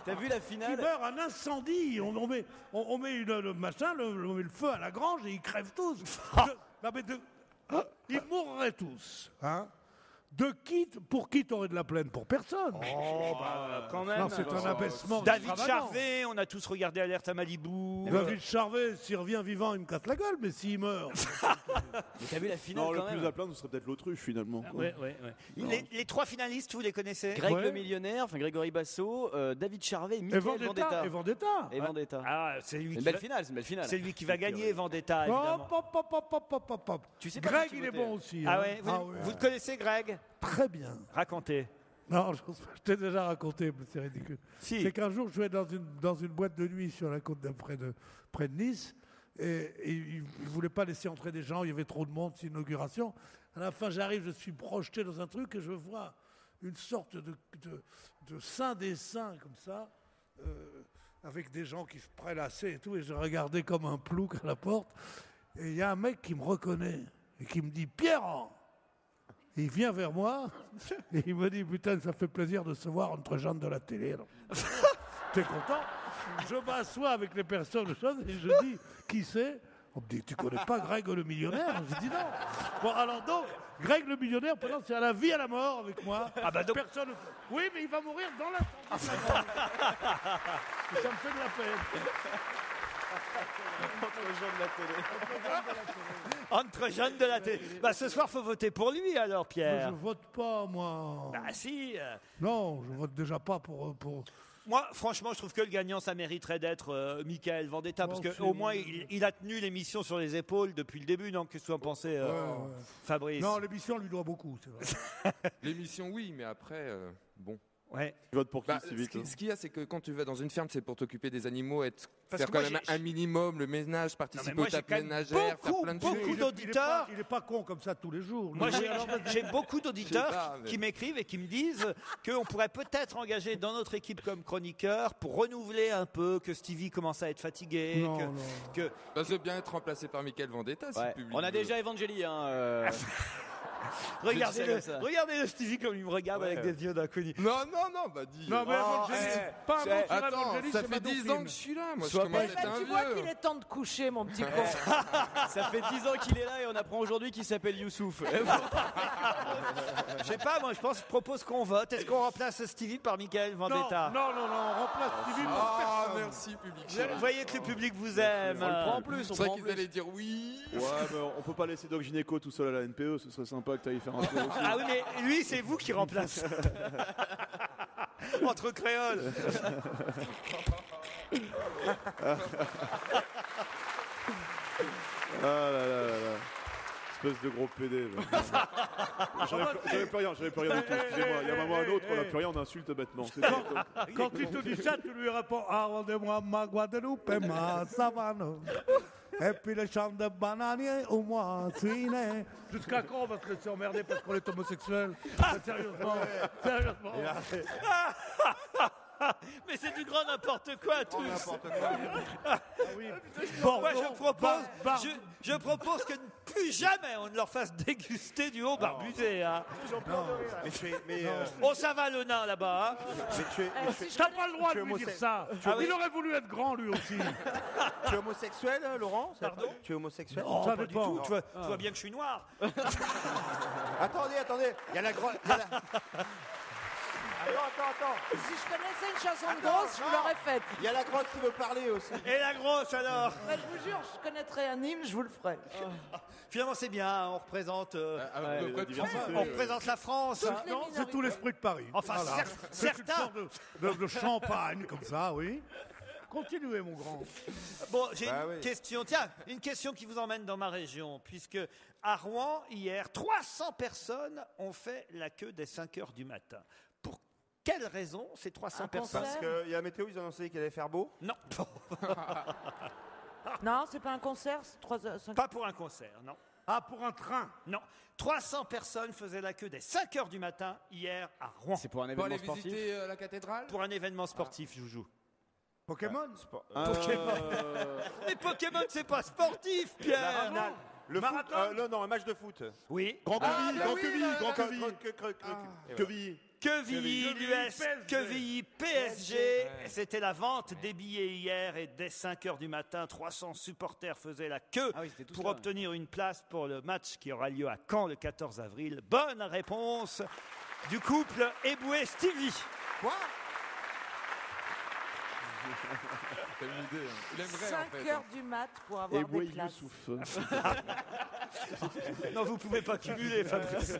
T'as vu la Qui finale? meurent, un incendie. On met le machin, on met le feu à la grange et ils crèvent tous. Non, mais ils mourraient tous. Hein. Pour qui t'aurais de la plaine? Pour personne. Quand même. Non, c'est un abaissement. David extravagant. Charvet, on a tous regardé Alerte à Malibu. David Charvet, s'il revient vivant, il me casse la gueule, mais s'il meurt. Mais t'as vu la finale Non, le quand plus même? à plaindre, ce serait peut-être l'autruche finalement. quoi. Ouais. Les 3 finalistes, vous les connaissez? Greg Ouais. le millionnaire, enfin Grégory Basso, David Charvet, Et Michael Vendetta. Vendetta. Et Vendetta. Et Vendetta. Ah, c'est lui, C'est une qui belle va... finale, c'est une belle finale. c'est lui qui va gagner, Vendetta, évidemment. Hop. Tu sais pas Greg, qui tu il est votais. bon aussi. Ah hein. ouais, vous, Ah ouais. vous le connaissez, Greg? Très bien. Racontez. Non, je t'ai déjà raconté, mais c'est ridicule. Si. C'est qu'un jour, je jouais dans une boîte de nuit sur la côte près de Nice, et ils ne voulaient pas laisser entrer des gens, il y avait trop de monde, c'est l'inauguration. À la fin, j'arrive, je suis projeté dans un truc, et je vois une sorte de saint des saints, comme ça, avec des gens qui se prélassaient et tout, et je regardais comme un plouc à la porte, et il y a un mec qui me reconnaît. et qui me dit « Pierre !» Et il vient vers moi et il me dit « Putain, ça fait plaisir de se voir entre gens de la télé. » T'es content? Je m'assois avec les personnes et je dis « Qui c'est ?» On me dit « Tu connais pas Greg le millionnaire ?» Je dis « Non. » Bon, alors donc, Greg le millionnaire, pendant c'est à la vie, à la mort avec moi. Ah bah donc... Personne... Oui, mais il va mourir dans la... Ça me fait de la peine. Entre jeunes de la télé. Entre jeunes de la télé. Bah, ce soir, faut voter pour lui alors, Pierre. Mais je vote pas, moi. Bah si. Non, je vote déjà pas pour... Moi, franchement, je trouve que le gagnant, ça mériterait d'être Michael Vendetta, parce qu'au moins, il a tenu l'émission sur les épaules depuis le début, non? Qu'est-ce que vous en pensez, Fabrice? Non, l'émission lui doit beaucoup, c'est vrai. L'émission, oui, mais après, bon. Ouais. Tu votes pour qui, si vite, ce qu'il y a, c'est que quand tu vas dans une ferme, c'est pour t'occuper des animaux, Parce faire que quand moi, même un minimum, le ménage, participer moi, aux j'ai tapes quand même ménagères, faire plein de choses. beaucoup d'auditeurs. Il est pas con comme ça tous les jours. Moi, lui. j'ai beaucoup d'auditeurs Je sais pas, mais- qui m'écrivent et qui me disent qu'on pourrait peut-être engager dans notre équipe comme chroniqueur pour renouveler un peu, que Stevie commence à être fatigué. Non, que, non. que- Bah, je veux bien être remplacé par Michael Vendetta, si Ouais. le public On a veut. déjà Evangeli. Regardez-le Stevie comme il me regarde avec des yeux d'inconnu. Non, bah dis. Non, mais pas un mot sur Attends, Evangélie, ça c'est fait 10 Madonna. ans que je suis là, moi je Sois commence à pas- être un Tu vois vieux. qu'il est temps de coucher, mon petit con. Ça fait 10 ans qu'il est là et on apprend aujourd'hui qu'il s'appelle Youssouf. Je sais pas, moi je propose qu'on vote. Est-ce qu'on remplace Stevie par Michael Vendetta? Non, on remplace Stevie par Ah, personne. merci public. Vous voyez que le public vous aime. On le prend en plus. C'est vrai qu'ils allaient dire oui. Ouais, mais on peut pas laisser Doc Gynéco tout seul à la NPE, ce serait sympa que tu ailles faire un tour aussi. Ah oui, mais lui, c'est vous qui remplace. Entre créoles. Ah là là là là. Espèce de gros PD. J'avais plus rien du tout, excusez-moi. Il y a un moment ou un autre, on n'a plus rien, on insulte bêtement. C'est tout. Quand il te dit ça, tu lui réponds « Ah, rendez-moi ma Guadeloupe et ma savane. Et puis les champs de bananiers au moins suiné. » Jusqu'à quand on va se laisser emmerder parce qu'on est homosexuel? Sérieusement. Mais c'est du grand n'importe quoi, tous. Bon, Moi, bon, je propose que plus jamais on ne leur fasse déguster du haut barbusé. Hein. Oh, ça va le nain là-bas. Hein. T'as pas le droit de lui dire ça. Il aurait voulu être grand lui aussi. Tu es homosexuel, Laurent? Pardon? Tu es homosexuel? Non, Ça pas dépend. du tout. Tu vois bien que je suis noir. Attendez, il y a la grosse. Attends. Si je connaissais une chanson de grosse, je vous l'aurais faite. Il y a la grosse qui veut parler aussi. Et la grosse alors? Ouais, je vous jure, je connaîtrais un hymne, je vous le ferai. Finalement, c'est bien. Hein, on représente. On On représente la France. Hein. Non, c'est tout l'esprit de Paris. Enfin, Voilà. C'est une certains. sorte de champagne comme ça, oui. Continuez, mon grand. Bon, j'ai Bah une oui. question. Tiens, une question qui vous emmène dans ma région, puisque à Rouen, hier, 300 personnes ont fait la queue dès 5 heures du matin. Pour quelle raison ces 300 personnes? Parce qu'il y a la météo, ils ont annoncé qu'il allait faire beau. Non, Non, c'est pas un concert, c'est 3 heures, 5 pas pour un concert, non. Ah, pour un train. Non, 300 personnes faisaient la queue dès 5 heures du matin hier à Rouen. C'est pour un Pour événement aller sportif. visiter la cathédrale. Pour un événement sportif, Joujou. Pokémon. Mais Pokémon, c'est pas sportif, Pierre. Le Marathon. foot, non, un match de foot. Oui. Grand Quevilly, Grand Quevilly. Quevilly. Quevilly, l'US, PSG. Quevilly, PSG. C'était la vente des billets hier et dès 5 heures du matin, 300 supporters faisaient la queue Ah oui, c'était tout pour ça. obtenir une place pour le match qui aura lieu à Caen le 14 avril. Bonne réponse du couple Eboué-Stevie. Quoi? T'as une idée, hein. Il aimerait en 5 fait. heures du mat pour avoir Et des Boué places. Youssouf. Non, vous pouvez pas cumuler, Fabrice.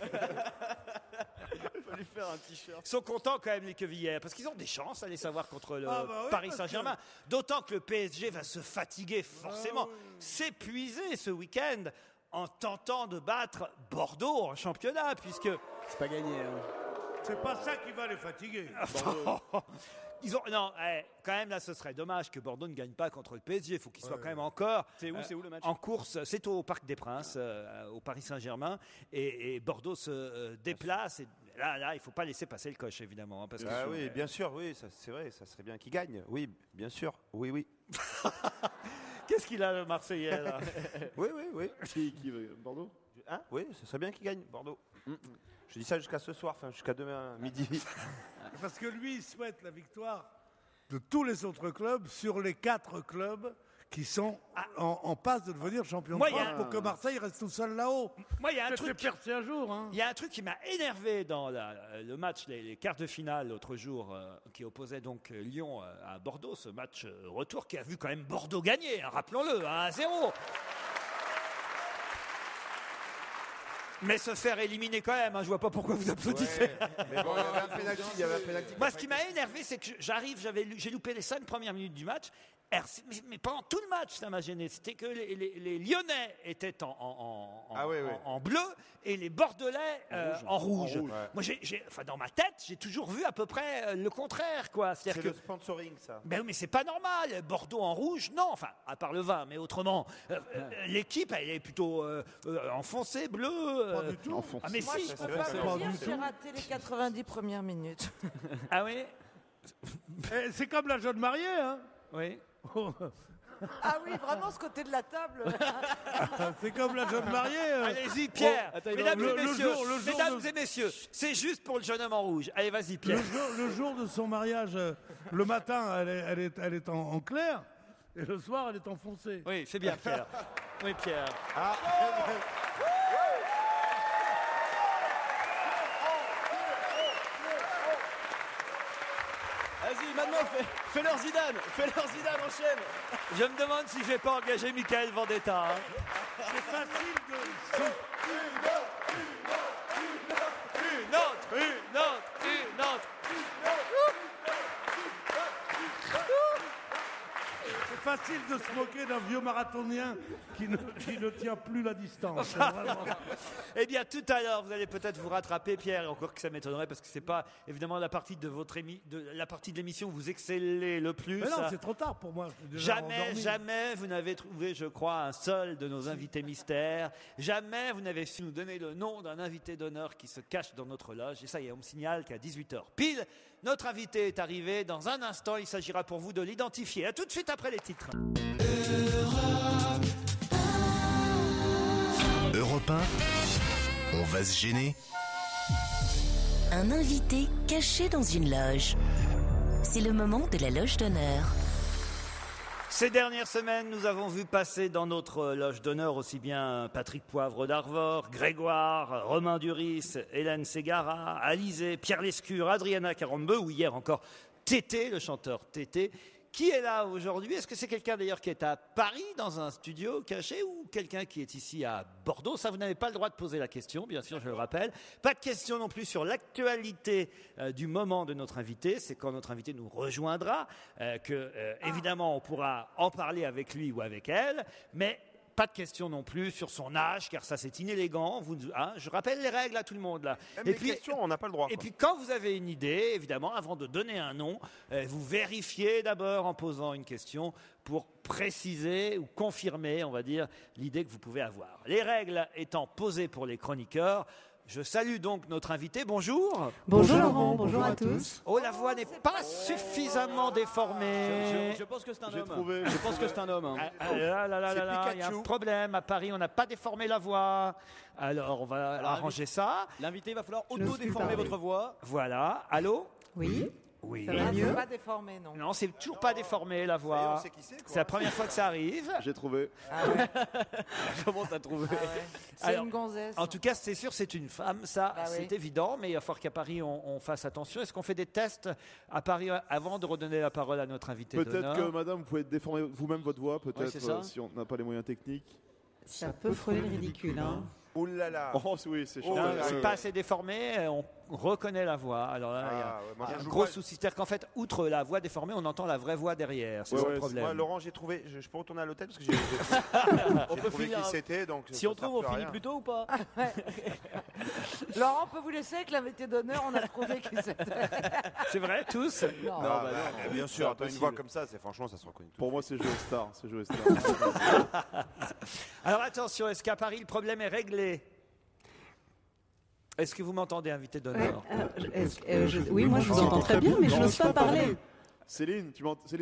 Il faut lui faire un t-shirt. Ils sont contents quand même les Quevillers parce qu'ils ont des chances, allez savoir, contre le Ah bah oui, Paris parce Saint-Germain. D'autant que le PSG va se fatiguer forcément, s'épuiser ce week-end en tentant de battre Bordeaux en championnat, puisque C'est pas gagné. Hein. C'est pas ça qui va les fatiguer. ils ont quand même là, ce serait dommage que Bordeaux ne gagne pas contre le PSG. Il faut qu'il soit quand même encore. C'est où le match? En course, c'est au Parc des Princes, au Paris Saint-Germain, et Bordeaux se déplace. Et là, il ne faut pas laisser passer le coche, évidemment. Hein, parce que Ah oui, bien sûr, oui, c'est vrai, ça serait bien qu'il gagne. Oui, bien sûr, oui. Qu'est-ce qu'il a, le Marseillais là? Oui. Qui veut Bordeaux? Hein oui, ce serait bien qu'il gagne, Bordeaux. Je dis ça jusqu'à ce soir, enfin jusqu'à demain midi. Parce que lui, il souhaite la victoire de tous les autres clubs sur les 4 clubs qui sont en passe de devenir champion de France pour que Marseille reste tout seul là-haut. Moi, il y a un truc percé un jour. Hein. Il y a un truc qui m'a énervé dans le match, les quarts de finale l'autre jour, qui opposait donc Lyon à Bordeaux, ce match retour qui a vu quand même Bordeaux gagner, hein, rappelons-le, 1-0. Mais se faire éliminer quand même, hein, je vois pas pourquoi vous applaudissez. Ouais, mais bon, il y avait un pénalty. Moi, ce qui m'a énervé, c'est que j'ai loupé les 5 premières minutes du match. Mais pendant tout le match, ça m'a gêné. C'était que les Lyonnais étaient en bleu et les Bordelais en rouge. Moi, dans ma tête, j'ai toujours vu à peu près le contraire, quoi. C'est le sponsoring, ça. Ben oui, mais c'est pas normal. Bordeaux en rouge, non. Enfin, à part le vin, mais autrement, l'équipe, elle est plutôt enfoncée, bleue. Pas du tout. Ah, mais moi, si. je peux pas vous dire, j'ai raté les 90 premières minutes. Ah oui. C'est comme la jeune mariée, hein. Oui. Ah oui, vraiment, ce côté de la table. C'est comme la jeune mariée. Allez-y, Pierre. Mesdames et messieurs, c'est juste pour le jeune homme en rouge. Allez, vas-y, Pierre. Le jour de son mariage, le matin, elle est en clair, et le soir, elle est en foncé. Oui, c'est bien, Pierre. Oui, Pierre. Ah. Vas-y, maintenant, fais-leur Zidane, enchaîne. Je me demande si je vais pas engager Michael Vendetta. Hein. C'est facile de... Une autre. C'est facile de se moquer d'un vieux marathonien qui ne tient plus la distance. Eh bien, tout à l'heure, vous allez peut-être vous rattraper, Pierre, et encore que ça m'étonnerait, parce que c'est pas évidemment la partie de la partie de l'émission où vous excellez le plus. Mais non, c'est trop tard pour moi. Jamais vous n'avez trouvé, je crois, un seul de nos invités mystères. Jamais vous n'avez su nous donner le nom d'un invité d'honneur qui se cache dans notre loge. Et ça y est, on me signale qu'à 18h pile, notre invité est arrivé. Dans un instant, il s'agira pour vous de l'identifier. À tout de suite après les titres. Europe 1, on va se gêner. Un invité caché dans une loge. C'est le moment de la loge d'honneur. Ces dernières semaines, nous avons vu passer dans notre loge d'honneur aussi bien Patrick Poivre d'Arvor, Grégoire, Romain Duris, Hélène Ségara, Alizé, Pierre Lescure, Adriana Carambeu ou hier encore Tété, le chanteur Tété. Qui est là aujourd'hui? Est-ce que c'est quelqu'un d'ailleurs qui est à Paris dans un studio caché ou quelqu'un qui est ici à Bordeaux? Ça, vous n'avez pas le droit de poser la question, bien sûr, je le rappelle. Pas de question non plus sur l'actualité du moment de notre invité. C'est quand notre invité nous rejoindra évidemment, on pourra en parler avec lui ou avec elle. Mais pas de question non plus sur son âge, car ça c'est inélégant. Je rappelle les règles à tout le monde là. Et puis, questions, on n'a pas le droit. Et puis quand vous avez une idée, évidemment, avant de donner un nom, vous vérifiez d'abord en posant une question pour préciser ou confirmer, on va dire, l'idée que vous pouvez avoir. Les règles étant posées pour les chroniqueurs. Je salue donc notre invité. Bonjour. Bonjour Laurent, bonjour à tous. Oh, la voix n'est pas suffisamment déformée. Je pense que c'est un homme. Trouvé. Je pense que c'est un homme. Il y a un problème. À Paris, on n'a pas déformé la voix. Alors, on va arranger ça. L'invité, il va falloir auto-déformer votre voix. Voilà. Allô? Oui. Oui. Ça va mieux. Pas déformé, non. Non, c'est toujours pas déformé la voix. on sait qui c'est, quoi. C'est la première fois que ça arrive. J'ai trouvé. Comment t'as trouvé? C'est une gonzesse. En tout cas, c'est sûr, c'est une femme, ça, c'est oui. évident, mais il va falloir qu'à Paris, on fasse attention. Est-ce qu'on fait des tests à Paris avant de redonner la parole à notre invité d'honneur? Peut-être que madame, vous pouvez déformer vous-même votre voix, peut-être, c'est ça. si on n'a pas les moyens techniques. Ça peut frôler le ridicule, hein. Ouh là là. Oh oui, c'est chaud. Non, c'est pas assez déformé, on reconnaît la voix. Alors là, il y a un gros souci. C'est-à-dire qu'en fait, outre la voix déformée, on entend la vraie voix derrière. C'est ça le problème. Moi, Laurent, j'ai trouvé. Je peux retourner à l'hôtel parce que j'ai On peut trouvé finir. qui c'était. Donc Si on trouve, on finit plus tôt ou pas? Laurent, on peut vous laisser avec l'invité d'honneur, on a trouvé qui c'était. C'est vrai, tous? Non. Non, bien sûr. Une voix comme ça, franchement, ça se reconnaît. Pour moi, c'est jouer star. C'est jouer star. Alors attention, est-ce qu'à Paris, le problème est réglé? Est-ce que vous m'entendez, invité d'honneur? Oui, moi je vous entends très bien, mais je n'ose pas parler. Céline, tu m'entends? Ça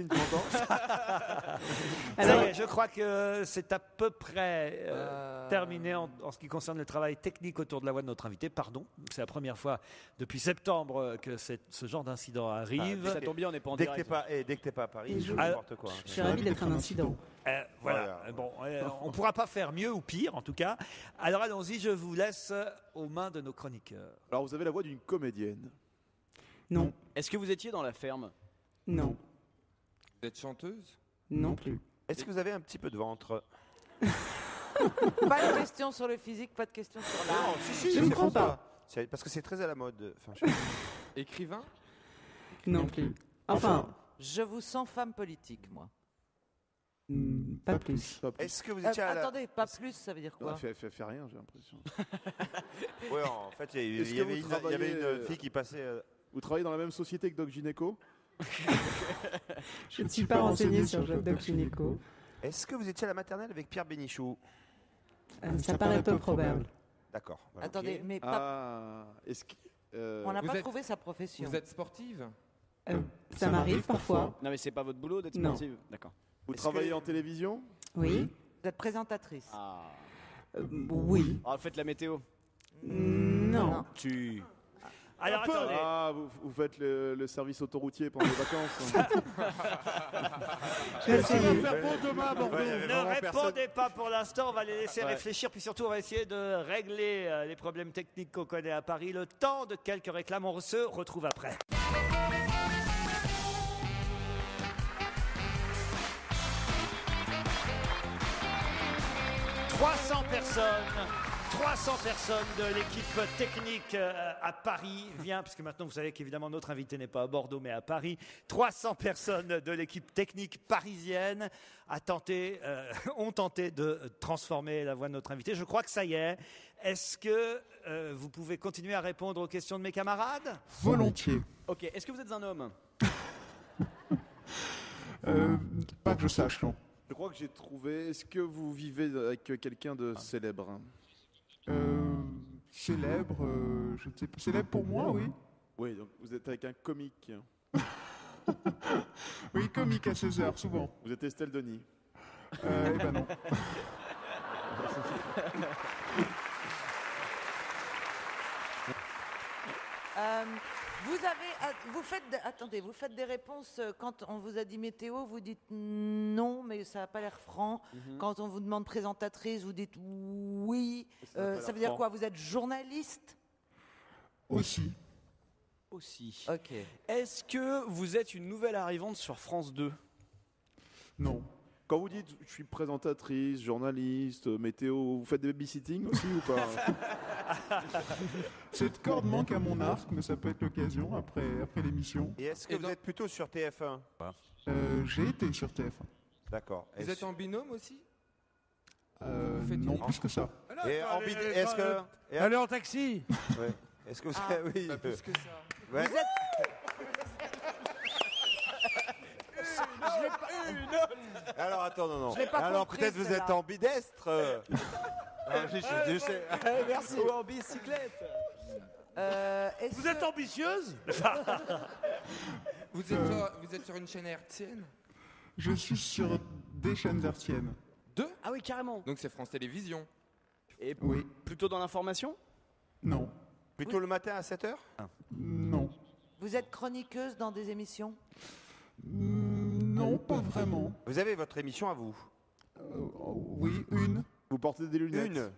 y est, je crois que c'est à peu près terminé en ce qui concerne le travail technique autour de la voix de notre invité. Pardon, c'est la première fois depuis septembre que ce genre d'incident arrive. Ça tombe bien, on n'est pas en direct. Dès que t'es pas à Paris, je fais n'importe quoi. Je suis ravi d'être un incident. Voilà. Bon, on ne pourra pas faire mieux ou pire, en tout cas. Alors allons-y, je vous laisse aux mains de nos chroniqueurs. Alors, vous avez la voix d'une comédienne. Non. Est-ce que vous étiez dans la ferme? Non. Vous êtes chanteuse? Non plus. Est-ce que vous avez un petit peu de ventre? Pas de question sur le physique, pas de question sur l'art. Non, si, Je ne crois pas. Parce que c'est très à la mode. Enfin, Écrivain? Non plus. Enfin, Je vous sens femme politique, moi. pas plus. Est-ce que vous étiez à la... Attendez, pas plus, ça veut dire quoi? Fait rien, j'ai l'impression. Ouais, en fait, il Est-ce y que avait vous une travaillez, fille qui passait... Vous travaillez dans la même société que Doc Gynéco? Je ne suis pas renseignée sur Doc Gynéco. Est-ce que vous étiez à la maternelle avec Pierre Bénichou? Ça paraît peu probable. D'accord. Voilà. Attendez, mais pas... Est-ce que... on n'a Vous pas êtes- trouvé sa profession. Vous êtes sportive? Ça m'arrive parfois. Non, mais c'est pas votre boulot d'être Non. sportive. D'accord. Vous travaillez en télévision? Oui. Vous êtes présentatrice. Ah. Oui. Ah, faites la météo. Non. Tu. Alors attendez. Vous faites le service autoroutier pendant les vacances. Je vais essayer. Faire pour demain, Bordeaux. Ne répondez pas pour l'instant, on va les laisser réfléchir, puis surtout on va essayer de régler les problèmes techniques qu'on connaît à Paris. Le temps de quelques réclames, on se retrouve après. « 300 personnes de l'équipe technique à Paris vient, puisque maintenant vous savez qu'évidemment notre invité n'est pas à Bordeaux mais à Paris. 300 personnes de l'équipe technique parisienne ont tenté de transformer la voix de notre invité. Je crois que ça y est. Est-ce que vous pouvez continuer à répondre aux questions de mes camarades? Volontiers. Ok, est-ce que vous êtes un homme? Pas que je sache, non. Je crois que j'ai trouvé. Est-ce que vous vivez avec quelqu'un de célèbre? Célèbre, je ne sais pas. Célèbre pour moi, oui. Oui, donc vous êtes avec un comique. Oui, comique à 16h, souvent. Vous êtes Estelle Denis. Eh ben non. Vous faites des réponses quand on vous a dit météo, vous dites non, mais ça n'a pas l'air franc. Quand on vous demande présentatrice, vous dites oui. Ça veut dire quoi? Vous êtes journaliste? Aussi. Ok. Est-ce que vous êtes une nouvelle arrivante sur France 2? Non. Quand vous dites je suis présentatrice, journaliste, météo, vous faites des babysitting aussi ou pas? Cette corde manque à mon arc, mais ça peut être l'occasion après l'émission. Et est-ce que vous êtes plutôt sur TF1? J'ai été sur TF1. D'accord. Vous êtes en binôme aussi? Non, plus que ça. Et en bid- est-ce que... et- Allez en taxi. Ouais. Est-ce que vous... Oui. Plus que ça. Ouais. Alors attends, non. Je l'ai pas Alors compris, peut-être vous êtes celle-là. ambidestre. Je sais. Merci. Ou en bicyclette. Vous êtes ambitieuse? Vous êtes sur une chaîne hertzienne? Je suis sur des chaînes hertziennes. Deux? Ah oui, carrément. Donc c'est France Télévisions. Et Oui. plutôt dans l'information? Non. Plutôt le matin à 7h? Non. Vous êtes chroniqueuse dans des émissions? Non, pas vraiment. Vous avez votre émission à vous? Oui, une. Vous portez des lunettes? Une.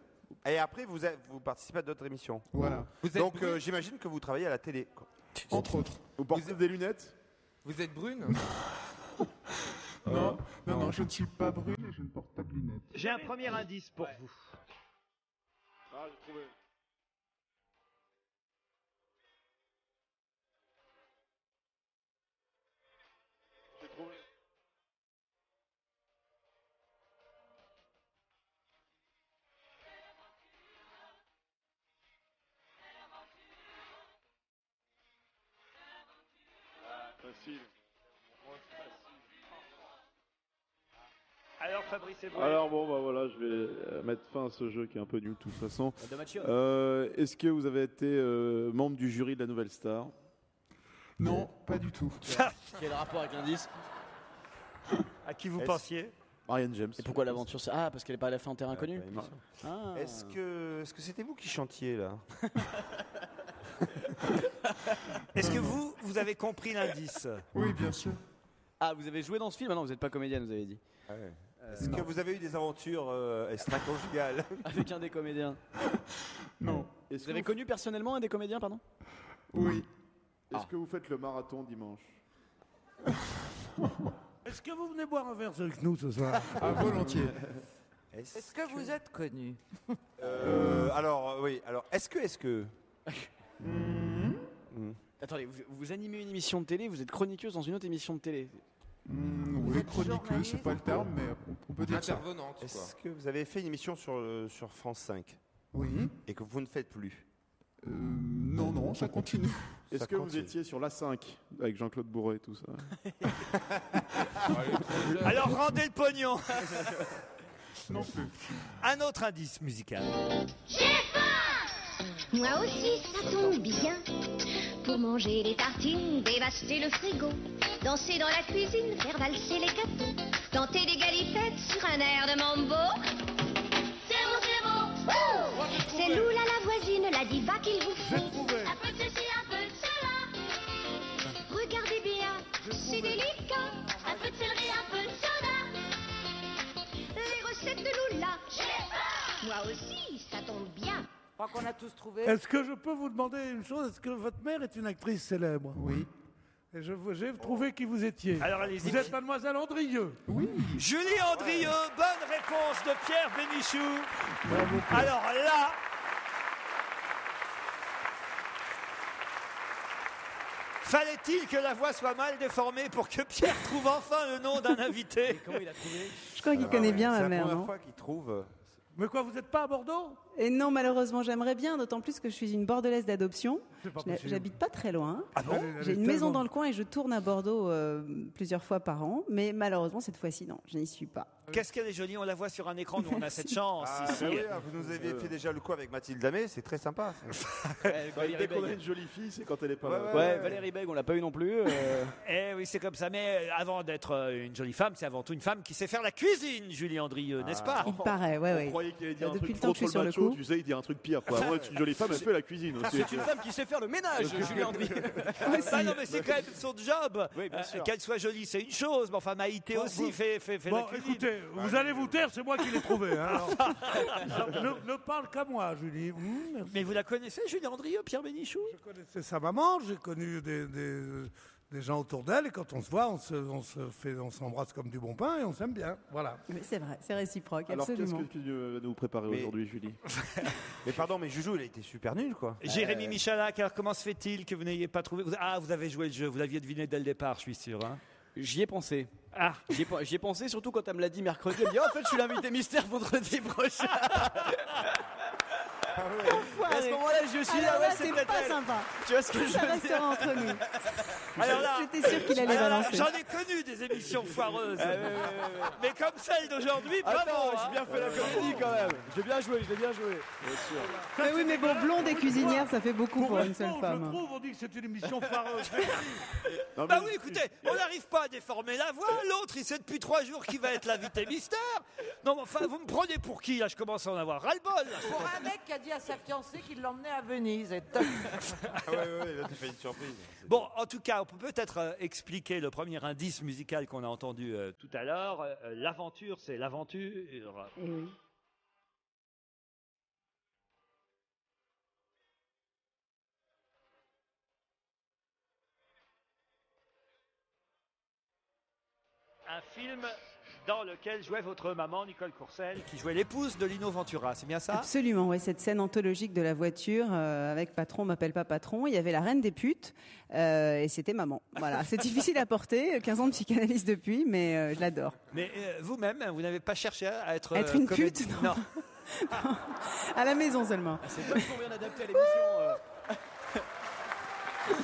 Et après, vous participez à d'autres émissions? Voilà. Donc j'imagine que vous travaillez à la télé. Entre autres. Vous portez des lunettes? Vous êtes brune? Non, je ne suis pas brune et je ne porte pas de lunettes. J'ai un premier indice pour vous. Ah, j'ai trouvé. J'ai trouvé. Facile. Alors Fabrice Eboué. Alors bon, bah voilà, je vais mettre fin à ce jeu qui est un peu nul de toute façon. Dommage. Est-ce que vous avez été membre du jury de la Nouvelle Star? Non, pas du tout. Quel rapport avec l'indice? À qui vous pensiez? Marianne James. Et pourquoi l'aventure? Ah, parce qu'elle n'est pas à la fin en terrain inconnu. Ah. Est-ce que c'était vous qui chantiez là? Est-ce que vous avez compris l'indice? Oui, bien sûr. Ah, vous avez joué dans ce film? Ah non, vous n'êtes pas comédienne, vous avez dit. Ouais. Est-ce que vous avez eu des aventures extra-conjugales? Avec un des comédiens? Non. Vous avez connu personnellement un des comédiens, pardon? Oui. Est-ce que vous faites le marathon dimanche? Est-ce que vous venez boire un verre avec nous ce soir? Ah, volontiers. Est-ce que vous êtes connu? Alors, oui. Alors, est-ce que... Attendez, vous animez une émission de télé, vous êtes chroniqueuse dans une autre émission de télé. Oui, chroniqueuse, c'est pas le terme, mais on peut dire ça. Intervenante, Est-ce que vous avez fait une émission sur France 5? Oui. Et que vous ne faites plus? Non, ça continue. Est-ce que vous étiez sur la 5 avec Jean-Claude Bourret et tout ça? Alors rendez le pognon. Non plus. Un autre indice musical. Moi aussi, ça tombe bien. Pour manger des tartines, dévaster le frigo, danser dans la cuisine, faire valser les gâteaux, tenter des galipettes sur un air de mambo. C'est bon, c'est bon. C'est Loula la voisine, la diva qu'il vous faut. Un peu de ceci, un peu de cela. Regardez bien, c'est délicat. Un peu de céleri, un peu de soda. Les recettes de Loula. Moi aussi, ça tombe bien. Je crois qu'on a tous trouvé. Est-ce que je peux vous demander une chose? Est-ce que votre mère est une actrice célèbre? Oui. Et j'ai trouvé qui vous étiez. Alors allez-y. Vous êtes mademoiselle Andrieux. Oui. Julie Andrieux, bonne réponse de Pierre Bénichou. Alors là, fallait-il que la voix soit mal déformée pour que Pierre trouve enfin le nom d'un invité? Comment il a trouvé? Je crois qu'il connaît bien C'est ma la mère, première non? fois qu'il trouve... Mais quoi, vous n'êtes pas à Bordeaux? Et non, malheureusement, j'aimerais bien, d'autant plus que je suis une Bordelaise d'adoption. C'est pas possible. J'habite pas très loin. Ah bon? J'ai une maison dans le coin et je tourne à Bordeaux plusieurs fois par an. Mais malheureusement, cette fois-ci, non, je n'y suis pas. Qu'est-ce qu'elle est jolie, on la voit sur un écran, nous on a cette chance. Ah, ici. bah oui, vous nous avez fait déjà le coup avec Mathilde Damé, c'est très sympa. Dès qu'on a une jolie fille, c'est quand elle est pas là. Ouais, Valérie Bègue, on l'a pas eu non plus. Eh oui, c'est comme ça. Mais avant d'être une jolie femme, c'est avant tout une femme qui sait faire la cuisine, Julie Andrieux, n'est-ce pas? Il paraît, On ouais. croyait qu'il allait dire un Depuis truc le temps que je suis sur le macho, coup. tu sais, il dit un truc pire. Quoi. Avant d'être une jolie femme, elle fait la cuisine aussi. C'est une femme qui sait faire le ménage, Julie Andrieux. Bah non, mais c'est quand même son job. Oui, bien sûr. Qu'elle soit jolie, c'est une chose. Mais enfin, Maïté aussi fait Bon, la cuisine. écoutez, vous allez vous taire, c'est moi qui l'ai trouvé. Hein, alors. ne parle qu'à moi, Julie. Mais vous la connaissez, Julie Andrieux, Pierre Bénichou? Je connaissais sa maman, j'ai connu des gens autour d'elle, et quand on se voit, on s'embrasse comme du bon pain et on s'aime bien. Voilà. Mais c'est vrai, c'est réciproque, Alors qu'est-ce absolument. que tu vas nous préparer aujourd'hui, Julie? Mais pardon, mais Joujou, il a été super nul, quoi. Jérémy Michalak, alors comment se fait-il que vous n'ayez pas trouvé? Vous avez joué le jeu, vous l'aviez deviné dès le départ, je suis sûr. Hein. J'y ai pensé. Ah, J'y ai pensé surtout quand elle me l'a dit mercredi. Elle me dit en fait je suis l'invité mystère vendredi prochain. Et à ce moment-là je suis Alors là, c'est c'est peut-être pas elle. sympa. Tu vois ce que je Ça veux dire? restera entre nous. alors là, J'étais sûre qu'il allait alors là, balancer. j'en ai connu des émissions foireuses. Mais comme celle d'aujourd'hui, Attends, bravo. j'ai bien fait la comédie quand même. J'ai bien joué, je l'ai bien joué. Mais oui, mais bon, blonde et cuisinière, ça fait beaucoup pour une seule répondre, femme. je trouve, on dit que c'est une émission foireuse. Bah oui, écoutez, on n'arrive pas à déformer la voix. L'autre, il sait depuis 3 jours qu'il va être l'invité mystère. Non, mais enfin, vous me prenez pour qui, là? Je commence à en avoir ras-le-bol. là. Pour un mec qui a dit à sa fiancée qu'il l'emmenait à Venise. Et top. Ah ouais, là, tu fais une surprise. Bon, en tout cas, on peut peut-être expliquer le premier indice musical qu'on a entendu tout à l'heure. L'aventure, c'est l'aventure. Oui. Un film dans lequel jouait votre maman, Nicole Courcelles, qui jouait l'épouse de Lino Ventura. C'est bien ça? Absolument, ouais, cette scène anthologique de la voiture avec Patron m'appelle pas patron. Il y avait la reine des putes et c'était maman. Voilà, c'est difficile à porter, 15 ans de psychanalyse depuis, mais je l'adore. Mais vous-même, vous n'avez pas cherché à être Une comédie- pute, non. À la maison seulement. C'est vachement bien adapté à l'émission.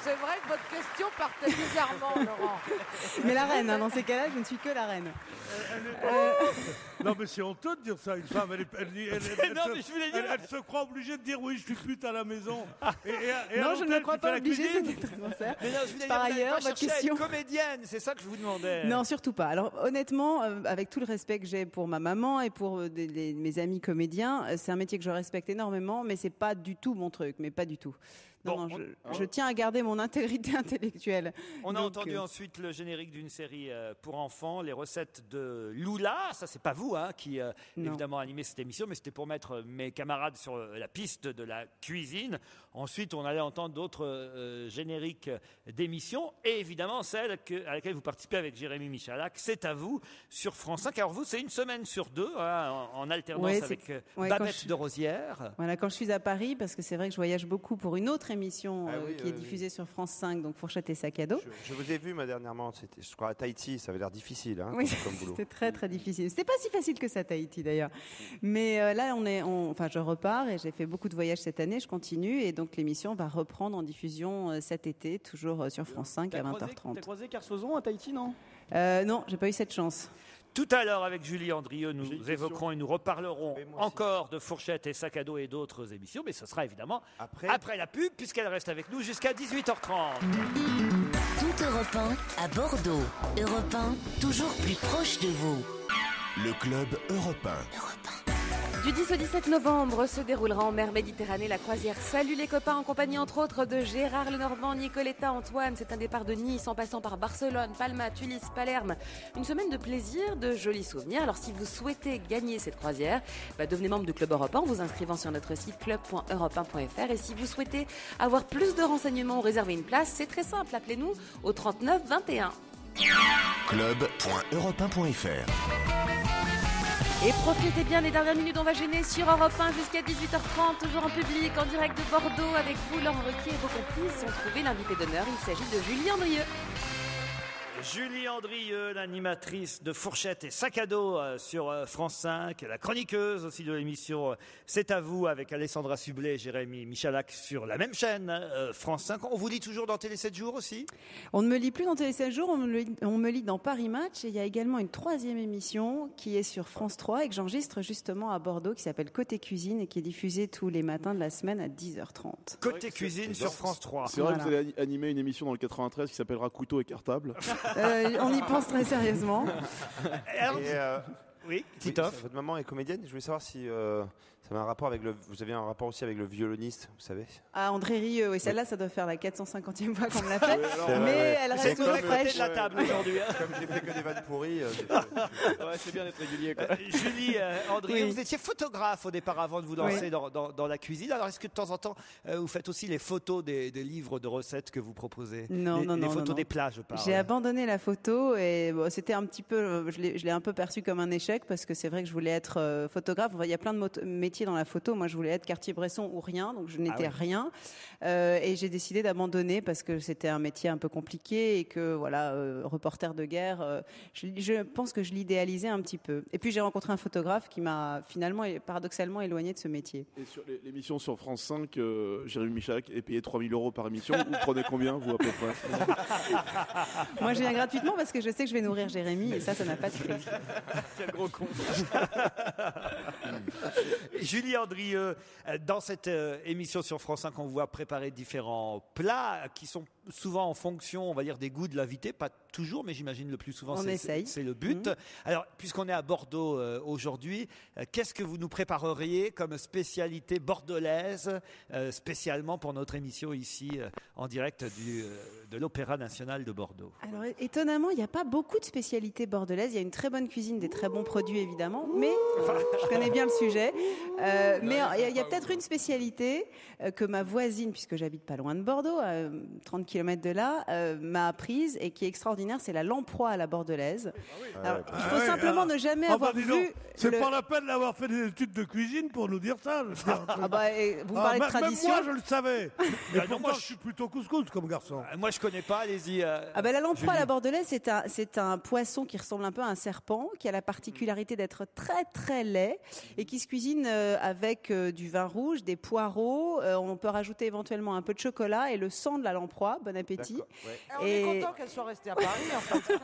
C'est vrai que votre question partait bizarrement, Laurent. Mais la reine, hein, dans ces cas-là, je ne suis que la reine. Non, mais c'est honteux de dire ça. Une femme, elle se croit obligée de dire oui, je suis pute à la maison. Non, je ne me crois pas obligée, c'était très sincère. Par ailleurs, votre question. Comédienne, c'est ça que je vous demandais. Non, surtout pas. Alors honnêtement, avec tout le respect que j'ai pour ma maman et pour mes amis comédiens, c'est un métier que je respecte énormément, mais c'est pas du tout mon truc, mais pas du tout. Non, je tiens à garder mon intégrité intellectuelle. On a entendu ensuite le générique d'une série pour enfants, les recettes de Lula. Ça, c'est pas vous qui évidemment animé cette émission, mais c'était pour mettre mes camarades sur la piste de la cuisine. Ensuite, on allait entendre d'autres génériques d'émissions et évidemment celle à laquelle vous participez avec Jérémy Michalak. C'est à vous sur France 5. Alors vous, c'est une semaine sur deux en alternance avec Babette de Rosière. Voilà, quand je suis à Paris, parce que c'est vrai que je voyage beaucoup pour une autre émission qui est diffusée sur France 5, donc Fourchette et sac à dos. Je vous ai vu dernièrement, je crois à Tahiti, ça avait l'air difficile oui, comme boulot. C'était très très difficile. C'était pas si facile que ça Tahiti d'ailleurs. Mais là je repars et j'ai fait beaucoup de voyages cette année, je continue et donc l'émission va reprendre en diffusion cet été, toujours sur France 5 à 20h30. T'as croisé Kersozon à Tahiti, non? Non, j'ai pas eu cette chance. Tout à l'heure, avec Julie Andrieux, nous évoquerons et nous reparlerons encore de Fourchette et sac à dos et d'autres émissions, mais ce sera évidemment après la pub, puisqu'elle reste avec nous jusqu'à 18h30. Tout Europe 1 à Bordeaux. Europe 1, toujours plus proche de vous. Le club Europe 1. Du 10 au 17 novembre se déroulera en mer Méditerranée la croisière Salut les copains en compagnie entre autres de Gérard Lenormand, Nicoletta, Antoine. C'est un départ de Nice en passant par Barcelone, Palma, Tunis, Palerme. Une semaine de plaisir, de jolis souvenirs. Alors si vous souhaitez gagner cette croisière, devenez membre du Club Europe 1 en vous inscrivant sur notre site club.europe1.fr. Et si vous souhaitez avoir plus de renseignements ou réserver une place, c'est très simple. Appelez-nous au 39 21. Club.europe1.fr. Et profitez bien des dernières minutes, on va gêner sur Europe 1 jusqu'à 18h30, toujours en public, en direct de Bordeaux, avec vous, Laurent Ruquier et vos complices. On trouve l'invité d'honneur, il s'agit de Julie Andrieux. Julie Andrieux, l'animatrice de Fourchette et sac à dos sur France 5, la chroniqueuse aussi de l'émission C'est à vous avec Alessandra Sublet et Jérémy Michalak sur la même chaîne France 5. On vous lit toujours dans Télé 7 jours aussi? On ne me lit plus dans Télé 7 jours, on me lit dans Paris Match et il y a également une troisième émission qui est sur France 3 et que j'enregistre justement à Bordeaux qui s'appelle Côté Cuisine et qui est diffusée tous les matins de la semaine à 10h30. Côté Cuisine sur France 3. C'est vrai que vous allez animer une émission dans le 93 qui s'appellera Couteau et cartable. On y pense très sérieusement. Oui, Titoff. Votre maman est comédienne. Je voulais savoir si ça avait un rapport avec vous avez un rapport aussi avec le violoniste, vous savez. Ah, André Rieu, oui, celle-là, ça doit faire la 450e fois qu'on me l'a fait. Mais elle reste toujours fraîche. De la table aujourd'hui. Comme j'ai fait que des vannes pourries. C'est bien d'être régulier. Julie Andrieux, vous étiez photographe au départ avant de vous lancer dans la cuisine. Alors, est-ce que de temps en temps, vous faites aussi les photos des livres de recettes que vous proposez? Non. Les photos des plats, je parle. J'ai abandonné la photo et c'était un petit peu, je l'ai un peu perçu comme un échec parce que c'est vrai que je voulais être photographe. Il y a plein de métiers dans la photo. Moi, je voulais être Cartier-Bresson ou rien, donc je n'étais rien. Et j'ai décidé d'abandonner parce que c'était un métier un peu compliqué et que reporter de guerre, je pense que je l'idéalisais un petit peu. Et puis j'ai rencontré un photographe qui m'a finalement paradoxalement éloigné de ce métier. Et sur l'émission sur France 5, Jérémy Michalak est payé 3 000 € par émission. Vous prenez combien, vous, à peu près? Moi, je viens gratuitement parce que je sais que je vais nourrir Jérémy et ça n'a pas de prix. Quel gros con. Julie Andrieux, dans cette émission sur France 5, on vous voit préparer différents plats qui sont souvent en fonction, on va dire, des goûts de l'invité. Pas toujours, mais j'imagine le plus souvent, c'est le but. Alors, puisqu'on est à Bordeaux aujourd'hui, qu'est-ce que vous nous prépareriez comme spécialité bordelaise, spécialement pour notre émission ici, en direct de l'Opéra National de Bordeaux? Alors, étonnamment, il n'y a pas beaucoup de spécialités bordelaises. Il y a une très bonne cuisine, des très bons produits, évidemment, mais je connais bien le sujet. Mais il y a peut-être une spécialité que ma voisine, puisque j'habite pas loin de Bordeaux, à 30 km de là, m'a apprise et qui est extraordinaire. extraordinaire, c'est la lamproie à la bordelaise. Alors, il faut simplement ne jamais Ah avoir bah, dis donc, vu... c'est pas la peine d'avoir fait des études de cuisine pour nous dire ça. Ah bah, et vous parlez de tradition. Même moi, je le savais. Mais pourtant, moi, je suis plutôt couscous comme garçon. Moi, je connais pas, allez-y. Ah bah, la lamproie à la bordelaise, c'est un poisson qui ressemble un peu à un serpent, qui a la particularité d'être très très laid et qui se cuisine avec du vin rouge, des poireaux. On peut rajouter éventuellement un peu de chocolat et le sang de la lamproie. Bon appétit. On est content qu'elle soit restée à Paris. En fait.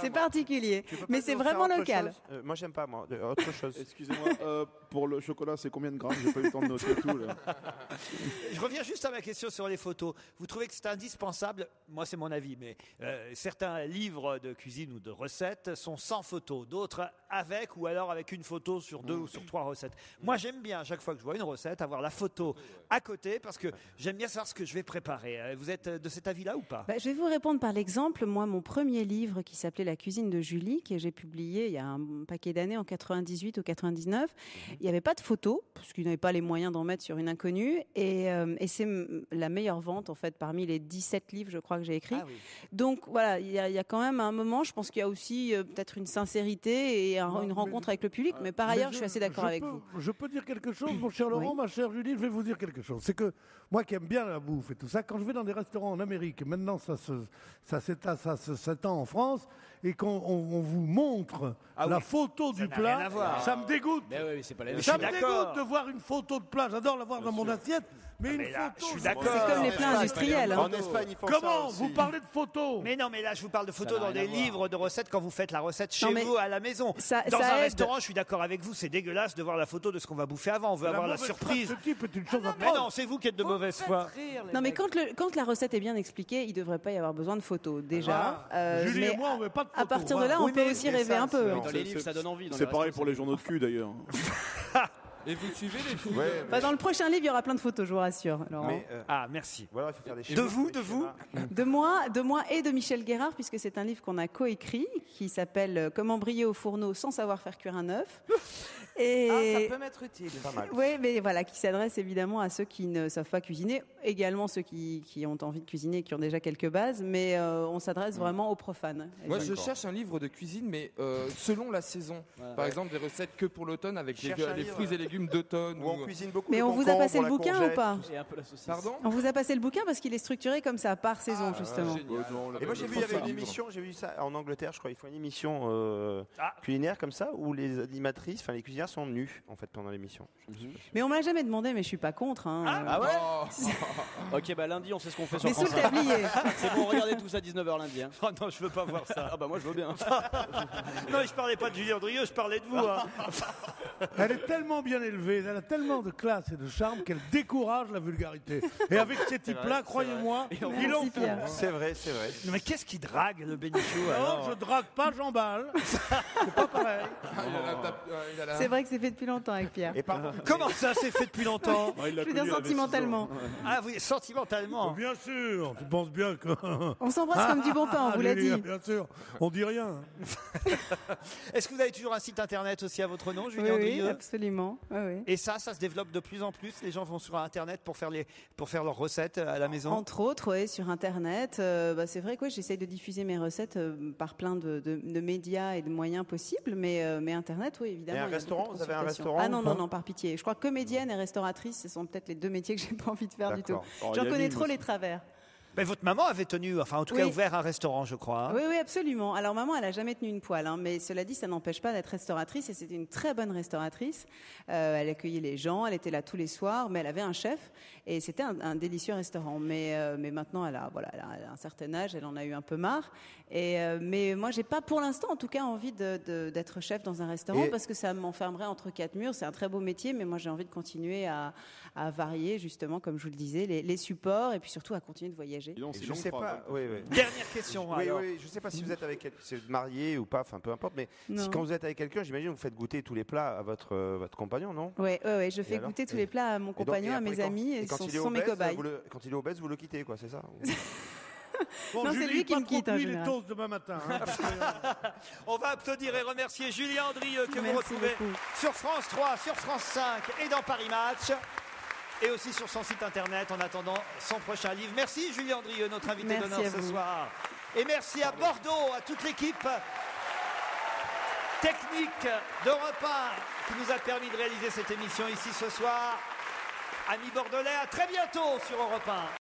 C'est particulier, mais c'est nous vraiment faire autre local. chose moi, j'aime pas, moi. Autre chose. Excusez-moi, pour le chocolat, c'est combien de grammes? J'ai pas eu le temps de noter tout. Là. Je reviens juste à ma question sur les photos. Vous trouvez que c'est indispensable? Moi, c'est mon avis, mais certains livres de cuisine ou de recettes sont sans photos, d'autres avec ou alors avec une photo sur 2 ou sur 3 recettes. Moi, j'aime bien, à chaque fois que je vois une recette, avoir la photo à côté parce que j'aime bien savoir ce que je vais préparer. Vous êtes de cet avis-là ou pas? Je vais vous répondre par l'exemple. Moi, mon premier livre qui s'appelait La cuisine de Julie, que j'ai publié il y a un paquet d'années, en 98 ou 99, il n'y avait pas de photos, parce qu'ils n'avaient pas les moyens d'en mettre sur une inconnue. Et c'est la meilleure vente, en fait, parmi les 17 livres, je crois, que j'ai écrits. Donc, voilà, il y a quand même un moment, je pense qu'il y a aussi peut-être une sincérité et une rencontre avec le public. Mais par ailleurs, je suis assez d'accord avec vous. Je peux dire quelque chose, mon cher Laurent, ma chère Julie, je vais vous dire quelque chose. C'est que moi qui aime bien la bouffe et tout ça, quand je vais dans des restaurants en Amérique, maintenant ça s'étend en France, et qu'on vous montre la photo du plat, ça me dégoûte. Mais oui, c'est pas la même Ça chose. me dégoûte de voir une photo de plat. J'adore la voir dans mon assiette, mais une photo. Je suis d'accord. C'est comme les plats industriels. En Espagne, ils font ça Comment aussi. vous parlez de photos? Mais non, mais là, je vous parle de photos dans des livres de recettes quand vous faites la recette chez Non, mais vous à la maison. Dans un restaurant, je suis d'accord avec vous, c'est dégueulasse de voir la photo de ce qu'on va bouffer avant. On veut avoir la surprise. Ce type est une chose Mais non, c'est vous qui êtes de mauvaise foi. Non, mais quand la recette est bien expliquée, il ne devrait pas y avoir besoin de photos, déjà. Julie Mais et moi, on met pas de photos. à partir de là, on peut aussi rêver un peu. Dans les livres, ça donne envie. C'est pareil pour les journaux de cul d'ailleurs. Et vous suivez les filles Dans le prochain livre, il y aura plein de photos, je vous rassure. Laurent. Ah, merci. Voilà, il faut faire des De vous De moi et de Michel Guérard, puisque c'est un livre qu'on a coécrit, qui s'appelle Comment briller au fourneau sans savoir faire cuire un œuf. Et ça peut m'être utile. Pas mal. oui, mais voilà, qui s'adresse évidemment à ceux qui ne savent pas cuisiner, également ceux qui ont envie de cuisiner et qui ont déjà quelques bases, mais on s'adresse vraiment aux profanes. Moi, je cherche un livre de cuisine, mais selon la saison. Par exemple, des recettes que pour l'automne avec les fruits et légumes d'automne. Où on cuisine beaucoup. Mais le on vous a concombre, passé le la bouquin courgette, ou pas? Et un peu la saucisse. Pardon? On vous a passé le bouquin parce qu'il est structuré comme ça, par saison, justement. Et moi j'ai vu, il y avait une émission, j'ai vu ça en Angleterre, je crois, ils font une émission culinaire comme ça où les animatrices, enfin les cuisinières sont nues en fait pendant l'émission. Mais on m'a jamais demandé, mais je suis pas contre. Hein. Ah ouais. Ok, bah lundi, on sait ce qu'on fait sur Mais sous France le 5. tablier. C'est bon, regardez tout ça 19h lundi. Hein. Oh non, je veux pas voir ça. Ah bah moi je veux bien. Non, je parlais pas de Julien Andrieux, je parlais de vous. Hein. Elle est tellement bien élevée, elle a tellement de classe et de charme qu'elle décourage la vulgarité. Et avec ces types-là, croyez-moi, ils en font. C'est vrai, c'est vrai. Non, mais qu'est-ce qui drague le Bénichou Non, alors je drague pas Jean Bal. C'est pas pareil. C'est vrai que c'est fait depuis longtemps avec Pierre. Et par contre, Comment ça s'est fait depuis longtemps? Je veux dire sentimentalement. Ah oui, sentimentalement. Bien sûr, tu penses bien que... On s'embrasse comme du bon pain, on vous l'a dit. Bien sûr, on dit rien. Est-ce que vous avez toujours un site internet aussi à votre nom, Oui, Julien oui, Andrieux? absolument. Oui, oui. Et ça se développe de plus en plus. Les gens vont sur Internet pour faire leurs recettes à la maison. Entre autres, oui, sur Internet. C'est vrai que j'essaye de diffuser mes recettes par plein de médias et de moyens possibles, mais Internet, oui, évidemment. Et un il y a restaurant, beaucoup de vous avez un consultations. restaurant Ah ou non, pas non, par pitié. Je crois que comédienne et restauratrice, ce sont peut-être les deux métiers que j'ai pas envie de faire du tout. D'accord. J'en connais trop les travers. Mais votre maman avait tenu, enfin en tout cas Oui. ouvert un restaurant, je crois. hein. Oui, oui, absolument. Alors maman, elle a jamais tenu une poêle, hein, mais cela dit, ça n'empêche pas d'être restauratrice, et c'était une très bonne restauratrice. Elle accueillait les gens, elle était là tous les soirs, mais elle avait un chef, et c'était un délicieux restaurant. Mais maintenant, elle a un certain âge, elle en a eu un peu marre. Mais moi, j'ai pas, pour l'instant, en tout cas, envie d'être chef dans un restaurant, parce que ça m'enfermerait entre quatre murs. C'est un très beau métier, mais moi, j'ai envie de continuer à varier, justement, comme je vous le disais, les supports, et puis surtout à continuer de voyager. Je sais pas. Oui, oui. Dernière question. Oui, alors. oui. Je sais pas si vous êtes avec quelqu'un, si vous êtes marié ou pas, enfin peu importe. Mais Non. quand vous êtes avec quelqu'un, j'imagine que vous faites goûter tous les plats à votre compagnon, non? Oui, je fais alors goûter tous les plats à mon compagnon, à mes amis, et quand ce il est sont mes obèse, cobayes. quand il est obèse, vous le quittez, quoi, c'est ça? Bon, Non, c'est Julie, lui qui pas me trop quitte, en cuit les général. toasts demain matin. hein, parce que, On va applaudir et remercier Julien Andrieux que vous Merci retrouvez beaucoup. sur France 3, sur France 5 et dans Paris Match. Et aussi sur son site internet en attendant son prochain livre. Merci Julien Andrieux, notre invité Merci d'honneur à ce vous. soir. Et merci à Bordeaux, à toute l'équipe technique d'Europe 1 qui nous a permis de réaliser cette émission ici ce soir. Amis bordelais, à très bientôt sur Europe 1.